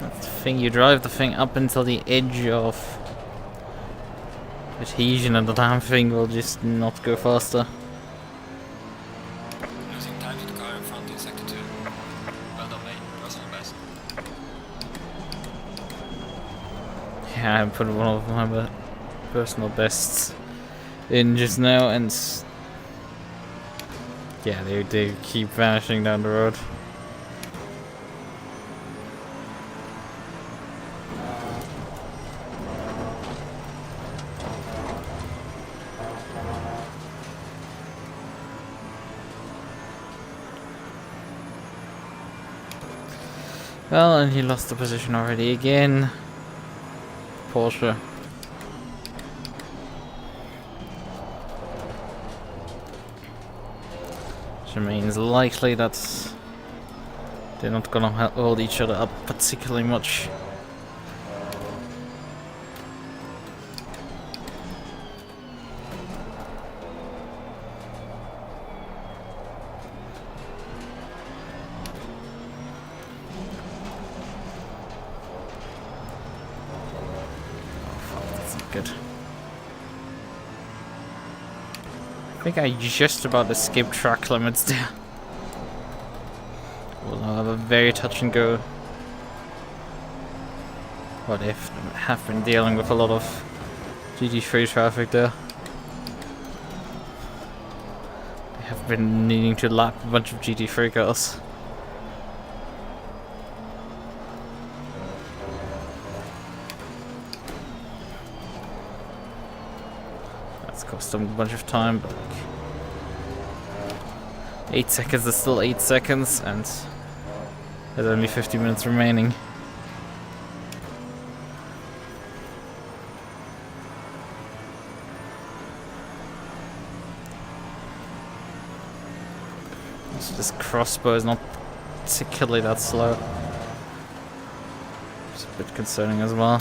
That's the thing, you drive the thing up until the edge of adhesion and the damn thing will just not go faster. Losing time to the car in front in sector 2. Well done, mate. Personal best. Yeah, I put one of my personal bests in just now, and yeah, they keep vanishing down the road. Well, and he lost the position already again. Porsche. Which means likely that they're not gonna hold each other up particularly much. Good. I think I just about escaped track limits there. Well, I'll have a very touch and go. What if I have been dealing with a lot of GT3 traffic there. I have been needing to lap a bunch of GT3 cars. Cost them a bunch of time, but like 8 seconds is still 8 seconds, and there's only 50 minutes remaining. So this crossbow is not particularly that slow. It's a bit concerning as well.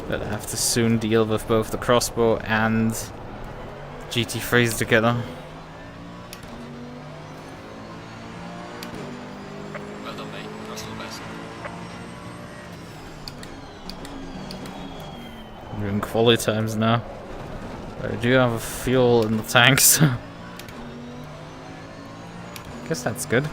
But I have to soon deal with both the crossbow and GT3s together. Well done, mate. Personal best. I'm doing quality times now. But I do have a fuel in the tanks. Guess that's good.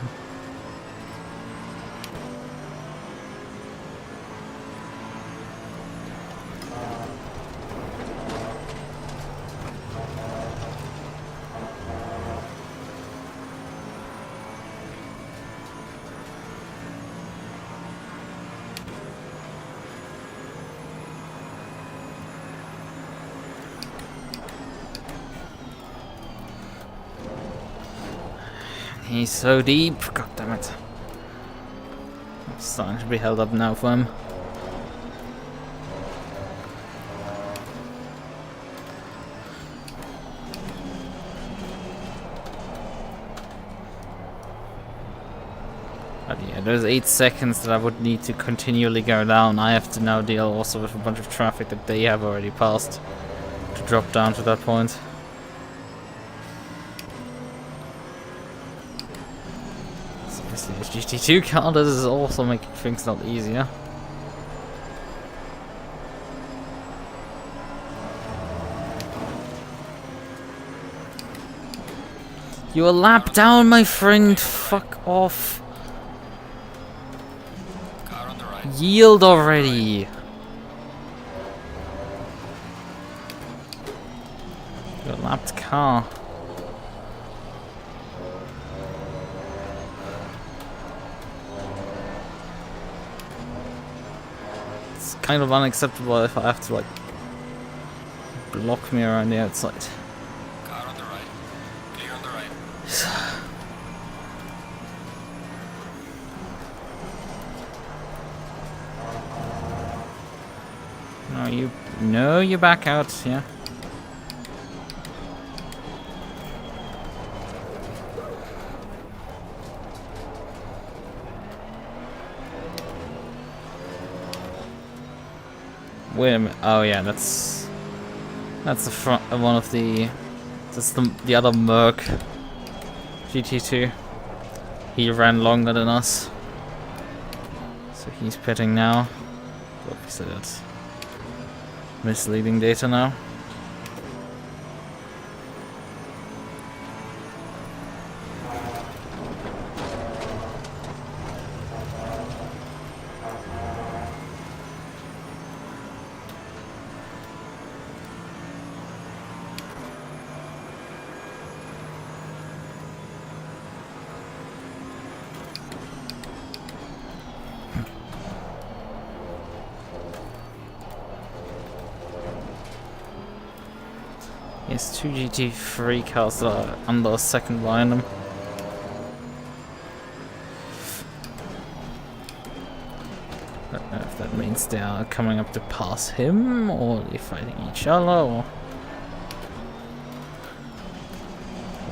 He's so deep, god damn it. I'm starting to be held up now for him. But yeah, those 8 seconds that I would need to continually go down, I have to now deal also with a bunch of traffic that they have already passed to drop down to that point. This GT2 car is also making things not easier. You're a lap down, my friend. Fuck off. Car on the right. Yield already. You're a lapped car. It's kind of unacceptable if I have to like block me around the outside. Car on the right. Clear on the right. No, you back out, yeah. Wait a minute. Oh yeah, that's the front one of the. That's the other Merc GT2. He ran longer than us, so he's pitting now. Obviously, that's misleading data now. Yes, 2 GT3 cars that are under a second behind them. I don't know if that means they are coming up to pass him, or they're fighting each other, or...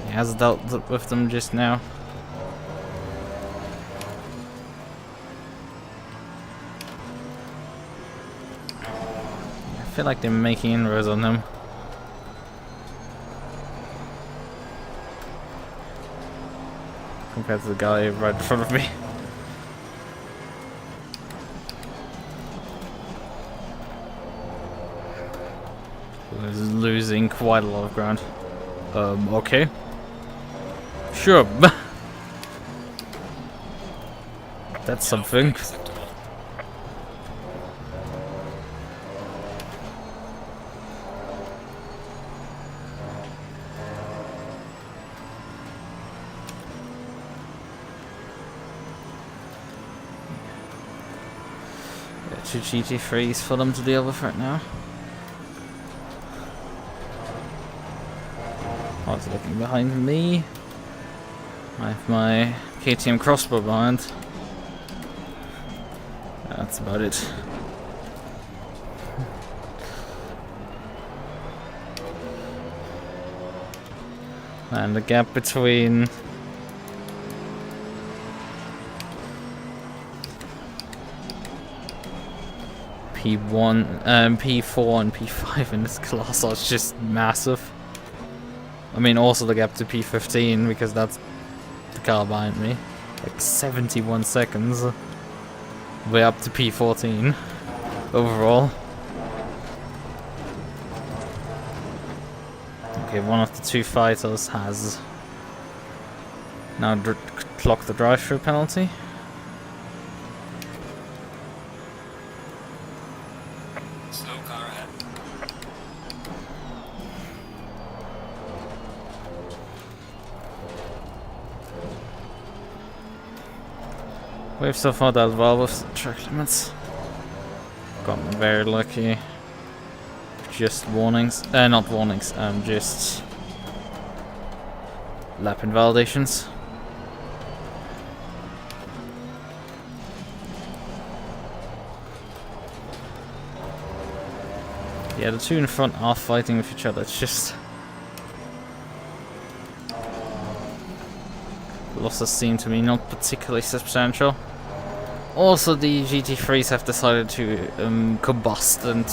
He has dealt with them just now. I feel like they're making inroads on him. Compared to the guy right in front of me. Who's losing quite a lot of ground. Okay. Sure. That's something. Two GT3s for them to deal with right now. Also looking behind me. I have my KTM crossbow behind. That's about it. And the gap between P1, P4 and P5 in this class are just massive. I mean, also the gap to P15, because that's the car behind me. Like 71 seconds. Way up to P14 overall. Okay, one of the two fighters has now clocked the drive-through penalty. Slow car ahead. We've so far dealt well with track limits. Gotten very lucky. Just warnings. Not warnings, just lap invalidations. Yeah, the two in front are fighting with each other. It's just losses seem to me not particularly substantial. Also, the GT3s have decided to combust and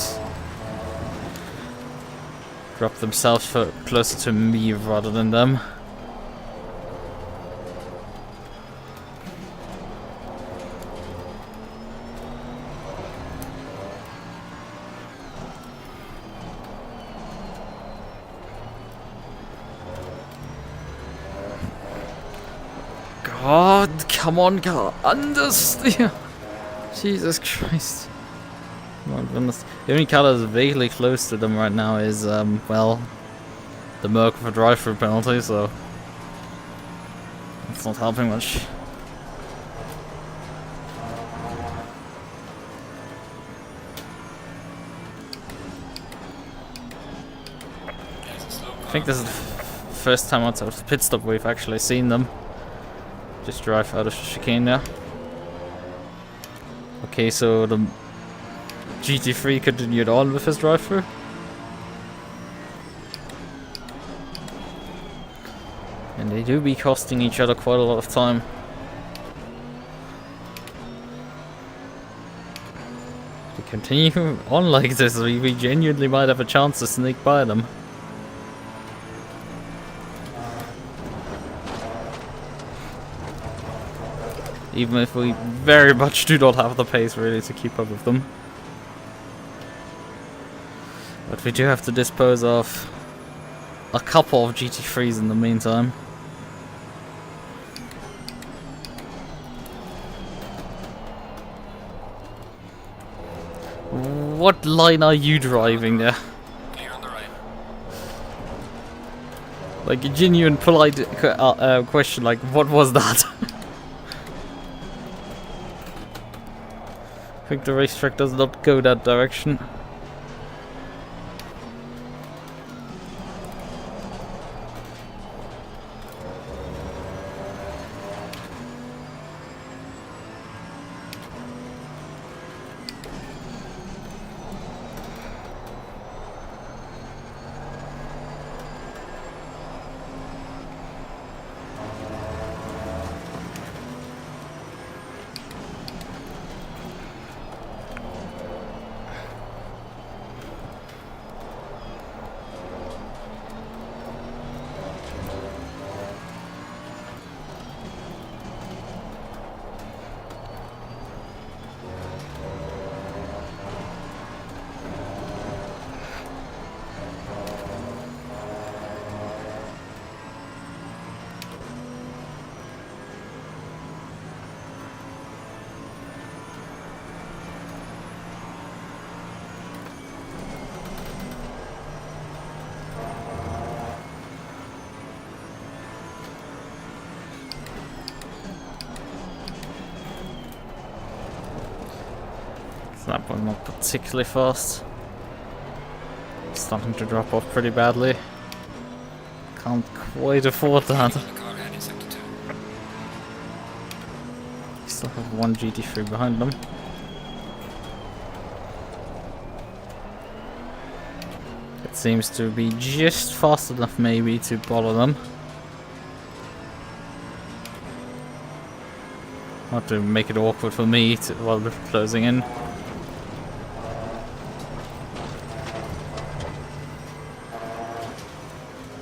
drop themselves closer to me rather than them. Oh, come on, car. Understeer. Jesus Christ. My goodness. The only car that's vaguely close to them right now is, well, the Merc for drive-through penalty, so it's not helping much. I think this is the first time outside of the pit stop we've actually seen them just drive out of the chicane now. Okay, so the GT3 continued on with his drive-through. And they do be costing each other quite a lot of time. If they continue on like this, we genuinely might have a chance to sneak by them. Even if we very much do not have the pace really to keep up with them. But we do have to dispose of a couple of GT3s in the meantime. What line are you driving there? Here on the right. Like a genuine polite question, like what was that? I think the racetrack does not go that direction. That one not particularly fast. Starting to drop off pretty badly. Can't quite afford that. Still have one GT3 behind them. It seems to be just fast enough maybe to bother them. Not to make it awkward for me while they're closing in.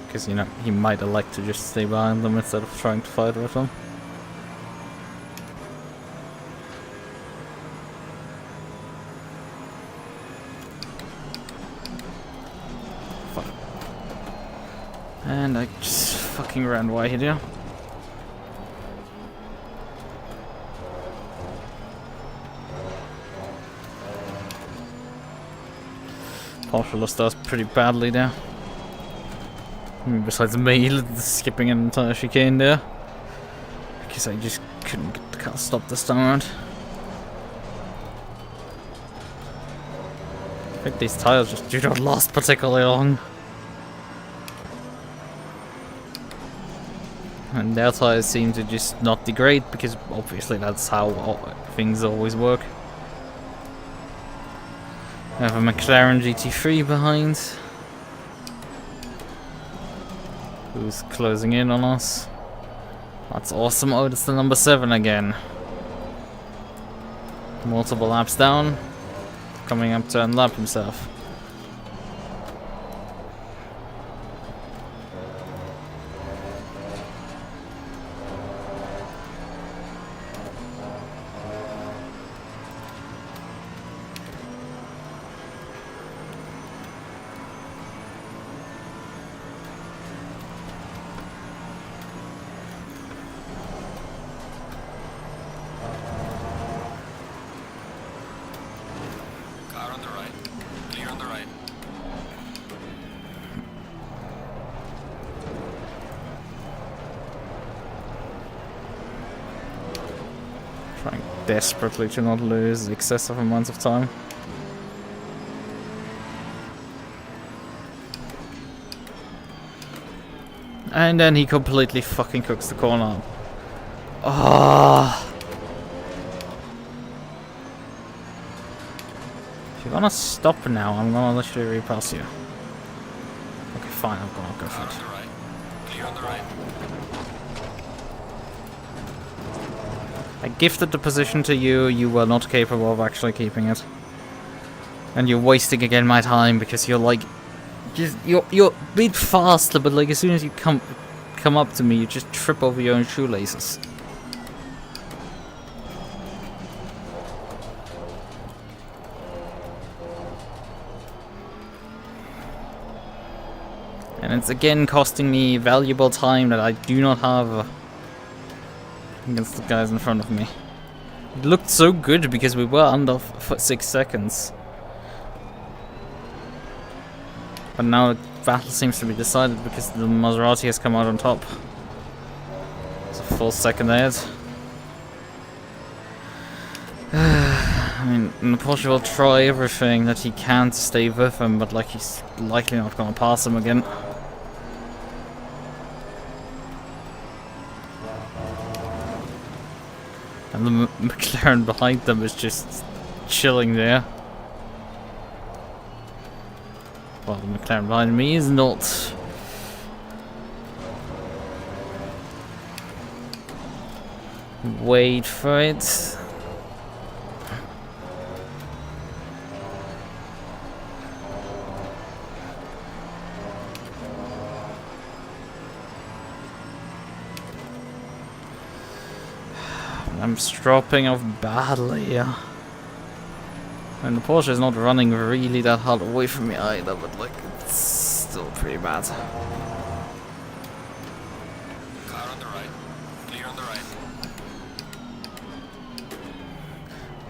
Because, you know, he might elect to just stay behind them instead of trying to fight with them. Fuck. And I just fucking ran wide here. Partial lost us pretty badly there. Besides me skipping an entire chicane there. Because I just couldn't get the car stopped this time around. I think these tires just do not last particularly long. And their tires seem to just not degrade because obviously that's how things always work. I have a McLaren GT3 behind. Who's closing in on us? That's awesome. Oh, it's the number 7 again. Multiple laps down. Coming up to unlap himself. desperately to not lose excessive amounts of time. And then he completely fucking cooks the corner. Ah. If you're gonna stop now, I'm gonna literally repass you. Okay, fine, I'm gonna go for it. Clear on the right. I gifted the position to you, you were not capable of actually keeping it. And you're wasting again my time because you're like... You're a bit faster, but like as soon as you come up to me, you just trip over your own shoelaces. And it's again costing me valuable time that I do not have against the guys in front of me. It looked so good because we were under for 6 seconds. But now the battle seems to be decided because the Maserati has come out on top. It's a full second ahead. I mean, the Porsche will try everything that he can to stay with him, but like he's likely not gonna pass him again. And the McLaren behind them is just chilling there. Well, the McLaren behind me is not. Wait for it. I'm stropping off badly here. And the Porsche is not running really that hard away from me either, but like, it's still pretty bad. Car on the right. Clear on the right.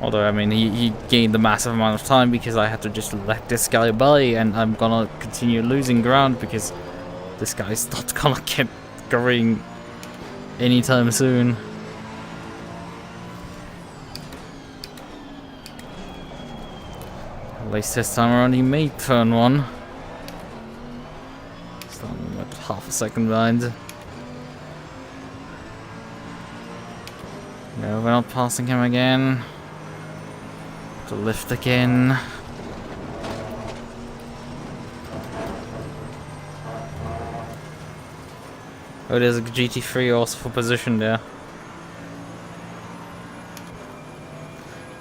Although, I mean, he gained a massive amount of time because I had to just let this guy by, and I'm gonna continue losing ground because this guy's not gonna get going anytime soon. At least this time around he made turn 1. So I'm about half a second behind. No, we're not passing him again. To lift again. Oh, there's a GT3 also for position there.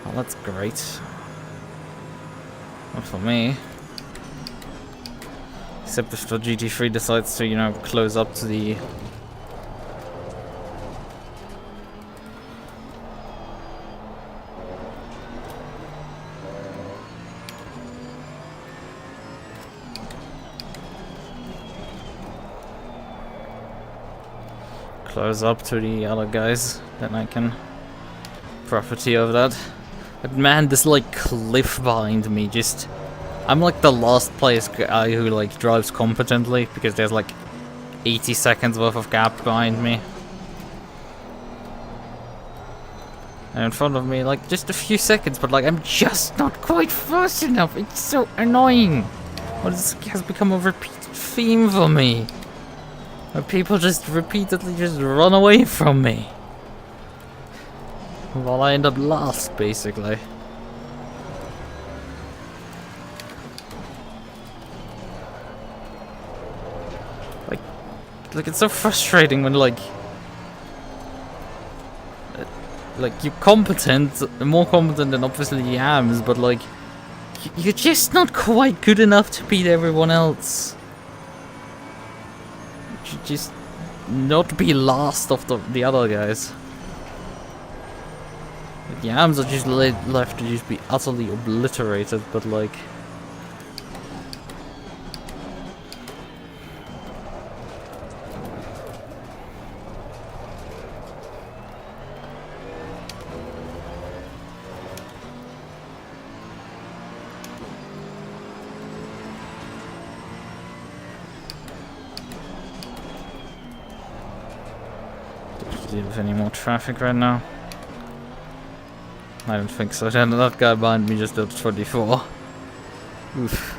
Oh, that's great. Not for me. Except if the GT3 decides to, you know, close up to the... close up to the other guys, then I can profiteer of that. But man, this like cliff behind me just... I'm like the last place guy who like drives competently because there's like 80 seconds worth of gap behind me. And in front of me like just a few seconds, but like I'm just not quite fast enough. It's so annoying. Well, this has become a repeated theme for me. Where people just repeatedly just run away from me. While I end up last, basically. Like it's so frustrating when like you're competent, more competent than obviously the AMs, but like you're just not quite good enough to beat everyone else. You should just not be last of the other guys. The AMs are just left to just be utterly obliterated, but like... Don't deal with any more traffic right now. I don't think so. Then that guy behind me just did 24. Oof.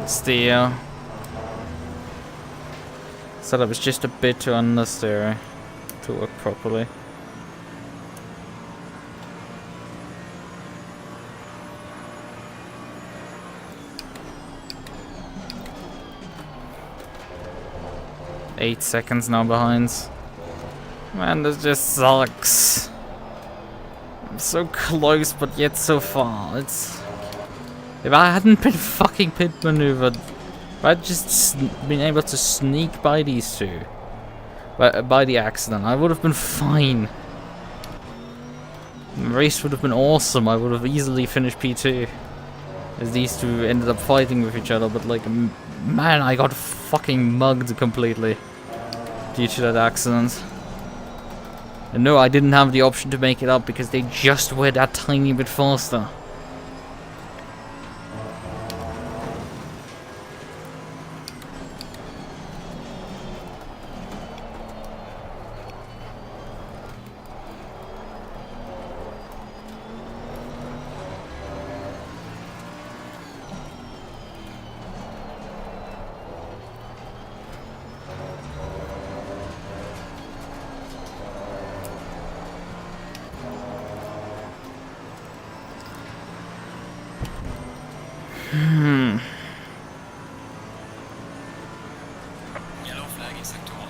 Steer. Setup is just a bit too unnecessary to work properly. Eight seconds now behind. Man, this just sucks. I'm so close, but yet so far. It's... If I hadn't been fucking pit maneuvered, if I'd just been able to sneak by these two, by the accident, I would have been fine. The race would have been awesome. I would have easily finished P2. As these two ended up fighting with each other, but like, man, I got fucking mugged completely due to that accident. And no, I didn't have the option to make it up because they just were that tiny bit faster. Yellow flag in sector 1.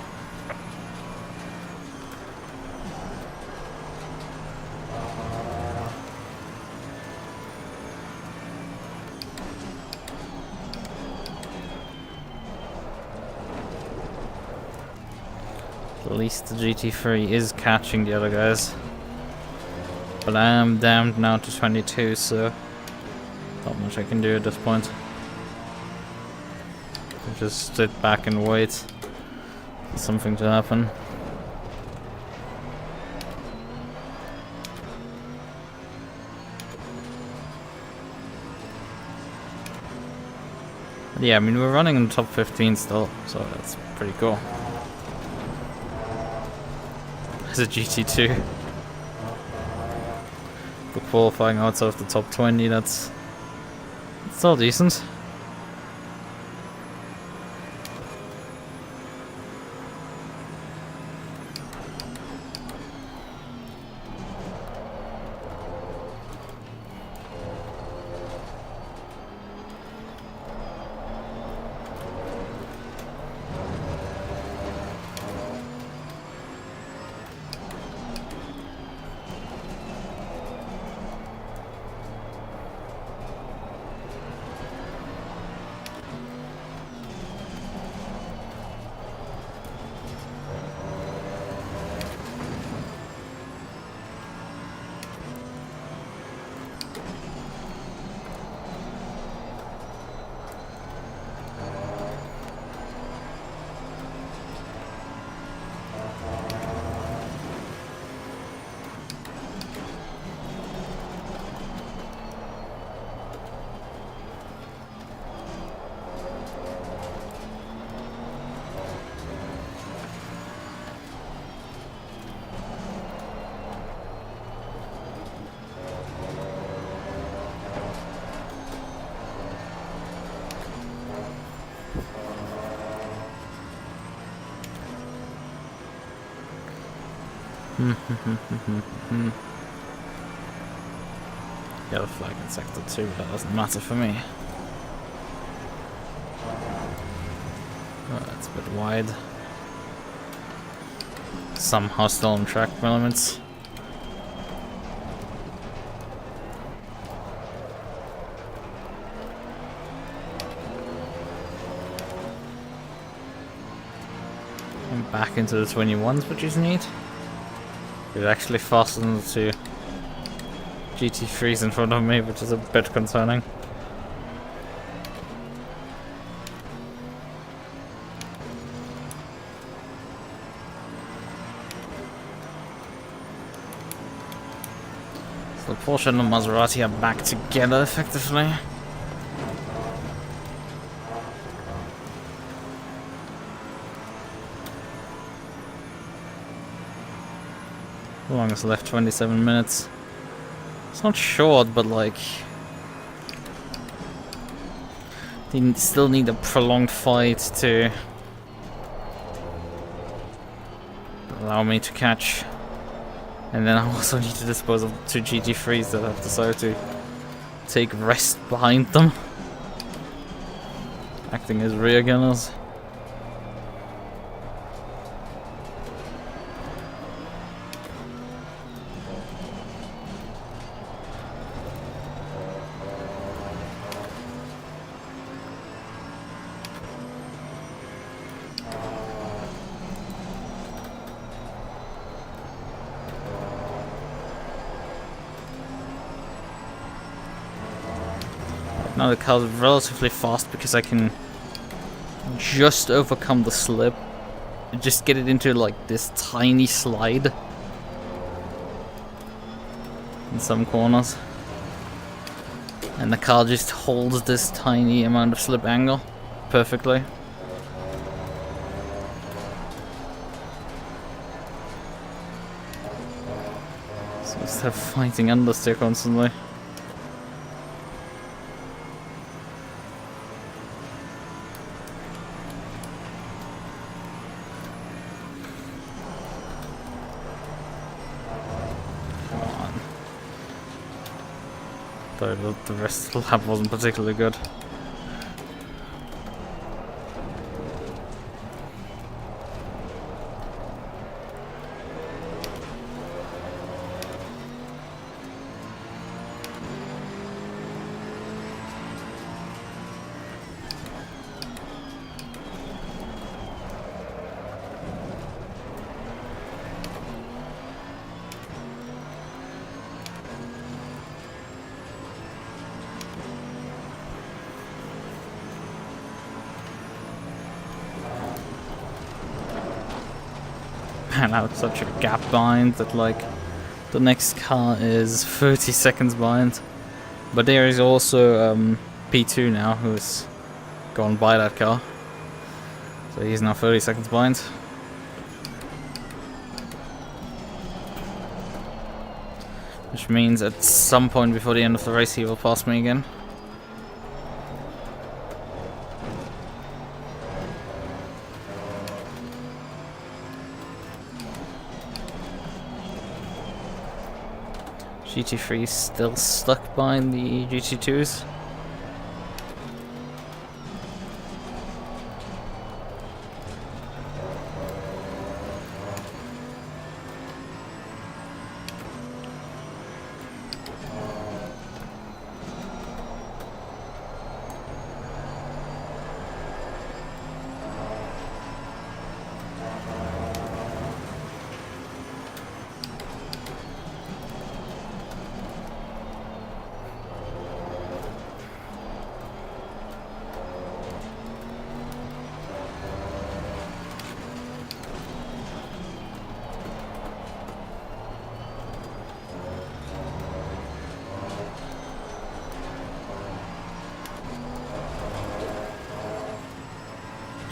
At least the GT3 is catching the other guys. But I am damned now to 22, so not much I can do at this point. Just sit back and wait for something to happen. But yeah, I mean, we're running in the top 15 still, so that's pretty cool. As a GT2. For qualifying outside of the top 20, that's still decent. Yellow flag in sector 2, but that doesn't matter for me. Oh, that's a bit wide. Somehow still on track elements. And back into the 21s, which is neat. It's actually faster than the two GT3s in front of me, which is a bit concerning. So Porsche and the Maserati are back together effectively. How long is left? 27 minutes. It's not short, but like... They still need a prolonged fight to allow me to catch. And then I also need to dispose of 2 GT3s that have decided to take rest behind them, acting as rear gunners. Now the car's relatively fast because I can just overcome the slip, just get it into like this tiny slide in some corners, and the car just holds this tiny amount of slip angle perfectly. So instead of fighting understeer constantly. Though the rest of the lap wasn't particularly good. Now it's such a gap behind that like the next car is 30 seconds behind, but there is also P2 now who's gone by that car, so he's now 30 seconds behind. Which means at some point before the end of the race he will pass me again. GT3 is still stuck behind the GT2s.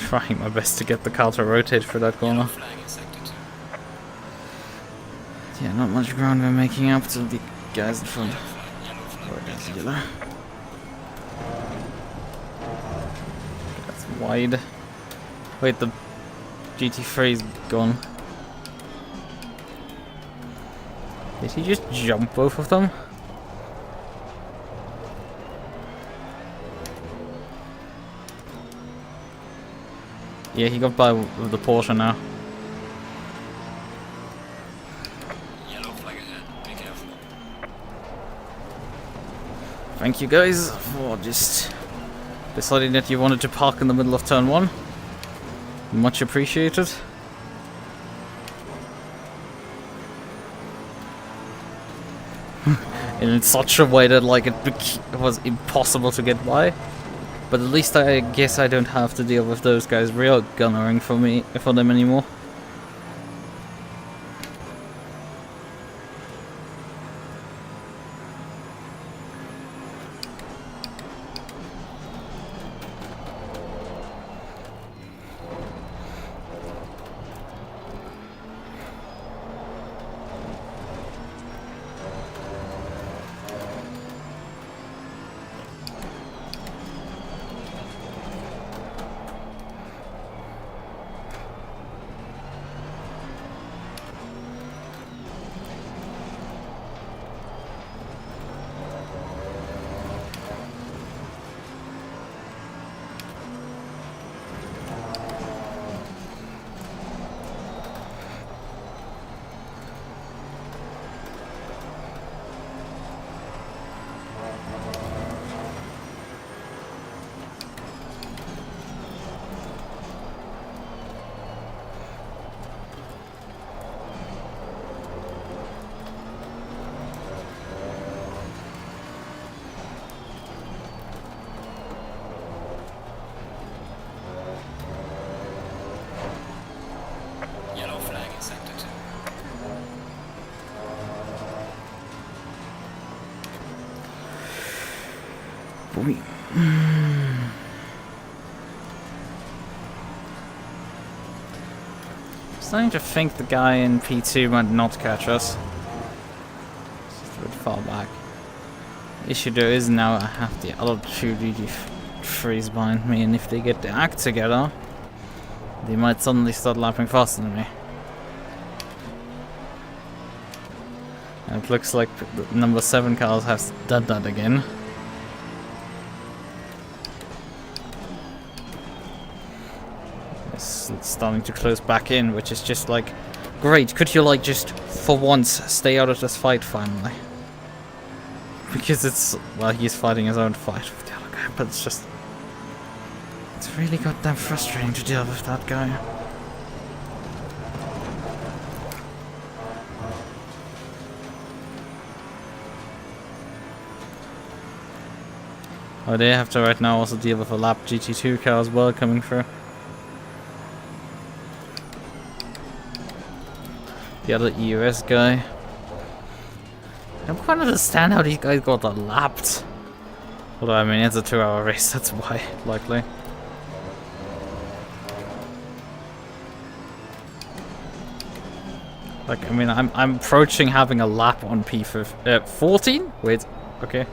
Trying my best to get the car to rotate for that corner. Yeah, not much ground we're making up to the guys in front. Oh, that's yellow. That's wide. Wait, the GT3 is gone. Did he just jump both of them? Yeah, he got by with the Porsche now. Yellow flag ahead, be careful. Thank you guys for just deciding that you wanted to park in the middle of turn 1. Much appreciated. In such a way that like it was impossible to get by. But at least I guess I don't have to deal with those guys real gunnering for them anymore. we... Starting to think the guy in P2 might not catch us. Just a bit far back. Issue though is now I have the other two GT3s behind me, and if they get the act together, they might suddenly start lapping faster than me. And it looks like the number 7 cars have done that again. It's starting to close back in, which is just like, great, could you like just for once stay out of this fight finally? Because it's, well, he's fighting his own fight with the other guy, but it's just, it's really goddamn frustrating to deal with that guy. Oh, they have to right now also deal with a lap GT2 car as well coming through. The other EUS guy. I don't quite understand how these guys got that lapped. Although, I mean, it's a 2-hour race, that's why, likely. Like, I mean, I'm approaching having a lap on P15. 14? Wait, okay.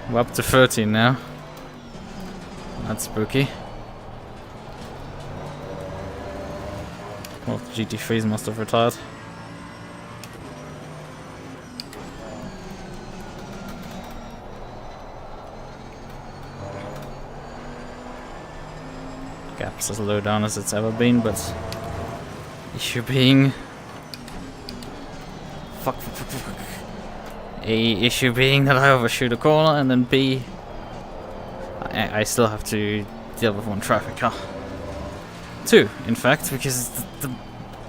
We're up to 13 now. That's spooky. Well, the GT3s must have retired. Gap's as low down as it's ever been, but issue being... Fuck. A issue being that I overshoot a corner, and then B, I still have to deal with one traffic car. 2, in fact, because the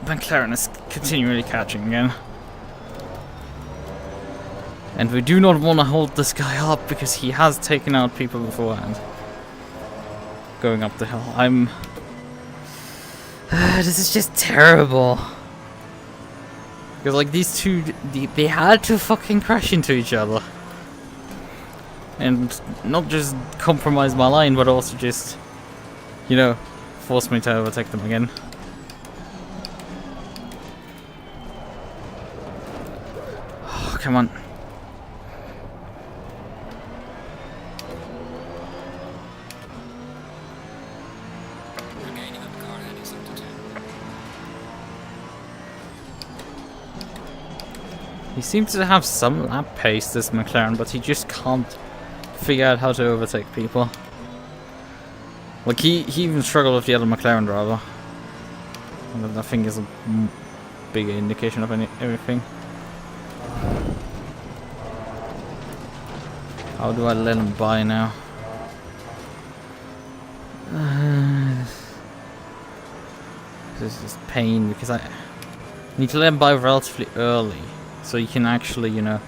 McLaren is continually catching again. And we do not want to hold this guy up because he has taken out people beforehand. Going up the hill. This is just terrible. Because, like, these two, they had to fucking crash into each other. And not just compromise my line, but also just, you know, force me to overtake them again. Oh, come on. He seems to have some lap pace, this McLaren, but he just can't figure out how to overtake people. Like, he even struggled with the other McLaren driver. And that I think is a bigger indication of everything. How do I let him by now? This is pain, because I need to let him by relatively early. So you can actually, you know,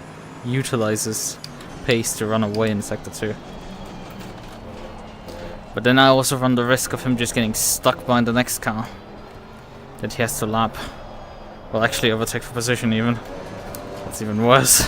utilize his pace to run away in Sector 2. But then I also run the risk of him just getting stuck behind the next car that he has to lap. Well, actually overtake for position even. That's even worse.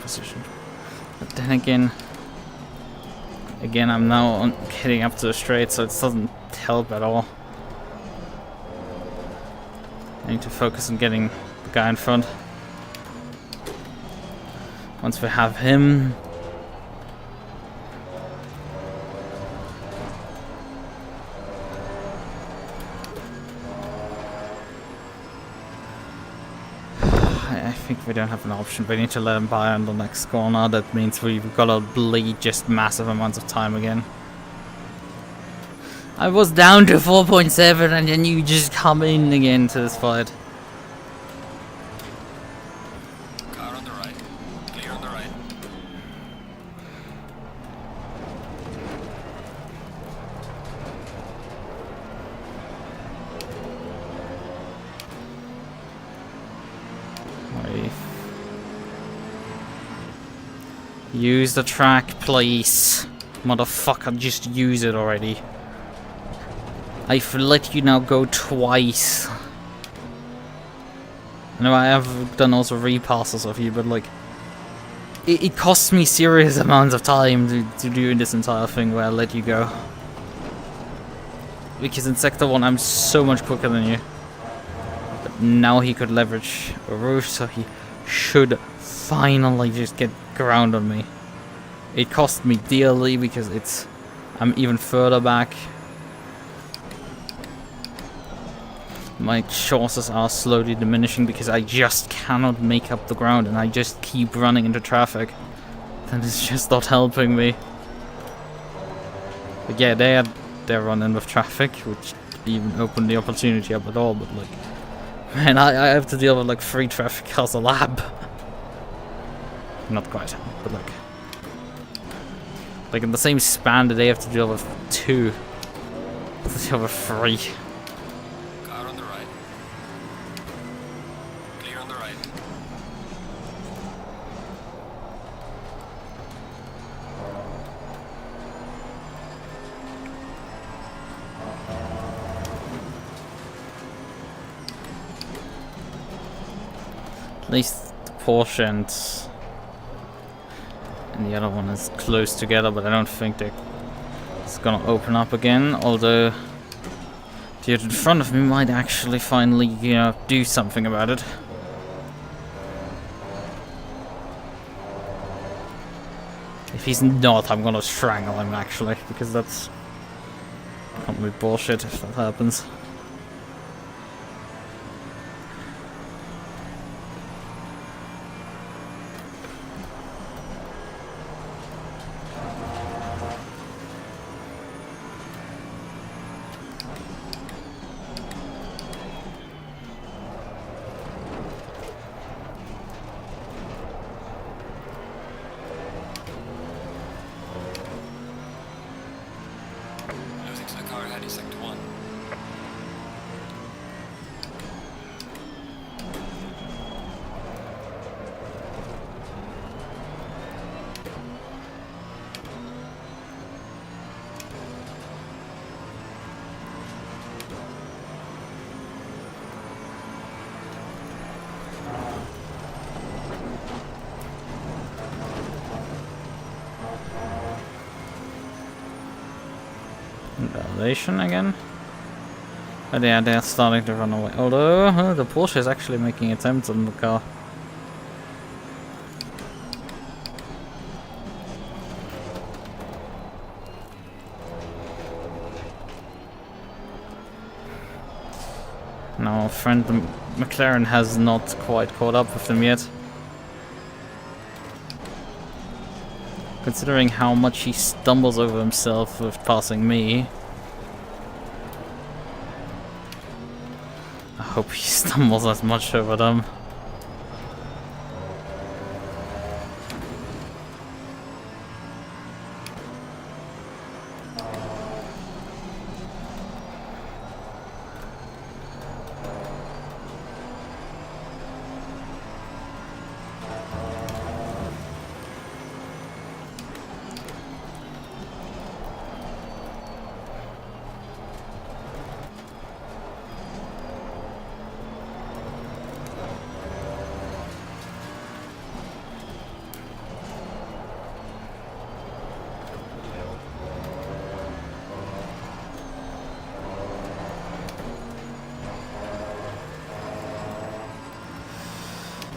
Position. But then again I'm now heading up to the straight, so it doesn't help at all. I need to focus on getting the guy in front. Once we have him, I think we don't have an option. We need to let him by on the next corner. That means we've got to bleed just massive amounts of time again. I was down to 4.7 and then you just come in again to this fight. Car on the right. Clear on the right. Use the track, please. Motherfucker, just use it already. I've let you now go twice. I know I have done also repasses of you, but like... It costs me serious amounts of time to do this entire thing where I let you go. Because in Sector 1 I'm so much quicker than you. But now he could leverage a roof, so he should finally just get ground on me. It cost me dearly because I'm even further back. My chances are slowly diminishing because I just cannot make up the ground and I just keep running into traffic. That is just not helping me. But yeah, they're running with traffic, which even opened the opportunity up at all, but like... Man, I have to deal with like 3 traffic cars a lap. Not quite, but like... Like in the same span that they have to deal with 2. I have to deal with 3. Car on the right. Clear on the right. At least the Porsche and the other one is close together, but I don't think it's gonna open up again, although the dude in front of me might actually finally, you know, do something about it. If he's not, I'm gonna strangle him actually, because that's complete bullshit if that happens. Losing to the car ahead in sector 1. Validation again. But yeah, they're starting to run away. Although the Porsche is actually making attempts on the car. Now, friend, the McLaren has not quite caught up with them yet. Considering how much he stumbles over himself with passing me. I hope he stumbles as much over them.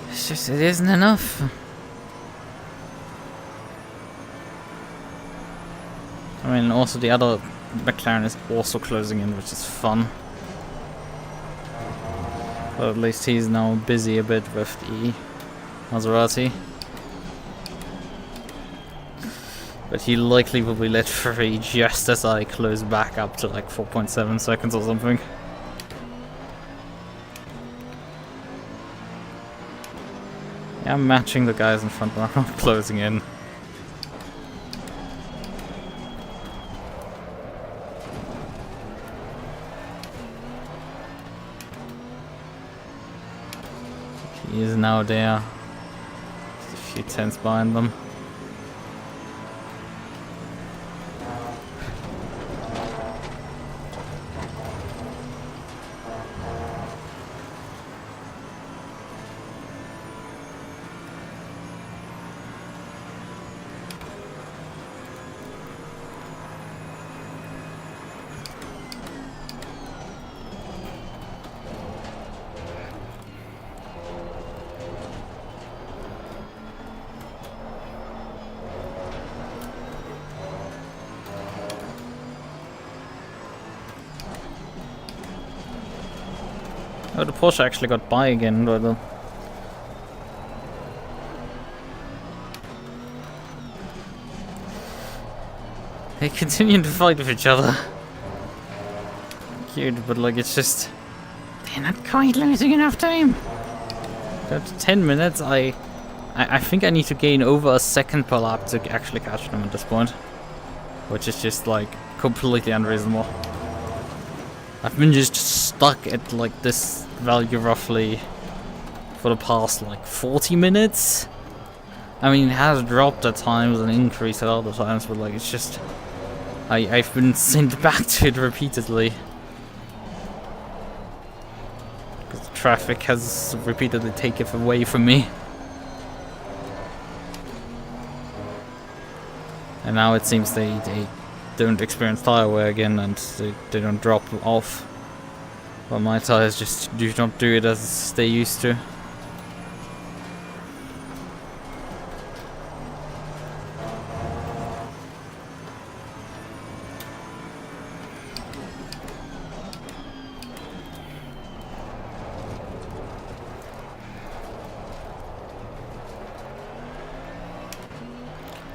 It's just, it isn't enough. I mean, also the other McLaren is also closing in, which is fun. But at least he's now busy a bit with the Maserati. But he likely will be let free just as I close back up to like 4.7 seconds or something. Yeah, I'm matching the guys in front, but I'm not closing in. He is now there. Just a few tenths behind them. Oh, the Porsche actually got by again, but they continue to fight with each other. Cute, but like it's just they're not quite losing enough time. After 10 minutes, I think I need to gain over a second per lap to actually catch them at this point, which is just like completely unreasonable. I've been just stuck at like this value roughly for the past like 40 minutes. I mean, it has dropped at times and increased at other times, but like it's just I've been sent back to it repeatedly because the traffic has repeatedly taken it away from me. And now it seems they don't experience tire wear again, and they don't drop off. But my tires just do not do it as they used to.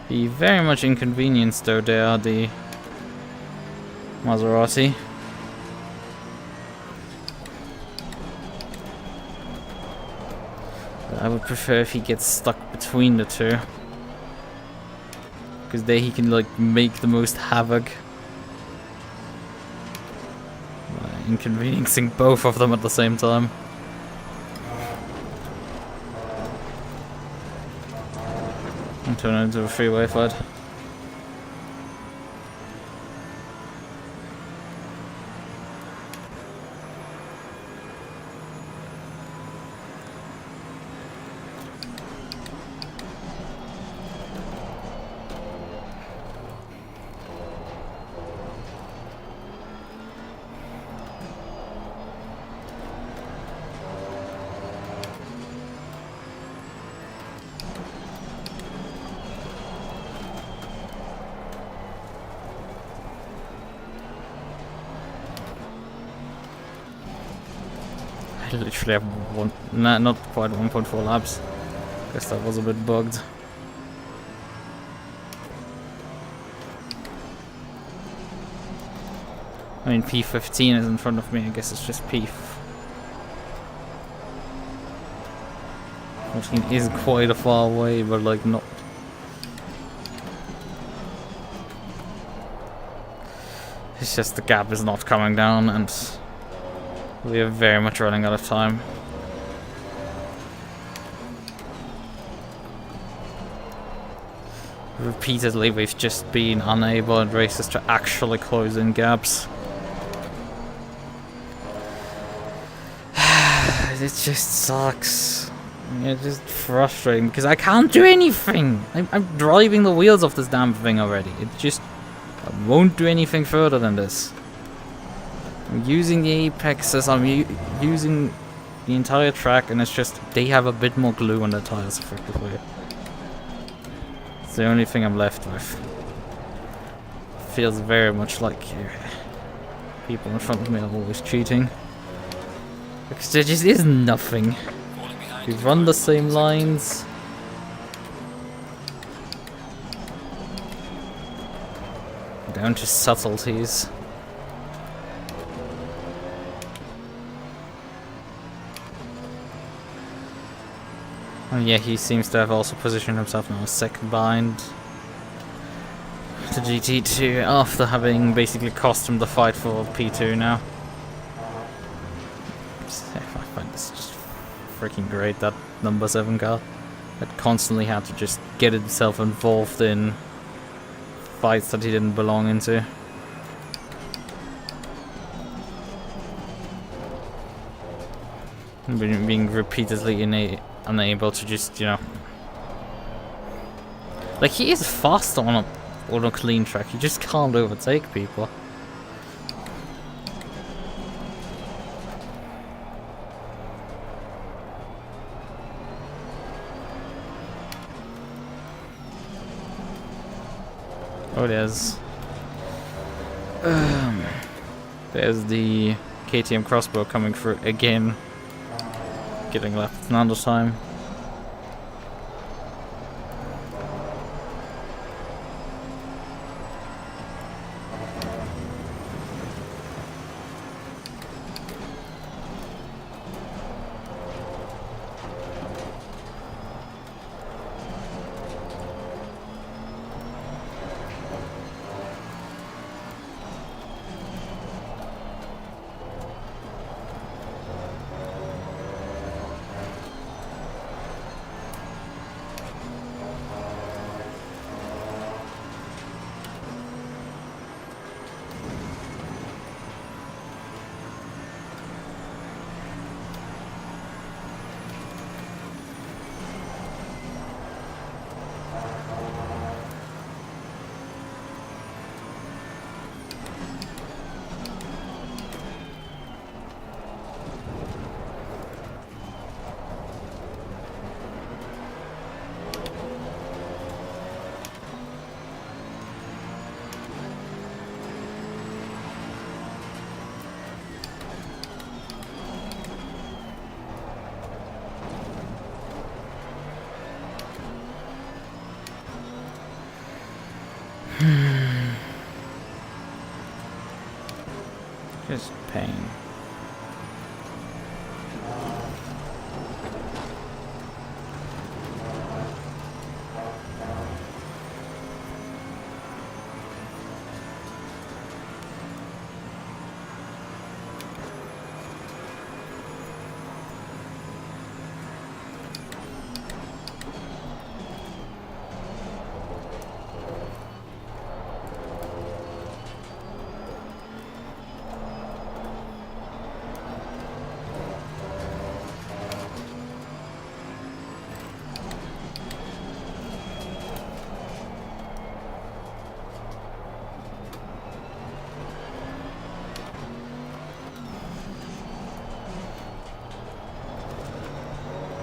The very much inconvenienced though they are the Maserati. I would prefer if he gets stuck between the two, because there he can like make the most havoc, inconveniencing both of them at the same time. And turn it into a freeway fight. I literally have one, nah, not quite 1.4 laps. Guess that was a bit bugged. I mean, P15 is in front of me. I guess it's just P14 is quite a far away, but like not. It's just the gap is not coming down, and we are very much running out of time. Repeatedly, we've just been unable in races to actually close in gaps. It just sucks. It's just frustrating because I can't do anything. I'm driving the wheels off this damn thing already. It just I won't do anything further than this. I'm using the apexes, I'm using the entire track, and it's just they have a bit more glue on their tires effectively. It's the only thing I'm left with. Feels very much like people in front of me are always cheating. Because there just is nothing. We run the same lines. Down to subtleties. Oh yeah, he seems to have also positioned himself now second behind the GT2 after having basically cost him the fight for P2 now. I find this just freaking great, that number 7 car that constantly had to just get himself involved in fights that he didn't belong into. Being repeatedly unable to just, you know, like he is fast on a clean track, you just can't overtake people. Oh, there's the KTM crossbow coming through again. getting left another time. Just pain.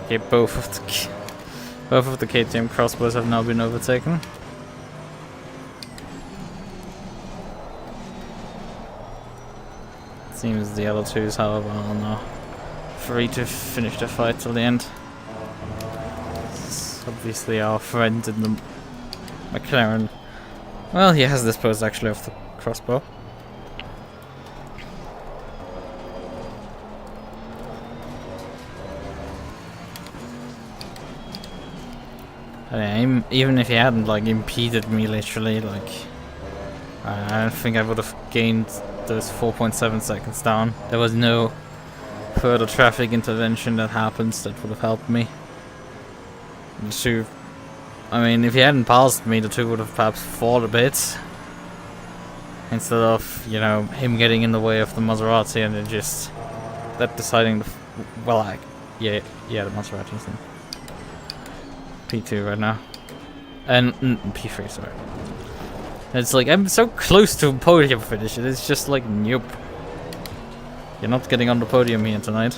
Okay, both of the KTM crossbows have now been overtaken. Seems the other twos, however, are now free to finish the fight till the end. It's obviously our friend in the McLaren. Well, he has disposed actually of the crossbow. Even if he hadn't like impeded me literally, like I don't think I would have gained those 4.7 seconds down. There was no further traffic intervention that happens that would have helped me. The two, I mean, if he hadn't passed me, the two would have perhaps fought a bit instead of, you know, him getting in the way of the Maserati and then just that deciding to, well, yeah, the Maserati's in P2 right now. And P3, sorry. It's like, I'm so close to a podium finish, and it's just like, nope. You're not getting on the podium here tonight.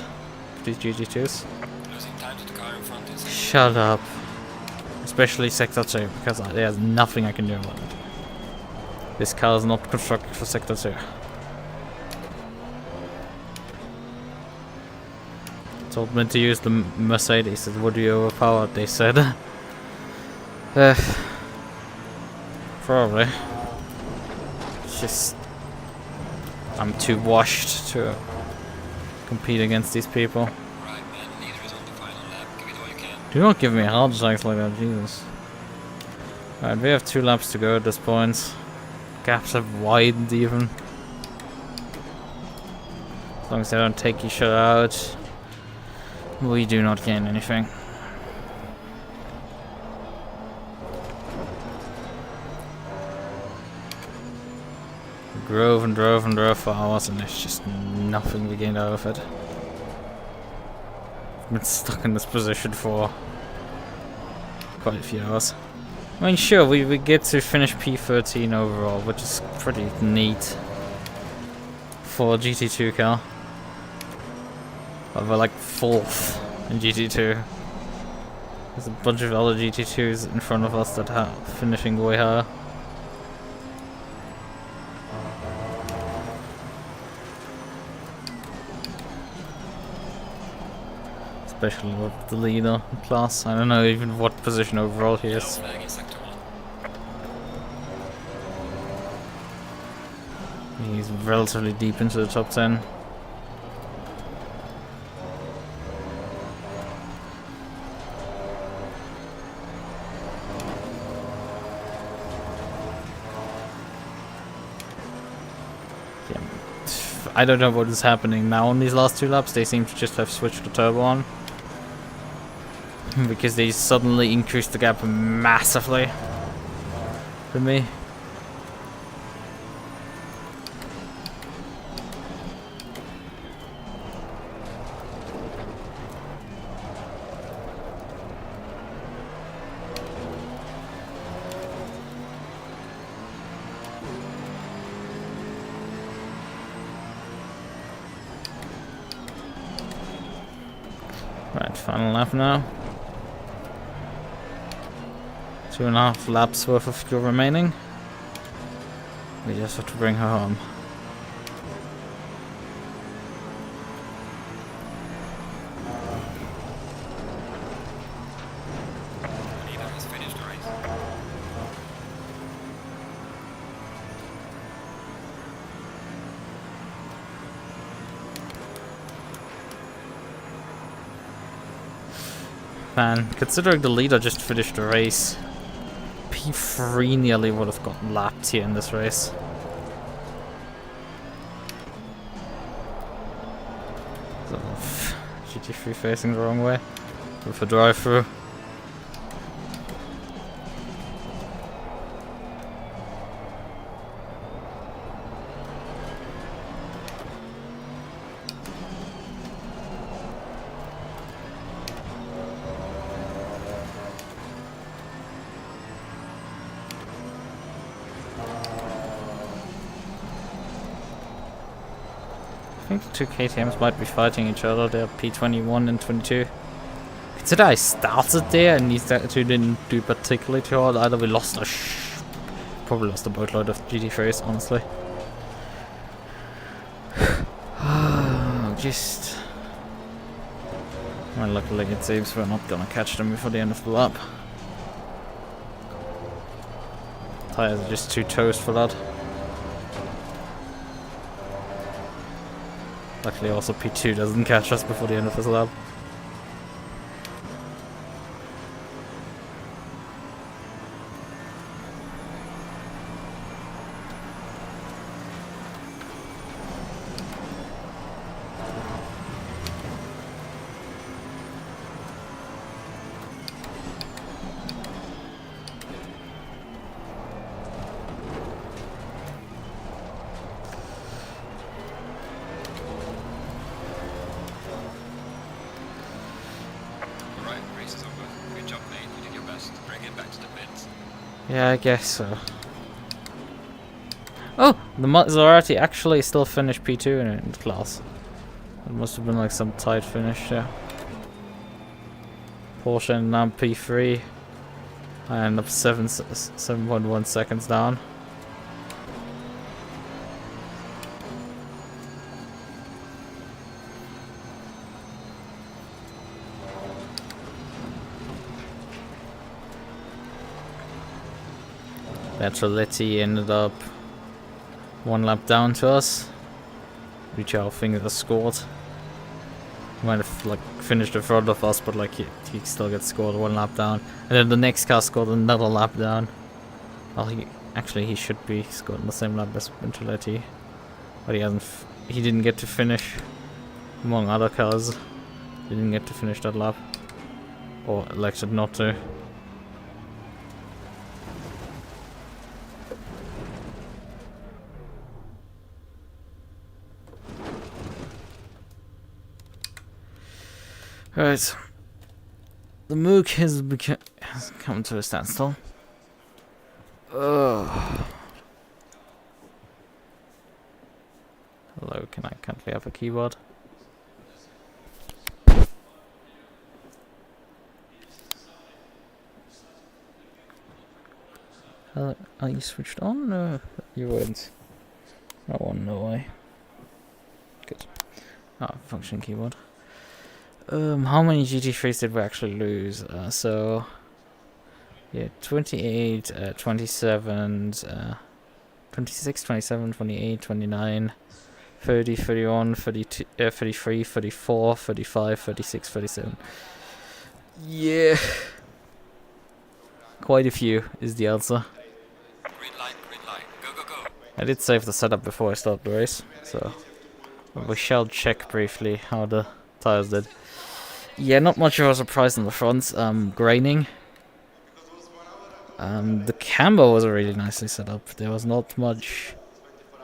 These GT2s. Losing time to the car in front is... Shut up. Especially Sector 2, because there's nothing I can do about it. This car is not constructed for Sector 2. Told me to use the Mercedes, it would be overpowered, they said. Probably. It's just... I'm too washed to compete against these people. Right, man, leader is on the final lap. Give it all you can. Do not give me heart attacks like that, Jesus. Alright, we have 2 laps to go at this point. Gaps have widened even. As long as they don't take each other out, we do not gain anything. Drove and drove and drove for hours and there's just nothing we gained out of it. I've been stuck in this position for quite a few hours. I mean, sure, we get to finish P13 overall, which is pretty neat for a GT2 car. But we're like 4th in GT2. There's a bunch of other GT2s in front of us that are finishing way higher. especially with the leader class. I don't know even what position overall he is. He's relatively deep into the top 10. I don't know what is happening now on these last 2 laps. They seem to just have switched the turbo on. Because they suddenly increased the gap massively for me. Right, final lap now. 2.5 laps worth of fuel remaining. We just have to bring her home. Man, considering the leader just finished the race, P3 nearly would have gotten lapped here in this race. So, GT3 facing the wrong way with a drive-through. I think the 2 KTMs might be fighting each other. They're P21 and 22. Consider I started there and these 2 didn't do particularly too hard either. We lost probably lost a boatload of GT3s, honestly. Just... Well, luckily it seems we're not gonna catch them before the end of the lap. Tires are just too toast for that. Luckily also P2 doesn't catch us before the end of this lap. Yeah, I guess so. Oh! The Maserati actually still finished P2 in the class. It must have been like some tight finish, yeah. Porsche and now P3. I end up 7.1 seconds down. Bertoletti ended up 1 lap down to us, which I think is scored. He might have like finished in front of us, but like he still gets scored 1 lap down. And then the next car scored another lap down. Well, he should be scored in the same lap as Bertoletti, but he didn't get to finish. Among other cars, he didn't get to finish that lap, or elected not to. Right, the Merc has come to a standstill. Hello, can't we have a keyboard? Are you switched on? No, you weren't. That one, no way. Good. Ah, functioning keyboard. How many GT3s did we actually lose? So, yeah, 28, 27, 26, 27, 28, 29, 30, 31, 32, 33, 34, 35, 36, 37. Yeah. Quite a few is the answer. Green light, go, go, go. I did save the setup before I started the race, so we shall check briefly how the tires did. Yeah, not much of a surprise on the fronts. Graining. The camber was really nicely set up. There was not much.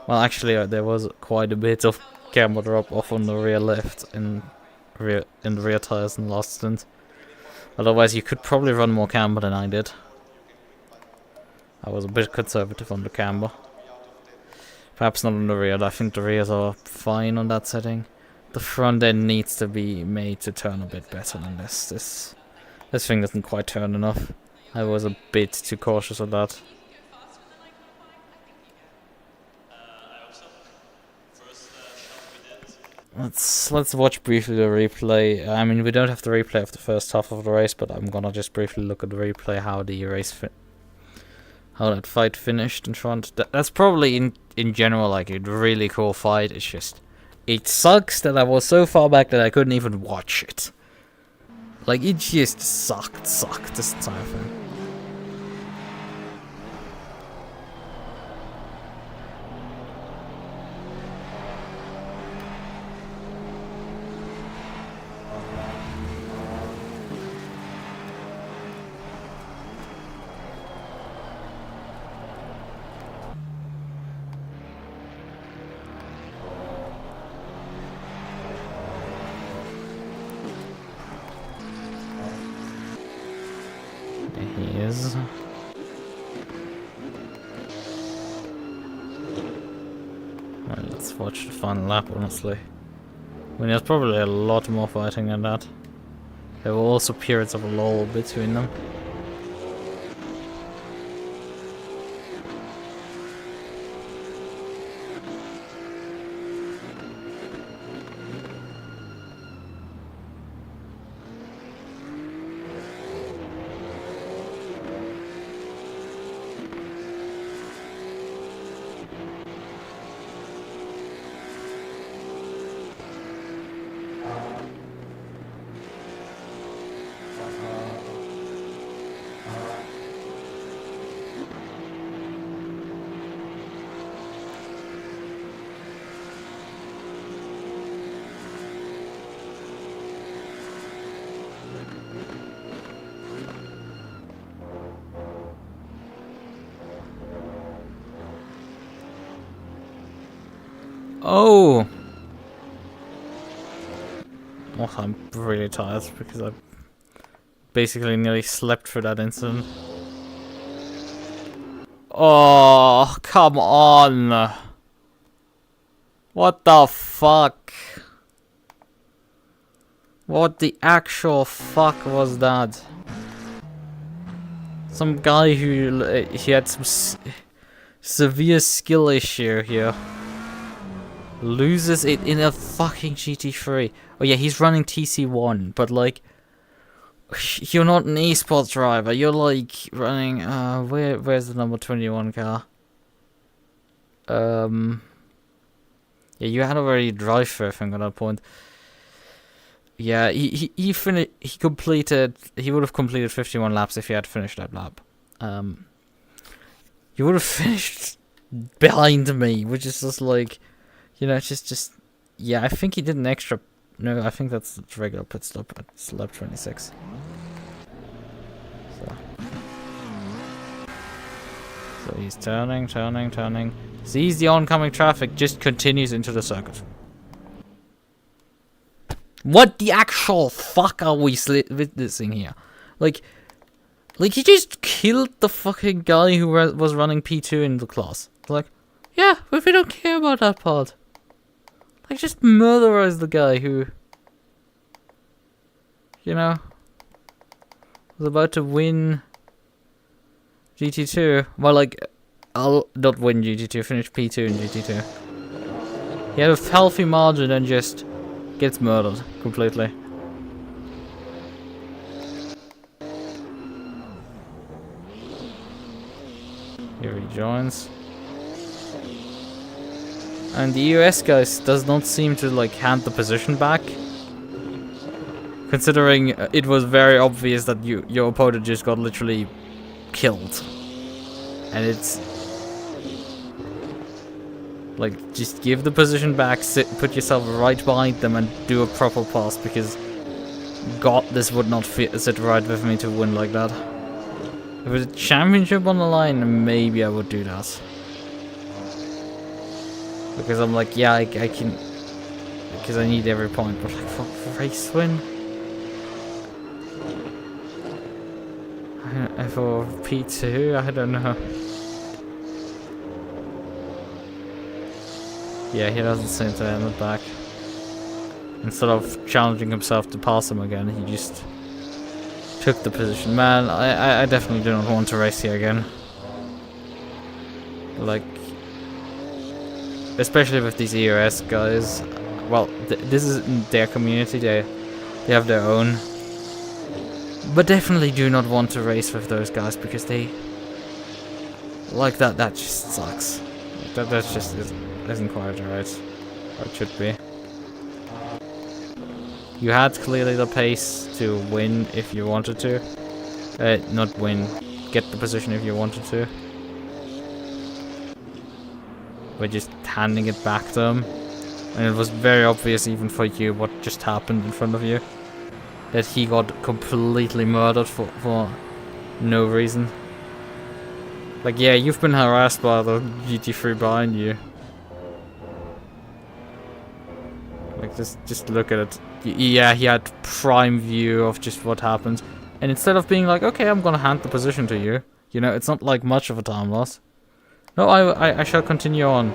Well, actually, there was quite a bit of camber drop off on the rear left in the rear tires in the last stint. Otherwise, you could probably run more camber than I did. I was a bit conservative on the camber. Perhaps not on the rear. I think the rears are fine on that setting. The front end needs to be made to turn a bit better than this. This thing doesn't quite turn enough. I was a bit too cautious on that. Let's watch briefly the replay. I mean, we don't have the replay of the first half of the race, but I'm gonna just briefly look at the replay how that fight finished in front. That's probably in general like a really cool fight. It's just it sucks that I was so far back that I couldn't even watch it. Like it just sucked this entire thing. He is. Right, let's watch the final lap, honestly. I mean, there's probably a lot more fighting than that. There were also periods of a lull between them. Oh! Oh, I'm really tired because I basically nearly slept through that incident. Oh, come on! What the fuck? What the actual fuck was that? Some guy who he had some severe skill issue here. Loses it in a fucking GT3. Oh yeah, he's running TC1, but like, you're not an esports driver. You're like running. Where's the number 21 car? Yeah, you had already drive for I think at that point. Yeah, he completed. He would have completed 51 laps if he had finished that lap. He would have finished behind me, which is just like. You know, just yeah, I think he did an extra. No, I think that's the regular pit stop at lap 26. So he's turning. Sees the oncoming traffic, just continues into the circuit. What the actual fuck are we witnessing here? Like he just killed the fucking guy who was running P2 in the class. Like, yeah, but we don't care about that part. Like, just murderize the guy who, you know, was about to win GT2. Well, like, I'll not win GT2, finish P2 in GT2. He had a healthy margin and just gets murdered completely. Here he joins. And the US guys does not seem to like hand the position back. Considering it was very obvious that your opponent just got literally killed. And it's like, just give the position back, put yourself right behind them and do a proper pass, because God, this would not sit right with me to win like that. If it was a championship on the line, maybe I would do that. Because I'm like, yeah, I can, because I need every point, but like for race win? For P2, I don't know. Yeah, he doesn't seem to end it back. Instead of challenging himself to pass him again, he just took the position. Man, I definitely do not want to race here again. Like, especially with these EOS guys. Well, this is their community, they have their own. But definitely do not want to race with those guys, because they... like that just sucks. That just isn't quite right. Or it should be. You had clearly the pace to win if you wanted to. Not win, get the position if you wanted to. By just handing it back to him. And it was very obvious even for you what just happened in front of you. That he got completely murdered for no reason. Like, yeah, you've been harassed by the GT3 behind you. Like, just look at it. Yeah, he had prime view of just what happened. And instead of being like, okay, I'm gonna hand the position to you. You know, it's not like much of a time loss. No, I shall continue on.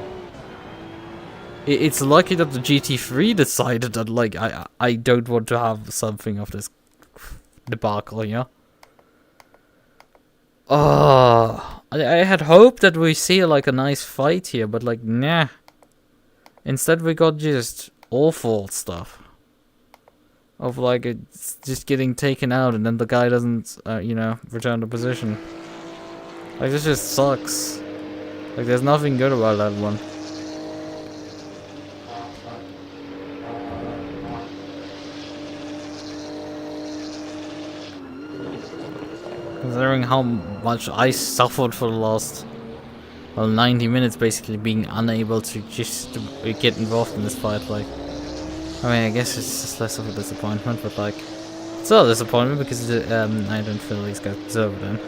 It's lucky that the GT3 decided that, like, I don't want to have something of this debacle here. Oh, I had hoped that we see, like, a nice fight here, but, like, nah. Instead we got just awful stuff. Of, like, it's just getting taken out and then the guy doesn't, you know, return the position. Like, this just sucks. Like, there's nothing good about that one. Considering how much I suffered for the last, well, 90 minutes basically being unable to just get involved in this fight, like, I mean, I guess it's just less of a disappointment, but like, it's still a disappointment because I don't feel these guys deserve it then.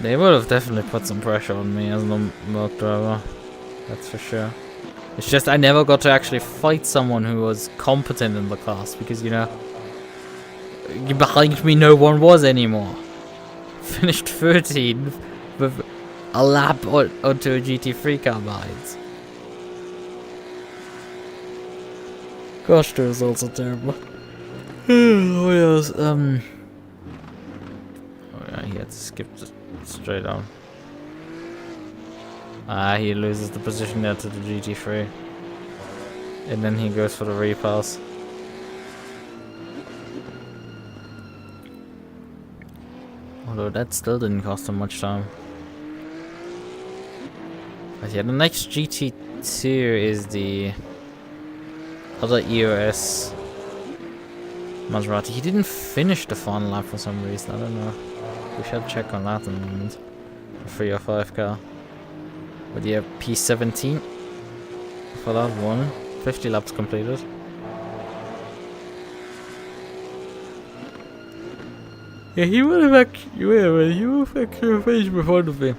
They would have definitely put some pressure on me as the Merc driver, that's for sure. It's just I never got to actually fight someone who was competent in the class, because, you know, behind me no one was anymore. Finished 13 with a lap onto a GT3 car behind. Gosh, the results are terrible. Oh yes, oh yeah, he had to skip straight on. He loses the position there to the GT3. And then he goes for the repass. Although that still didn't cost him much time. But yeah, the next GT2 is the other EOS Maserati. He didn't finish the final lap for some reason, I don't know. We shall check on that in a moment. A 3 or 5 car. But yeah, P17 for that one. 50 laps completed. Yeah, he would have actually finished before the film.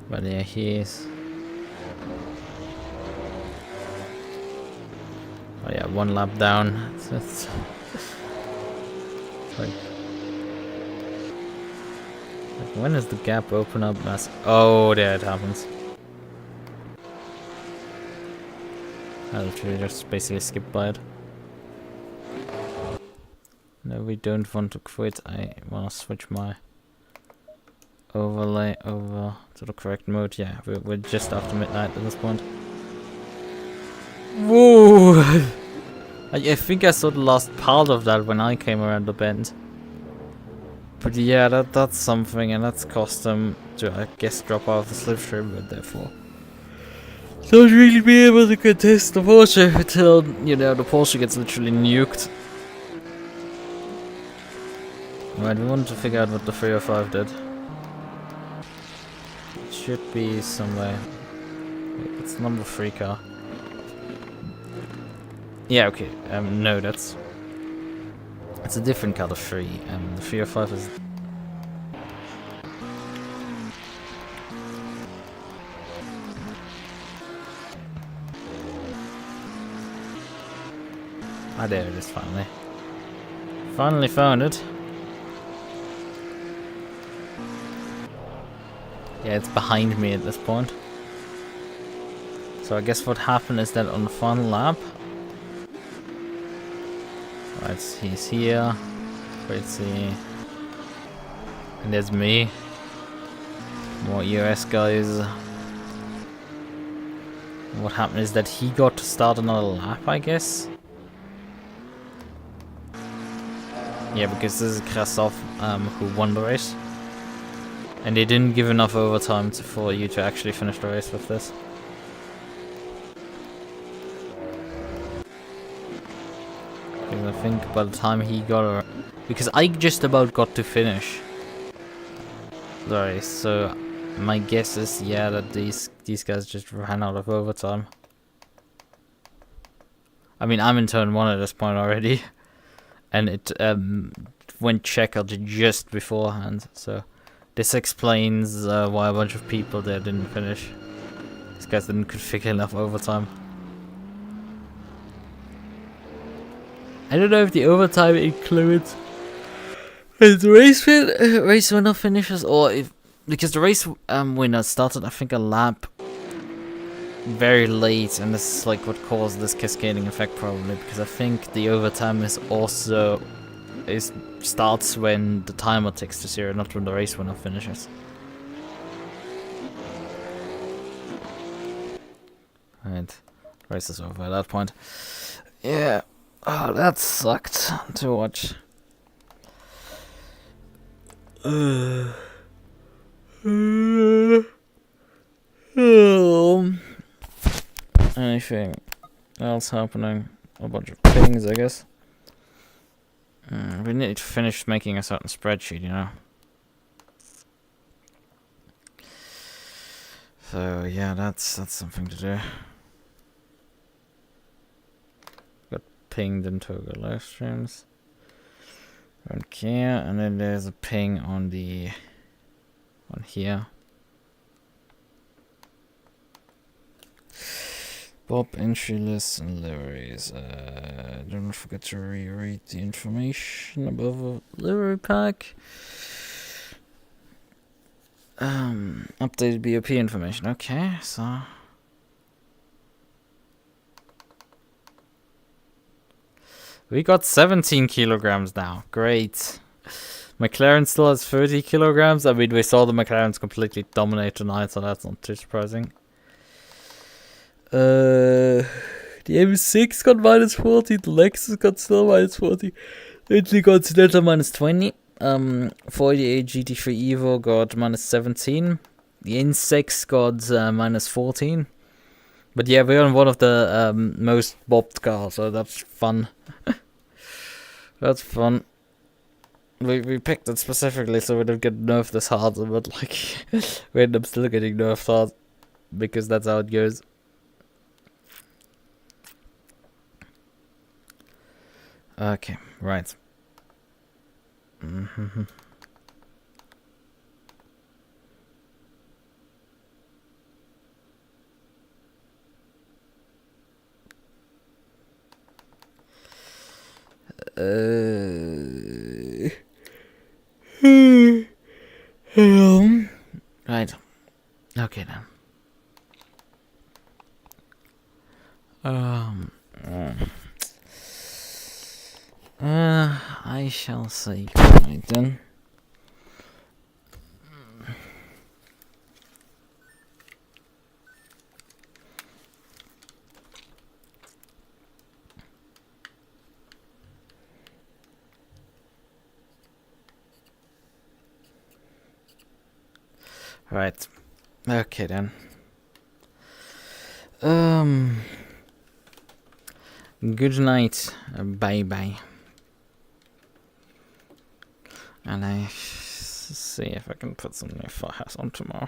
But yeah, he is. Oh yeah, 1 lap down. It's like, when does the gap open up? Oh, there it happens. I literally just basically skipped by it. No, we don't want to quit. I want to switch my overlay over to the correct mode. Yeah, we're just after midnight at this point. Whoa! I think I saw the last part of that when I came around the bend. But yeah, that's something, and that's caused them to, I guess, drop out of the slipstream, but therefore don't really be able to contest the Porsche until, you know, the Porsche gets literally nuked. Right, we wanted to figure out what the 305 did. It should be somewhere. It's number 3 car. Yeah, okay. No, it's a different car, the 3. The 305 is. Ah, there it is, finally. Finally found it. Yeah, it's behind me at this point. So I guess what happened is that on the final lap... Right, he's here. Let's see. And there's me. More US guys. What happened is that he got to start another lap, I guess. Yeah, because this is Krasov who won the race. And they didn't give enough overtime for you to actually finish the race with this. Because I think by the time he got because I just about got to finish the race, so my guess is, yeah, that these guys just ran out of overtime. I mean, I'm in turn 1 at this point already. And it went checkered just beforehand, so this explains why a bunch of people there didn't finish. These guys didn't configure enough overtime. I don't know if the overtime includes the race winner finishes, or if, because the race winner started, I think, a lap very late, and this is like what caused this cascading effect probably, because I think the overtime is also starts when the timer ticks to 0, not when the race winner finishes. Right, race is over at that point. Yeah, oh, that sucked to watch. Anything else happening? A bunch of pings, I guess. We need to finish making a certain spreadsheet, you know. So yeah, that's something to do. Got pinged into the live streams. Okay, and then there's a ping on the one here. Bob entry lists and liveries. Don't forget to reread the information above a livery pack. Updated BOP information. Okay, so we got 17 kilograms now. Great. McLaren still has 30 kilograms. I mean, we saw the McLarens completely dominate tonight, so that's not too surprising. The M6 got minus 40, the Lexus got still minus 40, Italy Continental minus 20, 48 GT3 Evo got minus 17, the N6 got minus 14, but yeah, we're on one of the most bopped cars, so that's fun. That's fun. We picked it specifically so we don't get nerfed this hard, but like, we end up still getting nerfed hard, because that's how it goes. Okay, right. Right. Okay then. I I shall see. Right then. Right. Okay then. Good night. Bye bye. And I see if I can put some new files on tomorrow.